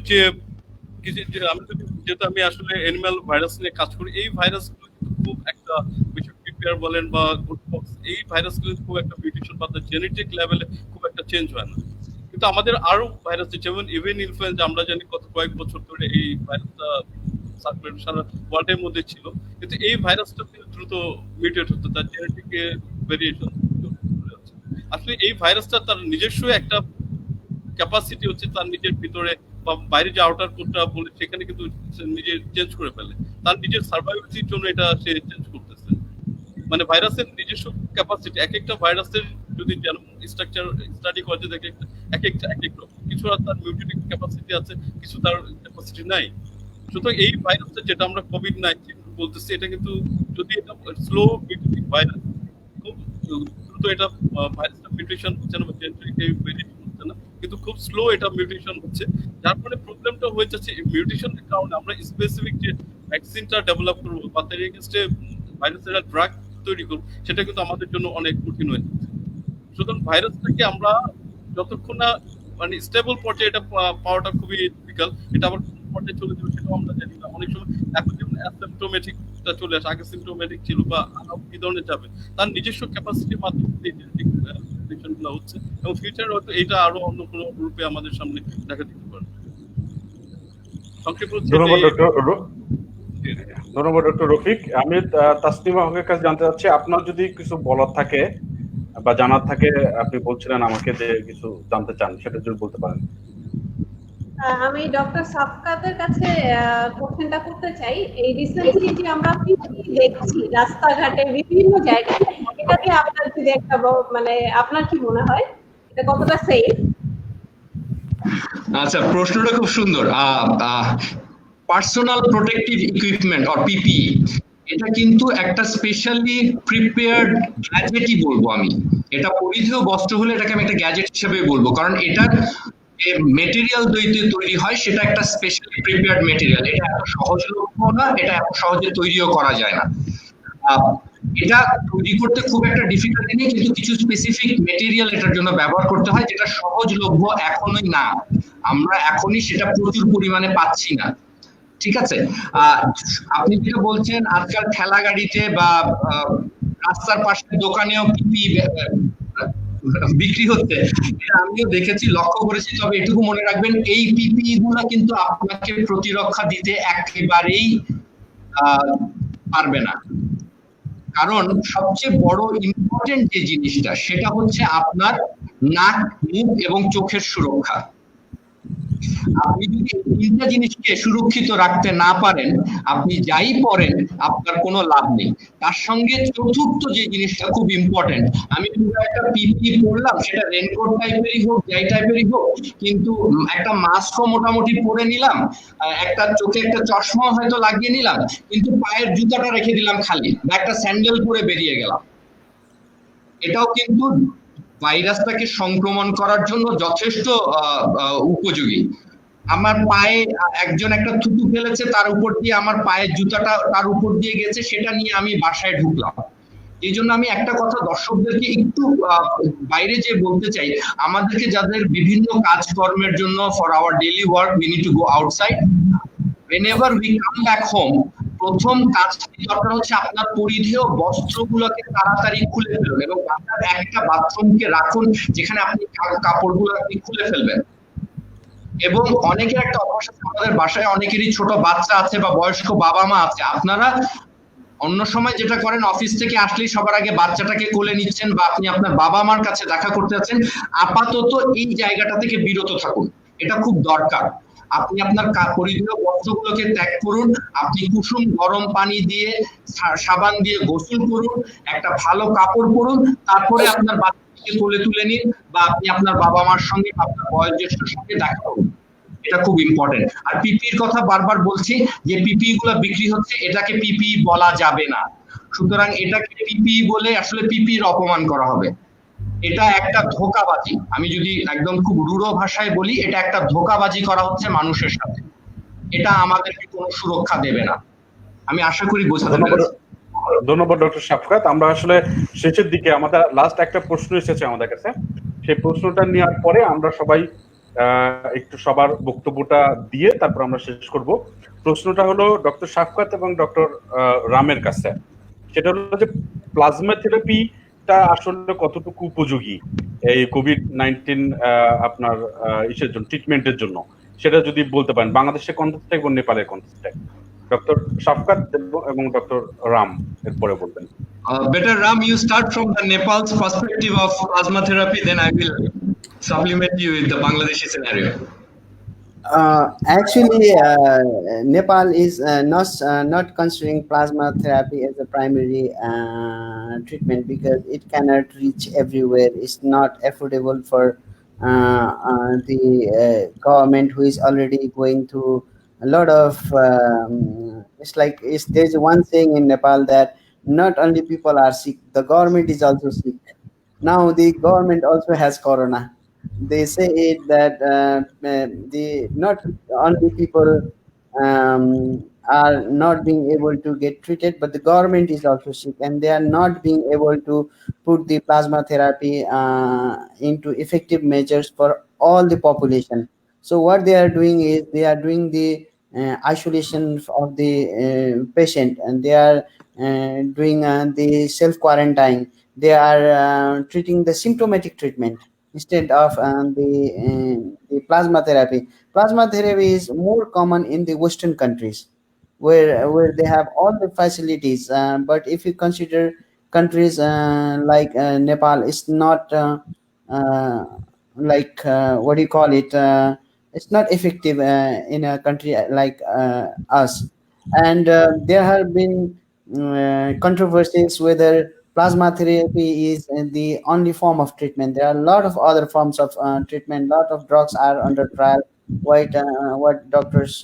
যেহেতু আমি আসলে অ্যানিমাল ভাইরাস নিয়ে কাজ করি, এই ভাইরাসগুলো কিন্তু খুব একটা পিপিআর বলেন বা গোটপক্স, এই ভাইরাসগুলো খুব একটা মিউটেশন বা জেনেটিক লেভেলে খুব একটা চেঞ্জ হয় না। কিন্তু আমাদের আরো ভাইরাস, যেমন এভিয়ান ইনফ্লুয়েঞ্জা, আমরা জানি কত কয়েক বছর ধরে এই ভাইরাসটা সার্কুলেট সারা ওয়ার্ল্ডের মধ্যে ছিল, কিন্তু এই ভাইরাসটা দ্রুত মিউটেট হতো, তার জেনেটিক ভেরিয়েশন। আসলে এই ভাইরাসটা তার নিজস্ব একটা ক্যাপাসিটি হচ্ছে, তার নিজের ভিতরে বা বাইরে যে আউটার কোডটা বলে সেখানে কিন্তু নিজে চেঞ্জ করে ফেলে, তার নিজের সার্ভাইভালিটির জন্য এটা সে চেঞ্জ করতেছে। মানে ভাইরাসের নিজস্ব ক্যাপাসিটি, এক একটা ভাইরাসের যদি স্ট্রাকচার স্টাডি করতে দেখে এক একটা এক এক রকম, কিছু তার মিউটেটিভ ক্যাপাসিটি আছে, কিছু তার ক্যাপাসিটি নাই। সুতরাং এই ভাইরাসটা যেটা আমরা কোভিড-19 বলতেছি, এটা কিন্তু যদি এটা স্লো মিউটেটিভ ভাইরাস, খুব দ্রুত এটা ভাইরাসটা মিউটেশন হচ্ছে না, ভেরিয়েশন হচ্ছে না, কিন্তু খুব স্লো এটা মিউটেশন হচ্ছে। যার ফলে প্রবলেমটা হয়ে যাচ্ছে মিউটেশনের কারণে আমরা স্পেসিফিক যে ভ্যাকসিনটা ডেভেলপ করবো বা তার এগেইনস্টে ভাইরাসের ড্রাগ তৈরি করবো, সেটা কিন্তু আমাদের জন্য অনেক কঠিন হয়ে যাচ্ছে। সুতরাং ভাইরাসটাকে আমরা যতক্ষণ না মানে স্টেবল পর্যায়ে এটা পাওয়াটা খুবই ডিফিকাল্ট, এটা আবার পর্যায়ে চলে যাবে সেটাও আমরা জানি না। অনেক সময় এখন যেমন অ্যাসিম্পটোমেটিকটা চলে আসে, আগে সিম্পটোমেটিক ছিল বা কি ধরনের যাবে, তার নিজস্ব ক্যাপাসিটির মাধ্যমে গুলো হচ্ছে এবং ফিউচার হয়তো এটা আরো অন্য কোনো রূপে আমাদের সামনে দেখা দিতে পারে। ধন্যবাদ ডক্টর রফিক। আমি তাসনিমা হকের কাছে জানতে চাচ্ছি, আপনার যদি কিছু বলার থাকে বা জানার থাকে, আপনি বলছিলেন আমাকে যে কিছু জানতে চান, সেটা যদি বলতে পারেন। আমি ডক্টর সাফকাতের কাছে কোশ্চেনটা করতে চাই। এই রিসেন্টলি যে আমরা দেখছি রাস্তাঘাটে বিভিন্ন জায়গায়, এটাকে আপনার যদি একটা মানে আপনার কি মনে হয় এটা কতটা সেফ? আচ্ছা, প্রশ্নটা খুব সুন্দর। Personal protective equipment or PPE, এটা কিন্তু একটা স্পেশালি প্রিপেয়ার্ড গ্যাজেটই বলবো আমি। এটা পরিধেয় বস্ত্র হলে এটাকে আমি একটা গ্যাজেট হিসেবে বলবো, কারণ এটার মেটেরিয়াল দিয়ে তৈরি হয় সেটা একটা স্পেশালি প্রিপেয়ার্ড মেটেরিয়াল। এটা এত সহজলভ্য না, এটা এত সহজে তৈরিও করা যায় না। এটা তৈরি করতে খুব একটা ডিফিকাল্টি নেই, কিন্তু কিছু স্পেসিফিক মেটেরিয়াল এটার জন্য ব্যবহার করতে হয়, যেটা সহজলভ্য এখনই না, আমরা এখনই সেটা প্রচুর পরিমাণে পাচ্ছি না। ঠিক আছে, আপনি যেটা বলছেন আজকাল ঠেলা গাড়িতে বা রাস্তার পাশের দোকানেও পিপি বিক্রি হচ্ছে, এটা আমিও দেখেছি, লক্ষ্য করেছি। তবে এটুকু মনে রাখবেন, এই পিপি গুলা কিন্তু আপনাকে প্রতিরক্ষা দিতে একেবারেই পারবে না। কারণ সবচেয়ে বড় ইম্পর্টেন্ট যে জিনিসটা, সেটা হচ্ছে আপনার নাক, মুখ এবং চোখের সুরক্ষা। আপনি যদি তিনটা জিনিসকে সুরক্ষিত রাখতে না পারেন, আপনি যাই পড়েন আপনার কোনো লাভ নেই। তার সঙ্গে চতুর্থ যে জিনিসটা খুব ইম্পর্টেন্ট, আমি পুরো একটা পিপি পরলাম, সেটা রেনকোট টাইপেরই হোক, যাই টাইপেরই হোক, কিন্তু একটা মাস্কও মোটামুটি পরে নিলাম, একটা চোখে একটা চশমা হয়তো লাগিয়ে নিলাম, কিন্তু পায়ের জুতাটা রেখে দিলাম খালি, বা একটা স্যান্ডেল পরে বেরিয়ে গেলাম, এটাও কিন্তু ভাইরাসটাকে সংক্রমণ করার জন্য যথেষ্ট উপযোগী। আমার পায়ে একজন একটা থুতু ফেলেছে, তার উপর দিয়ে আমার পায়ের জুতাটা তার উপর দিয়ে গেছে, সেটা নিয়ে আমি বাসায় ঢুকলাম। এই জন্য আমি একটা কথা দর্শকদেরকে একটু বাইরে যে বলতে চাই, আমাদেরকে যাদের বিভিন্ন কাজকর্মের জন্য for our daily work we need to go outside, whenever we come back home, প্রথম কাজটি দরকার হচ্ছে আপনার পরিধেয় বস্ত্রগুলোকে তাড়াতাড়ি খুলে ফেলুন, এবং আপনার একটা বাথরুমকে রাখুন যেখানে আপনি কাপড়গুলো আপনি খুলে ফেলবেন। এবং অনেকের একটা অভ্যাস আছে, আমাদের বাসায় অনেকেরই ছোট বাচ্চা আছে বা বয়স্ক বাবা মা আছে, আপনারা অন্য সময় যেটা করেন, অফিস থেকে আসলেই সবার আগে বাচ্চাটাকে কোলে নিচ্ছেন বা আপনি আপনার বাবা মার কাছে দেখা করতে যাচ্ছেন, আপাতত এই জায়গাটা থেকে বিরত থাকুন, এটা খুব দরকার। আপনি আপনার পরিধেয় বস্ত্রগুলোকে ত্যাগ করুন, আপনি কুসুম গরম পানি দিয়ে সাবান দিয়ে গোসল করুন, একটা ভালো কাপড় পরুন, তারপরে আপনার বাচ্চাকে কোলে তুলে নিন, বা আপনি আপনার বাবা মার সঙ্গে আপনার বয়োজ্যেষ্ঠের সঙ্গে দেখা করুন, এটা খুব ইম্পর্টেন্ট। আর পিপির কথা বারবার বলছি, যে পিপি গুলো বিক্রি হচ্ছে, এটাকে পিপি বলা যাবে না। সুতরাং এটাকে পিপি বলে আসলে পিপির অপমান করা হবে, এটা একটা ধোঁকাবাজি। আমি যদি একদম খুব রূঢ় ভাষায় বলি, এটা একটা ধোঁকাবাজি করা হচ্ছে মানুষের সাথে, এটা আমাদেরকে কোনো সুরক্ষা দেবে না। আমি আশা করি বোঝাতে পেরেছি। ধন্যবাদ ডক্টর শাফকাত। আমরা আসলে শেষের দিকে আমাদের লাস্ট একটা প্রশ্ন এসেছে আমাদের কাছে, সেই প্রশ্নটা নেওয়ার পরে আমরা সবাই একটু সবার বক্তব্যটা দিয়ে তারপর আমরা শেষ করব। প্রশ্নটা হলো ডক্টর শাফকাত এবং ডক্টর রামের কাছে, সেটা হলো যে প্লাজমা থেরাপিটা আসলে কতটুকু উপযোগী এই কোভিড-19 আপনার ইসের জন্য, ট্রিটমেন্টের জন্য, সেটা যদি বলতে পারেন বাংলাদেশের কনটেক্সটে এবং নেপালের কনটেক্সটে। ডক্টর শাফকাত এবং ডক্টর রাম এরপরে বলবেন। Better Ram, you start from the Nepal's perspective of plasma therapy, then I will supplement you with the Bangladeshi scenario. Actually, Nepal is not considering plasma therapy as a primary treatment because it cannot reach everywhere. It's not affordable for the government, who is already going through a lot of. It's like there's one saying in Nepal that not only people are sick, the government is also sick. Now the government also has corona. They say it that the not only people are not being able to get treated, but the government is also sick, and they are not being able to put the plasma therapy into effective measures for all the population. So what they are doing is they are doing the isolation of the patient, and they are doing the self quarantine. They are treating the symptomatic treatment instead of the plasma therapy. Plasma therapy is more common in the Western countries, where they have all the facilities. But if you consider countries like Nepal, it's not like what do you call it? It's not effective in a country like us. And there have been controversies whether plasma therapy is the only form of treatment. There are a lot of other forms of treatment. Lot of drugs are under trial. What doctors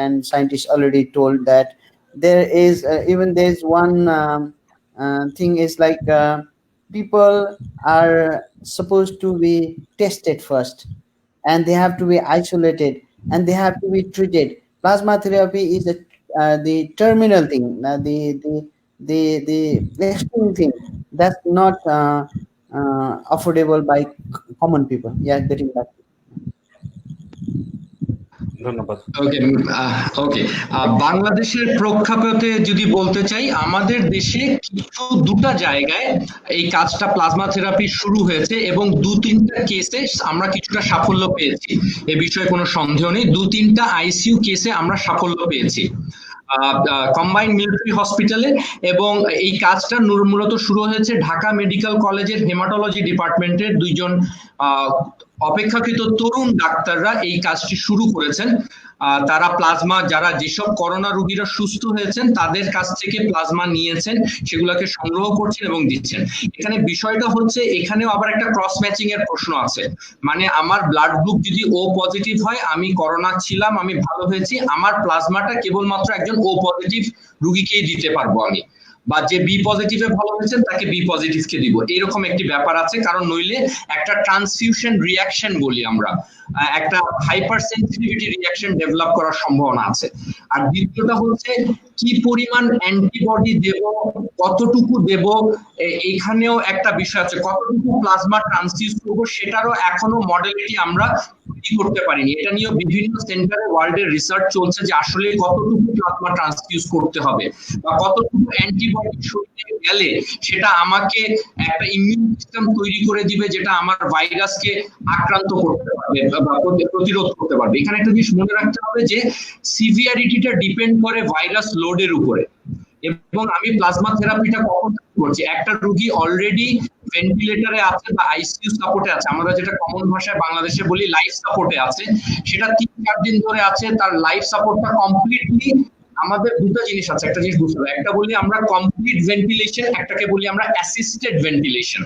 and scientists already told that there is even there's one thing is like people are supposed to be tested first, and they have to be isolated, and they have to be treated. Plasma therapy is the terminal thing, the extreme thing that's not affordable by common people. Yeah, getting back. ধন্যবাদ। ওকে বাংলাদেশের প্রেক্ষাপটে যদি বলতে চাই, আমাদের দেশে কিছু দুটো জায়গায় এই কাজটা প্লাজমা থেরাপি শুরু হয়েছে এবং 2-3টা কেসে আমরা কিছুটা সাফল্য পেয়েছি, এ বিষয়ে কোনো সন্দেহ নেই। 2-3টা আইসিইউ কেসে আমরা সাফল্য পেয়েছি কম্বাইন্ড মিলিটারি হসপিটালে, এবং এই কাজটা মূলত শুরু হয়েছে ঢাকা মেডিকেল কলেজের হেমাটোলজি ডিপার্টমেন্টের 2জন অপেক্ষাকৃত তরুণ ডাক্তাররা এই কাজটি শুরু করেছেন। তারা প্লাজমা, যারা যেসব করোনা রোগীরা সুস্থ হয়েছেন তাদের কাছ থেকে প্লাজমা নিয়েছেন, সেগুলোকে সংগ্রহ করছেন এবং দিচ্ছেন। এখানে বিষয়টা হচ্ছে, এখানেও আবার একটা ক্রস ম্যাচিং এর প্রশ্ন আছে। মানে আমার ব্লাড গ্রুপ যদি ও পজিটিভ হয়, আমি করোনা ছিলাম, আমি ভালো হয়েছি, আমার প্লাজমাটা কেবলমাত্র একজন ও পজিটিভ রোগীকেই দিতে পারবো আমি, বা যে বি পজিটিভে ভালো হয়েছেন তাকে বি পজিটিভকে দিব, এরকম একটি ব্যাপার আছে। কারণ নইলে একটা ট্রান্সফিউশন রিয়াকশন বলি আমরা, একটা হাইপার সেন্সিটিভিটি রিয়াকশন ডেভেলপ করার সম্ভাবনা আছে। আর দ্বিতীয়টা হচ্ছে কি পরিমাণ অ্যান্টিবডি দেব, কতটুকু দেব, এখানেও একটা বিষয় আছে। কতটুকু প্লাজমা ট্রান্সফিউজ করব সেটারও এখনো মডেলিটি আমরা তৈরি করতে পারিনি। এটা নিয়েও বিভিন্ন সেন্টারে ওয়ার্ল্ডের রিসার্চ চলছে যে আসলে কতটুকু প্লাজমা ট্রান্সফিউজ করতে হবে বা কতটুকু অ্যান্টিবডি শরীরে গেলে সেটা আমাকে একটা ইমিউন সিস্টেম তৈরি করে দিবে, যেটা আমার ভাইরাসকে আক্রান্ত করতে পারবে বা প্রতিরোধ করতে পারবে। এখানে একটা জিনিস মনে রাখতে হবে যে সিভিয়ারিটিটা ডিপেন্ড করে ভাইরাস লোডের উপরে। এবং আমি প্লাজমা থেরাপিটা কখন করছি, একটা রোগী অলরেডি ভেন্টিলেটরে আছে বা আইসিইউ সাপোর্টে আছে, আমরা যেটা কমন ভাষায় বাংলাদেশে বলি লাইফ সাপোর্টে আছে, সেটা 3-4 দিন ধরে আছে, তার লাইফ সাপোর্টটা কমপ্লিটলি। আমাদের দুটো জিনিস আছে, একটা জিনিস বুঝতে হবে, একটা বলি আমরা কমপ্লিট ভেন্টিলেশন, একটাকে বলি আমরা অ্যাসিস্টেড ভেন্টিলেশন।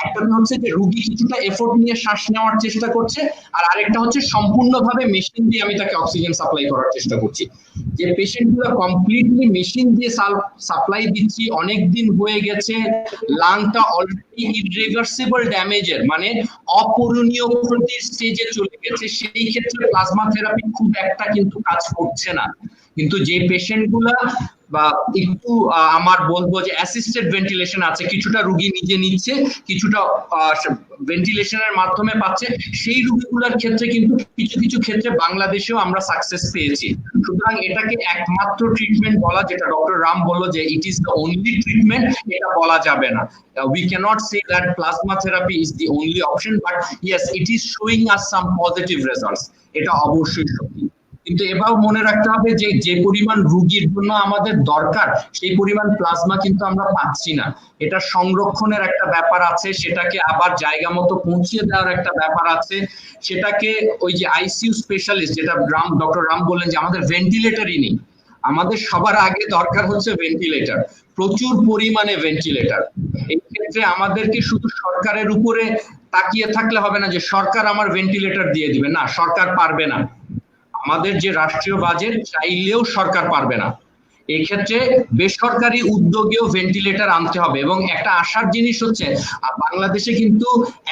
একটা হচ্ছে যে রোগী কিছুটা এফোর্ট নিয়ে শ্বাস নেওয়ার চেষ্টা করছে, আর আরেকটা হচ্ছে সম্পূর্ণভাবে মেশিন দিয়ে আমি তাকে অক্সিজেন সাপ্লাই করার চেষ্টা করছি। যে পেশেন্টগুলো কমপ্লিটলি মেশিন দিয়ে সাপ্লাই দিচ্ছি, অনেক দিন হয়ে গেছে, লাংটা অলরেডি ইররিভার্সিবল ড্যামেজের মানে অপূরণীয় ক্ষতির স্টেজে চলে গেছে, সেই ক্ষেত্রে প্লাজমা থেরাপি খুব একটা কিন্তু কাজ করছে না। কিন্তু যে পেশেন্টগুলা বা একটু আমার বলবো যে অ্যাসিস্টেড ভেন্টিলেশন আছে, কিছুটা রোগী নিজে নিচ্ছে, কিছুটা ভেন্টিলেশনের মাধ্যমে পাচ্ছে, সেই রোগীগুলোর ক্ষেত্রে কিন্তু কিছু কিছু ক্ষেত্রে বাংলাদেশেও আমরা সাকসেস পেয়েছি। সুতরাং এটাকে একমাত্র ট্রিটমেন্ট বলা, যেটা ডক্টর রাম বললো যে it is the only treatment, এটা বলা যাবে না। We cannot say that plasma therapy is the only option, but yes, it is showing us some positive results. এটা অবশ্যই সত্যি। কিন্তু এটাও মনে রাখতে হবে যে যে পরিমাণ রোগীর জন্য আমাদের দরকার সেই পরিমাণ প্লাজমা কিন্তু আমরা পাচ্ছি না। এটা সংরক্ষণের একটা ব্যাপার আছে, সেটাকে আবার জায়গা মতো পৌঁছিয়ে দেওয়ার একটা ব্যাপার আছে, সেটাকে ওই যে আইসিইউ স্পেশালিস্ট, যেটা ডক্টর রাম বললেন যে আমাদের ভেন্টিলেটরই নেই। আমাদের সবার আগে দরকার হচ্ছে ভেন্টিলেটর, প্রচুর পরিমাণে ভেন্টিলেটর। এই ক্ষেত্রে আমাদেরকে শুধু সরকারের উপরে তাকিয়ে থাকলে হবে না যে সরকার আমার ভেন্টিলেটর দিয়ে দিবে, না, সরকার পারবে না। আমাদের যে রাষ্ট্রীয় বাজেট চাইলেও সরকার পারবে না। এই ক্ষেত্রে বেসরকারি উদ্যোগেও ভেন্টিলেটর আনতে হবে। এবং একটা আশার জিনিস হচ্ছে বাংলাদেশে কিন্তু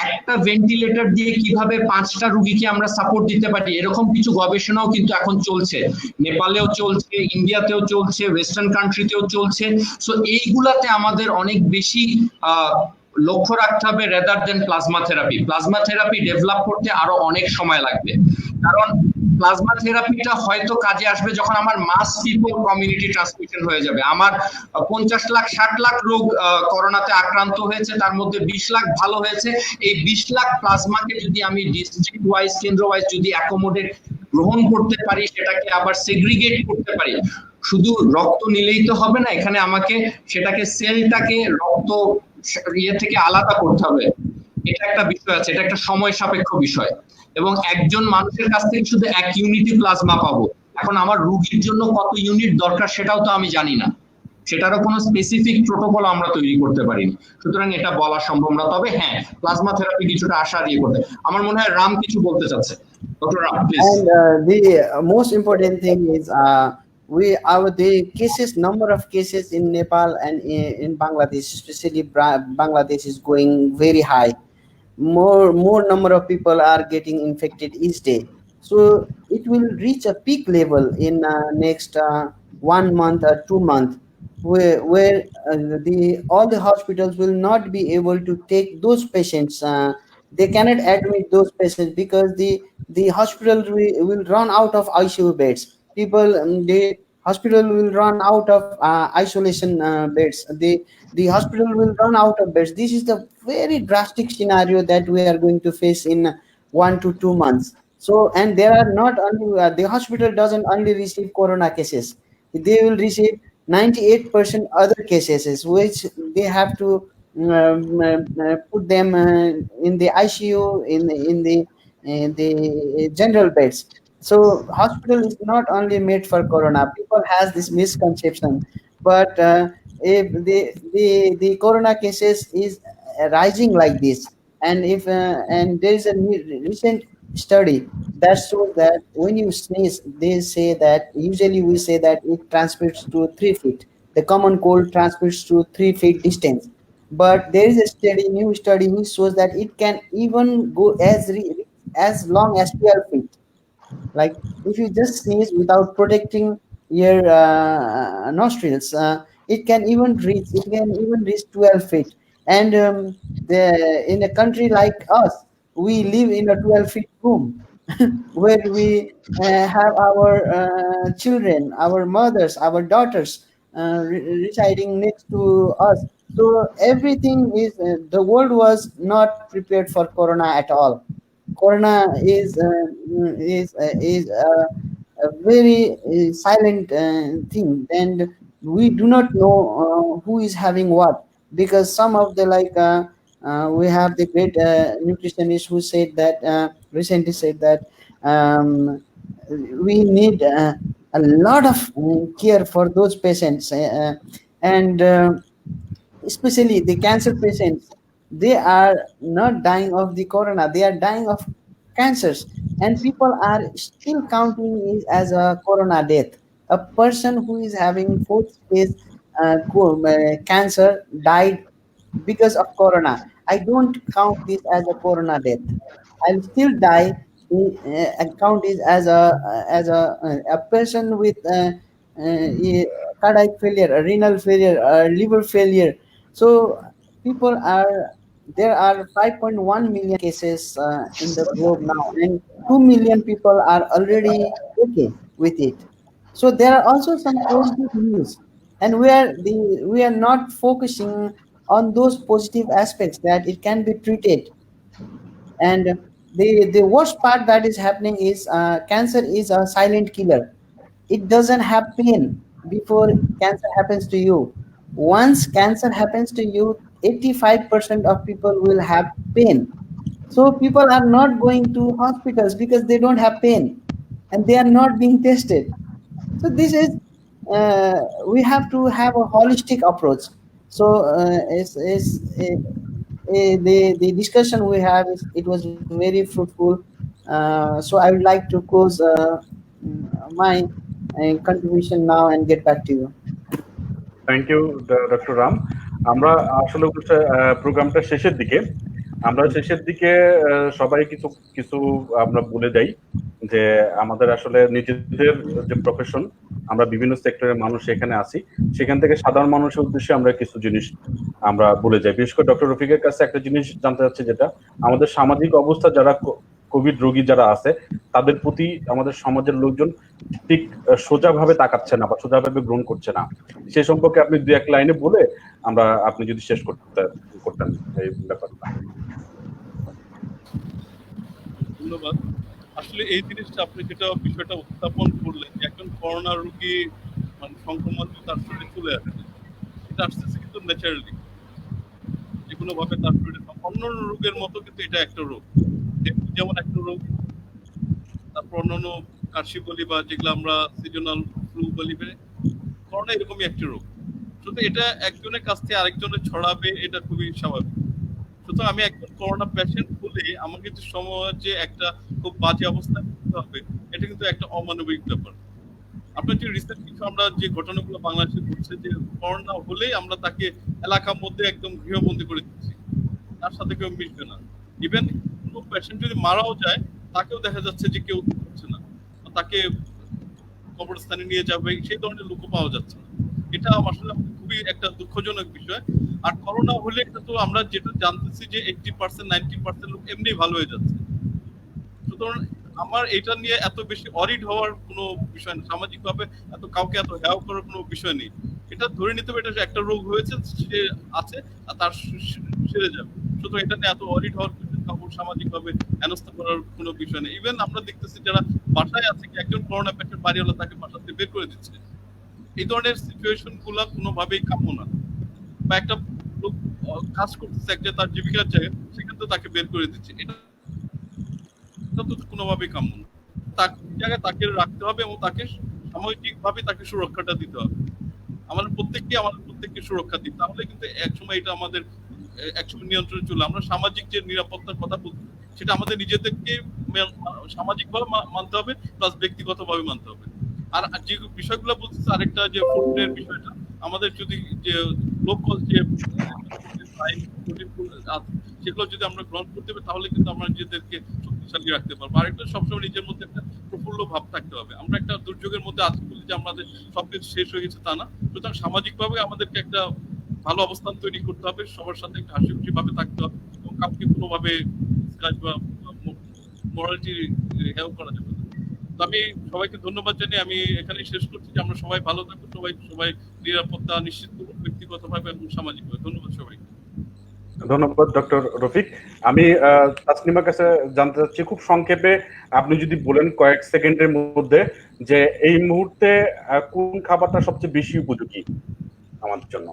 একটা ভেন্টিলেটর দিয়ে কিভাবে 5টা রোগীকে আমরা সাপোর্ট দিতে পারি এরকম কিছু গবেষণাও কিন্তু এখন চলছে, নেপালেও চলছে, ইন্ডিয়াতেও চলছে, ওয়েস্টার্ন কান্ট্রিতেও চলছে। সো এইগুলাতে আমাদের অনেক বেশি লক্ষ্য রাখতে হবে rather than plasma therapy. Plasma therapy develop করতে আরো অনেক সময় লাগবে, কারণ প্লাজমা থেরাপিটা হয়তো কাজে আসবে যখন আমার মাস পিপল কমিউনিটি ট্রান্সমিশন হয়ে যাবে। আমার 50 লাখ 60 লাখ রোগ করোনাতে আক্রান্ত হয়েছে, তার মধ্যে 20 লাখ ভালো হয়েছে। এই 20 লাখ প্লাজমাকে যদি আমি ডিস্ট্রিক্ট ওয়াইজ, কেন্দ্র ওয়াইজ যদি অ্যাকোমোডেট গ্রহণ করতে পারি, সেটাকে আবার সেগ্রিগেট করতে পারি, শুধু রক্ত নিলেই তো হবে না, এখানে আমাকে সেটাকে সেলটাকে রক্ত ইয়ে থেকে আলাদা করতে হবে। এটা একটা বিষয় আছে, এটা একটা সময় সাপেক্ষ বিষয়। এবং একজন মানুষের কাছ থেকে শুধু 1 ইউনিটই প্লাজমা পাবো, এখন আমার রোগীর জন্য কত ইউনিট দরকার সেটাও তো আমি জানি না। সেটারও কোনো স্পেসিফিক প্রোটোকল আমরা তৈরি করতে পারিনি, সুতরাং এটা বলা সম্ভব না। তবে হ্যাঁ, প্লাজমা থেরাপি কিছুটা আশা দিয়ে করতে। আমার মনে হয় রাম কিছু বলতে চাচ্ছে। Doctor Ram, please. And the most important thing is the cases, number of cases in Nepal and in Bangladesh, especially Bangladesh, is going very high. More number of people are getting infected each day. So it will reach a peak level in next 1 month or 2 months, where all the hospitals will not be able to take those patients. They cannot admit those patients because the hospital will run out of ICU beds. The hospital will run out of isolation beds. The hospital will run out of beds. This is the very drastic scenario that we are going to face in 1 to 2 months. So, and there are not only the hospital doesn't only receive corona cases; they will receive 98% other cases, which they have to put them in the ICU, in the general beds. So hospital is not only made for corona. People has this misconception, but if the corona cases is rising like this, and if and there is a recent study that shows that when you sneeze, they say that usually we say that it transmits to 3 feet. The common cold transmits to 3 feet distance, but there is a new study which shows that it can even go as long as 12 feet. Like if you just sneeze without protecting your nostrils, it can even reach 12 feet. And in a country like us, we live in a 12 feet room where we have our children, our mothers, our daughters residing next to us. So everything is the world was not prepared for corona at all. Corona is a very silent thing, and we do not know who is having what, because some of the we have the great nutritionist who said that recently said that um, we need a lot of care for those patients, and especially the cancer patients. They are not dying of the corona, they are dying of cancers, and people are still counting it as a corona death. A person who is having fourth stage cancer died because of corona. I don't count this as a corona death. I'll still die. And count it as a person with cardiac failure, a renal failure, a liver failure. So people are there are 5.1 million cases in the globe now, and 2 million people are already okay with it. So there are also some positive news, and we are not focusing on those positive aspects that it can be treated. And the worst part that is happening is cancer is a silent killer. It doesn't have pain before cancer happens to you. Once cancer happens to you, 85% of people will have pain. So people are not going to hospitals because they don't have pain, and they are not being tested. So this is we have to have a holistic approach. So the discussion we have it was very fruitful. So I would like to close my contribution now and get back to you. Thank you doctor Ram. আমরা আসলে প্রোগ্রামটা শেষের দিকে সবাই কিছু কিছু আমরা বলে যাই যে আমাদের আসলে নিজেদের যে প্রফেশন, আমরা বিভিন্ন সেক্টরের মানুষ এখানে আছি, সেখান থেকে সাধারণ মানুষের উদ্দেশ্যে আমরা কিছু জিনিস আমরা বলে যাই। বিশেষ করে ডক্টর রফিকের কাছে একটা জিনিস জানতে চাচ্ছি, যেটা আমাদের সামাজিক অবস্থা, যারা কোভিড রোগী যারা আছে তাদের প্রতি আমাদের সমাজের লোকজন ঠিক সোজাভাবে তাকাচ্ছে না বা সোজাভাবে গ্রহণ করছে না। সে সম্পর্কে আপনি 2-1 লাইনে বলে আপনি যদি শেষ করতেন এই ব্যাপারটা। ধন্যবাদ। আসলে এই জিনিসটা আপনি যেটা বিষয়টা উত্থাপন করলেন, একজন করোনা রোগী মানে সংক্রমণ তার শরীরে চলে আসছে, এটা আসতেছে কিন্তু ন্যাচারালি, যে কোনো ভাবে তার শরীরে অন্য রোগের মতো, কিন্তু এটা একটা রোগ, যেমন একটা রোগ, তারপর অন্যান্য কাশি বলি বা যেগুলো আমরা সিজনাল ফ্লু বলি, করোনা এরকমই একটা রোগ। শুধু এটা একজনের কাছ থেকে আরেকজনের ছড়াবে, এটা খুবই স্বাভাবিক। সুতরাং আমি একজন করোনা পেশেন্ট বলে আমাকে যে সমাজে একটা খুব বাজে অবস্থায় পড়তে হবে, এটা কিন্তু একটা অমানবিক ব্যাপার। আপনার যে রিসেন্ট কিছু আমরা যে ঘটনাগুলো বাংলাদেশে ঘটছে, যে করোনা হলেই আমরা তাকে এলাকার মধ্যে একদম গৃহবন্দী করে দিচ্ছি, তার সাথে কেউ মিশবে না। ইভেন কোনো পেশেন্ট যদি মারাও যায়, তাকেও দেখা যাচ্ছে যে কেউ হচ্ছে না, তাকে কবরস্থানে নিয়ে যাবে, সেই ধরনের লোকও পাওয়া যাচ্ছে না। এটা আসলে খুবই একটা দুঃখজনক বিষয়। আর করোনা হলে এটা তো আমরা যেটা জানতেছি যে 80% 90% লোক এমনি ভালো হয়ে যাচ্ছে। সুতরাং আমার এটা নিয়ে এত বেশি অরিড হওয়ার কোনো বিষয় নেই, সামাজিকভাবে কাউকে এত হেয় করার কোনো বিষয় নেই। এটা ধরে নিতে হবে এটা একটা রোগ হয়েছে, সে আছে আর তার সেরে যাবে। সুতরাং এটা নিয়ে এত অরিড হওয়ার কাউকে সামাজিকভাবে হেনস্থা করার কোনো বিষয় নেই। ইভেন আমরা দেখতেছি যারা বাসায় আছে, কি একজন করোনা পেশেন্ট বাড়িওয়ালা তাকে বাসা থেকে বের করে দিচ্ছে। এই ধরনের সিচুয়েশন গুলা কোনোভাবেই কাম্য না। বা একটা লোক কাজ করতেছে একটা তার জীবিকার জায়গায়, সেখান থেকে তাকে বের করে দিচ্ছে, এটা তো কোনোভাবেই কাম্য না। তার জায়গায় তাকে রাখতে হবে এবং তাকে সামাজিকভাবে তাকে সুরক্ষাটা দিতে হবে। আমাদের প্রত্যেককে সুরক্ষা দিই, তাহলে কিন্তু একসময় এটা আমাদের একসময় নিয়ন্ত্রণে চলে। আমরা সামাজিক যে নিরাপত্তার কথা বলছি, সেটা আমাদের নিজেদেরকে সামাজিকভাবে মানতে হবে, প্লাস ব্যক্তিগতভাবে মানতে হবে। আর যে বিষয়গুলো বলতেছে, আরেকটা যে ফুডের বিষয়টা, আমাদের যদি যে লোকাল যে সেগুলো যদি আমরা গ্রহণ করতে পারি, তাহলে কিন্তু আমরা নিজেদেরকে শক্তিশালী রাখতে পারবো। আরেকটা সবসময় নিজের মধ্যে একটা প্রফুল্ল ভাব থাকতে হবে। আমরা একটা দুর্যোগের মধ্যে আছি বলি যে আমাদের সবকিছু শেষ হয়ে গেছে, তা না। সুতরাং সামাজিকভাবে আমাদেরকে একটা ভালো অবস্থান তৈরি করতে হবে, সবার সাথে একটা হাসি খুশি ভাবে থাকতে হবে, এবং কাউকে কোনোভাবে মোরালিটি হেল্প করা যাবে না। তো আমি সবাইকে ধন্যবাদ জানিয়ে আমি এখানেই শেষ করছি, যে আমরা সবাই ভালো থাকবো, সবাই নিরাপত্তা নিশ্চিত করবো ব্যক্তিগতভাবে এবং সামাজিকভাবে। ধন্যবাদ সবাইকে। ধন্যবাদ ডক্টর রফিক। আমি তাসনিমার কাছে জানতে চাচ্ছি খুব সংক্ষেপে আপনি যদি বলেন কয়েক সেকেন্ডের মধ্যে, যে এই মুহূর্তে কোন খাবারটা সবচেয়ে বেশি উপযোগী আমাদের জন্য।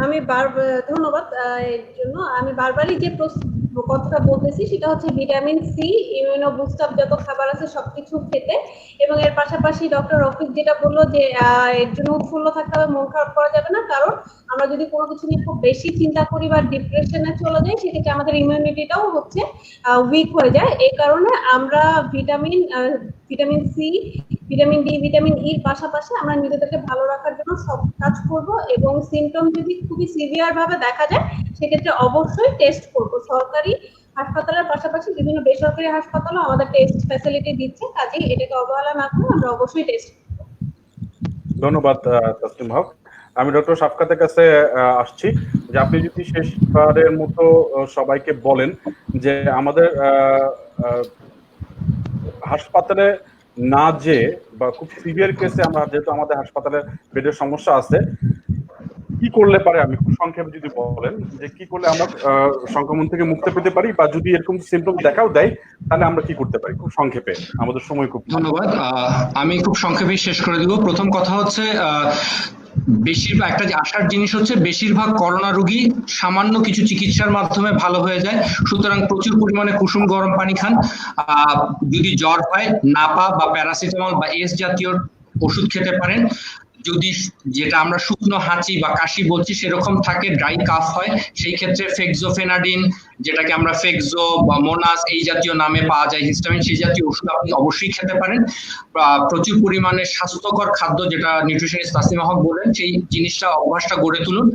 আমি ধন্যবাদ এর জন্য। আমি বারবারই যে কথাটা বলতেছি সেটা হচ্ছে ভিটামিন সি, ইমিউনো বুস্টার যত খাবার আছে সবকিছু খেতে, এবং এর পাশাপাশি ডক্টর রফিক যেটা বললো যে এর জন্য উৎফুল্ল থাকতে হবে, মন খারাপ করা যাবে না, কারণ আমরা যদি কোনো কিছু নিয়ে খুব বেশি চিন্তা করি বা ডিপ্রেশনে চলে যাই, সেক্ষেত্রে আমাদের ইমিউনিটিটাও হচ্ছে উইক হয়ে যায়। এই কারণে আমরা vitamin C, vitamin D, vitamin ইর পাশাপাশি আমরা নিজেদেরকে ভালো রাখার জন্য সব কাজ করব, এবং সিমটম যদি খুবই সিভিয়ার ভাবে দেখা যায়, সেক্ষেত্রে অবশ্যই টেস্ট করব। সরকারি হাসপাতালের পাশাপাশি বিভিন্ন বেসরকারি হাসপাতালও আমাদের টেস্ট ফ্যাসিলিটি দিচ্ছে, কাজেই এটাকে অবহেলা না করে আমরা অবশ্যই টেস্ট করব। ধন্যবাদ তাসনিম হক। আমি ডক্টর সাফকাতের কাছে আসছি, যে আপনি যদি শেষবারের মতো সবাইকে বলেন যে আমাদের হাসপাতালে না যে বা খুব সিভিয়ার কেসে আমরা, যেহেতু আমাদের হাসপাতালে বেডের সমস্যা আছে, কি করলে পারে, আমি খুব সংক্ষেপে যদি বলেন যে কি করলে আমরা সংক্রমণ থেকে মুক্তি পেতে পারি, বা যদি এরকম সিমটম দেখাও দেয় তাহলে আমরা কি করতে পারি, খুব সংক্ষেপে, আমাদের সময় খুব। ধন্যবাদ। আমি খুব সংক্ষেপে শেষ করে দিব। প্রথম কথা হচ্ছে বেশিরভাগ একটা আসার জিনিস হচ্ছে বেশিরভাগ করোনা রোগী সামান্য কিছু চিকিৎসার মাধ্যমে ভালো হয়ে যায়। সুতরাং প্রচুর পরিমাণে কুসুম গরম পানি খান। যদি জ্বর হয় নাপা বা প্যারাসিটামল বা এস জাতীয় ওষুধ খেতে পারেন। যদি যেটা আমরা শুকনো হাঁচি বা কাশি বলছি সেরকম থাকে, ড্রাই কাফ হয়, সেই ক্ষেত্রে ফেক্সোফেনাডিন, যেটাকে আমরা ফেক্সো বা মোনাস এই জাতীয় নামে পাওয়া যায়, হিস্টামিন, সেই জাতীয় ওষুধ আপনি অবশ্যই খেতে পারেন। প্রচুর পরিমাণে স্বাস্থ্যকর খাদ্য, যেটা নিউট্রিশনিস্ট তাসনিমা হক বলেন, সেই জিনিসটা অভ্যাসটা গড়ে তুলুন।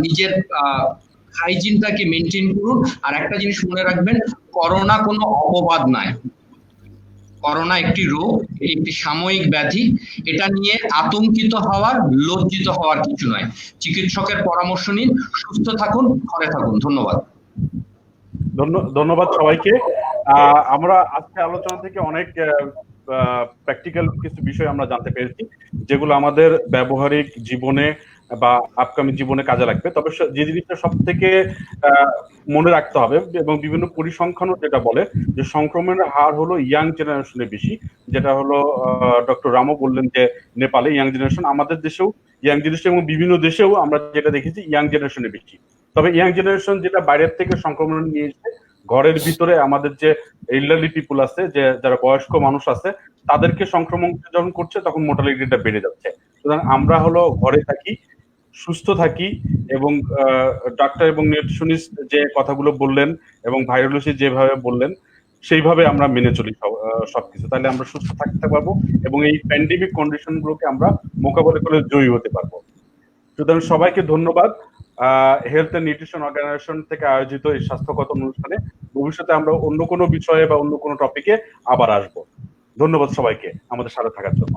নিজের হাইজিনটাকে মেনটেন করুন। আর একটা জিনিস মনে রাখবেন, করোনা কোনো অপবাদ নয়। করোনা একটি রোগ, একটি সাময়িক ব্যাধি। এটা নিয়ে আতঙ্কিত হওয়ার, লজ্জিত হওয়ার কিছু নয়। চিকিৎসকের পরামর্শ নিন, সুস্থ থাকুন, ঘরে থাকুন। ধন্যবাদ। ধন্যবাদ সবাইকে। আমরা আজকে আলোচনা থেকে অনেক প্র্যাকটিক্যাল কিছু বিষয় আমরা জানতে পেরেছি, যেগুলো আমাদের ব্যবহারিক জীবনে বা আপকামিং জীবনে কাজে লাগবে। তবে যে জিনিসটা সব থেকে মনে রাখতে হবে, এবং বিভিন্ন পরিসংখ্যানও যেটা বলে যে সংক্রমণের হার হলো ইয়াং জেনারেশনে বেশি, যেটা হলো ডক্টর রামও বললেন যে নেপালে ইয়াং জেনারেশন, আমাদের দেশেও ইয়াং জেনারেশন, এবং বিভিন্ন দেশেও আমরা যেটা দেখেছি ইয়াং জেনারেশনে বেশি। তবে ইয়াং জেনারেশন যেটা বাইরের থেকে সংক্রমণ নিয়ে এসে ঘরের ভিতরে আমাদের যে এল্ডারলি পিপুল আছে, যে যারা বয়স্ক মানুষ আছে, তাদেরকে সংক্রমণ যখন করছে তখন মোর্টালিটিটা বেড়ে যাচ্ছে। সুতরাং আমরা হলো ঘরে থাকি, সুস্থ থাকি, এবং ডাক্তার এবং নিউট্রিশনিস্ট যে কথাগুলো বললেন এবং ভাইরালজি যেভাবে বললেন সেইভাবে আমরা মেনে চলি সবকিছু, তাহলে আমরা সুস্থ থাকতে পারবো এবং এই প্যান্ডেমিক কন্ডিশন গুলোকে আমরা মোকাবেলা করে জয়ী হতে পারবো। সুতরাং সবাইকে ধন্যবাদ। হেলথ এন্ড নিউট্রিশন অর্গানাইজেশন থেকে আয়োজিত এই স্বাস্থ্যগত অনুষ্ঠানে ভবিষ্যতে আমরা অন্য কোনো বিষয়ে বা অন্য কোনো টপিকে আবার আসবো। ধন্যবাদ সবাইকে আমাদের সাথে থাকার জন্য।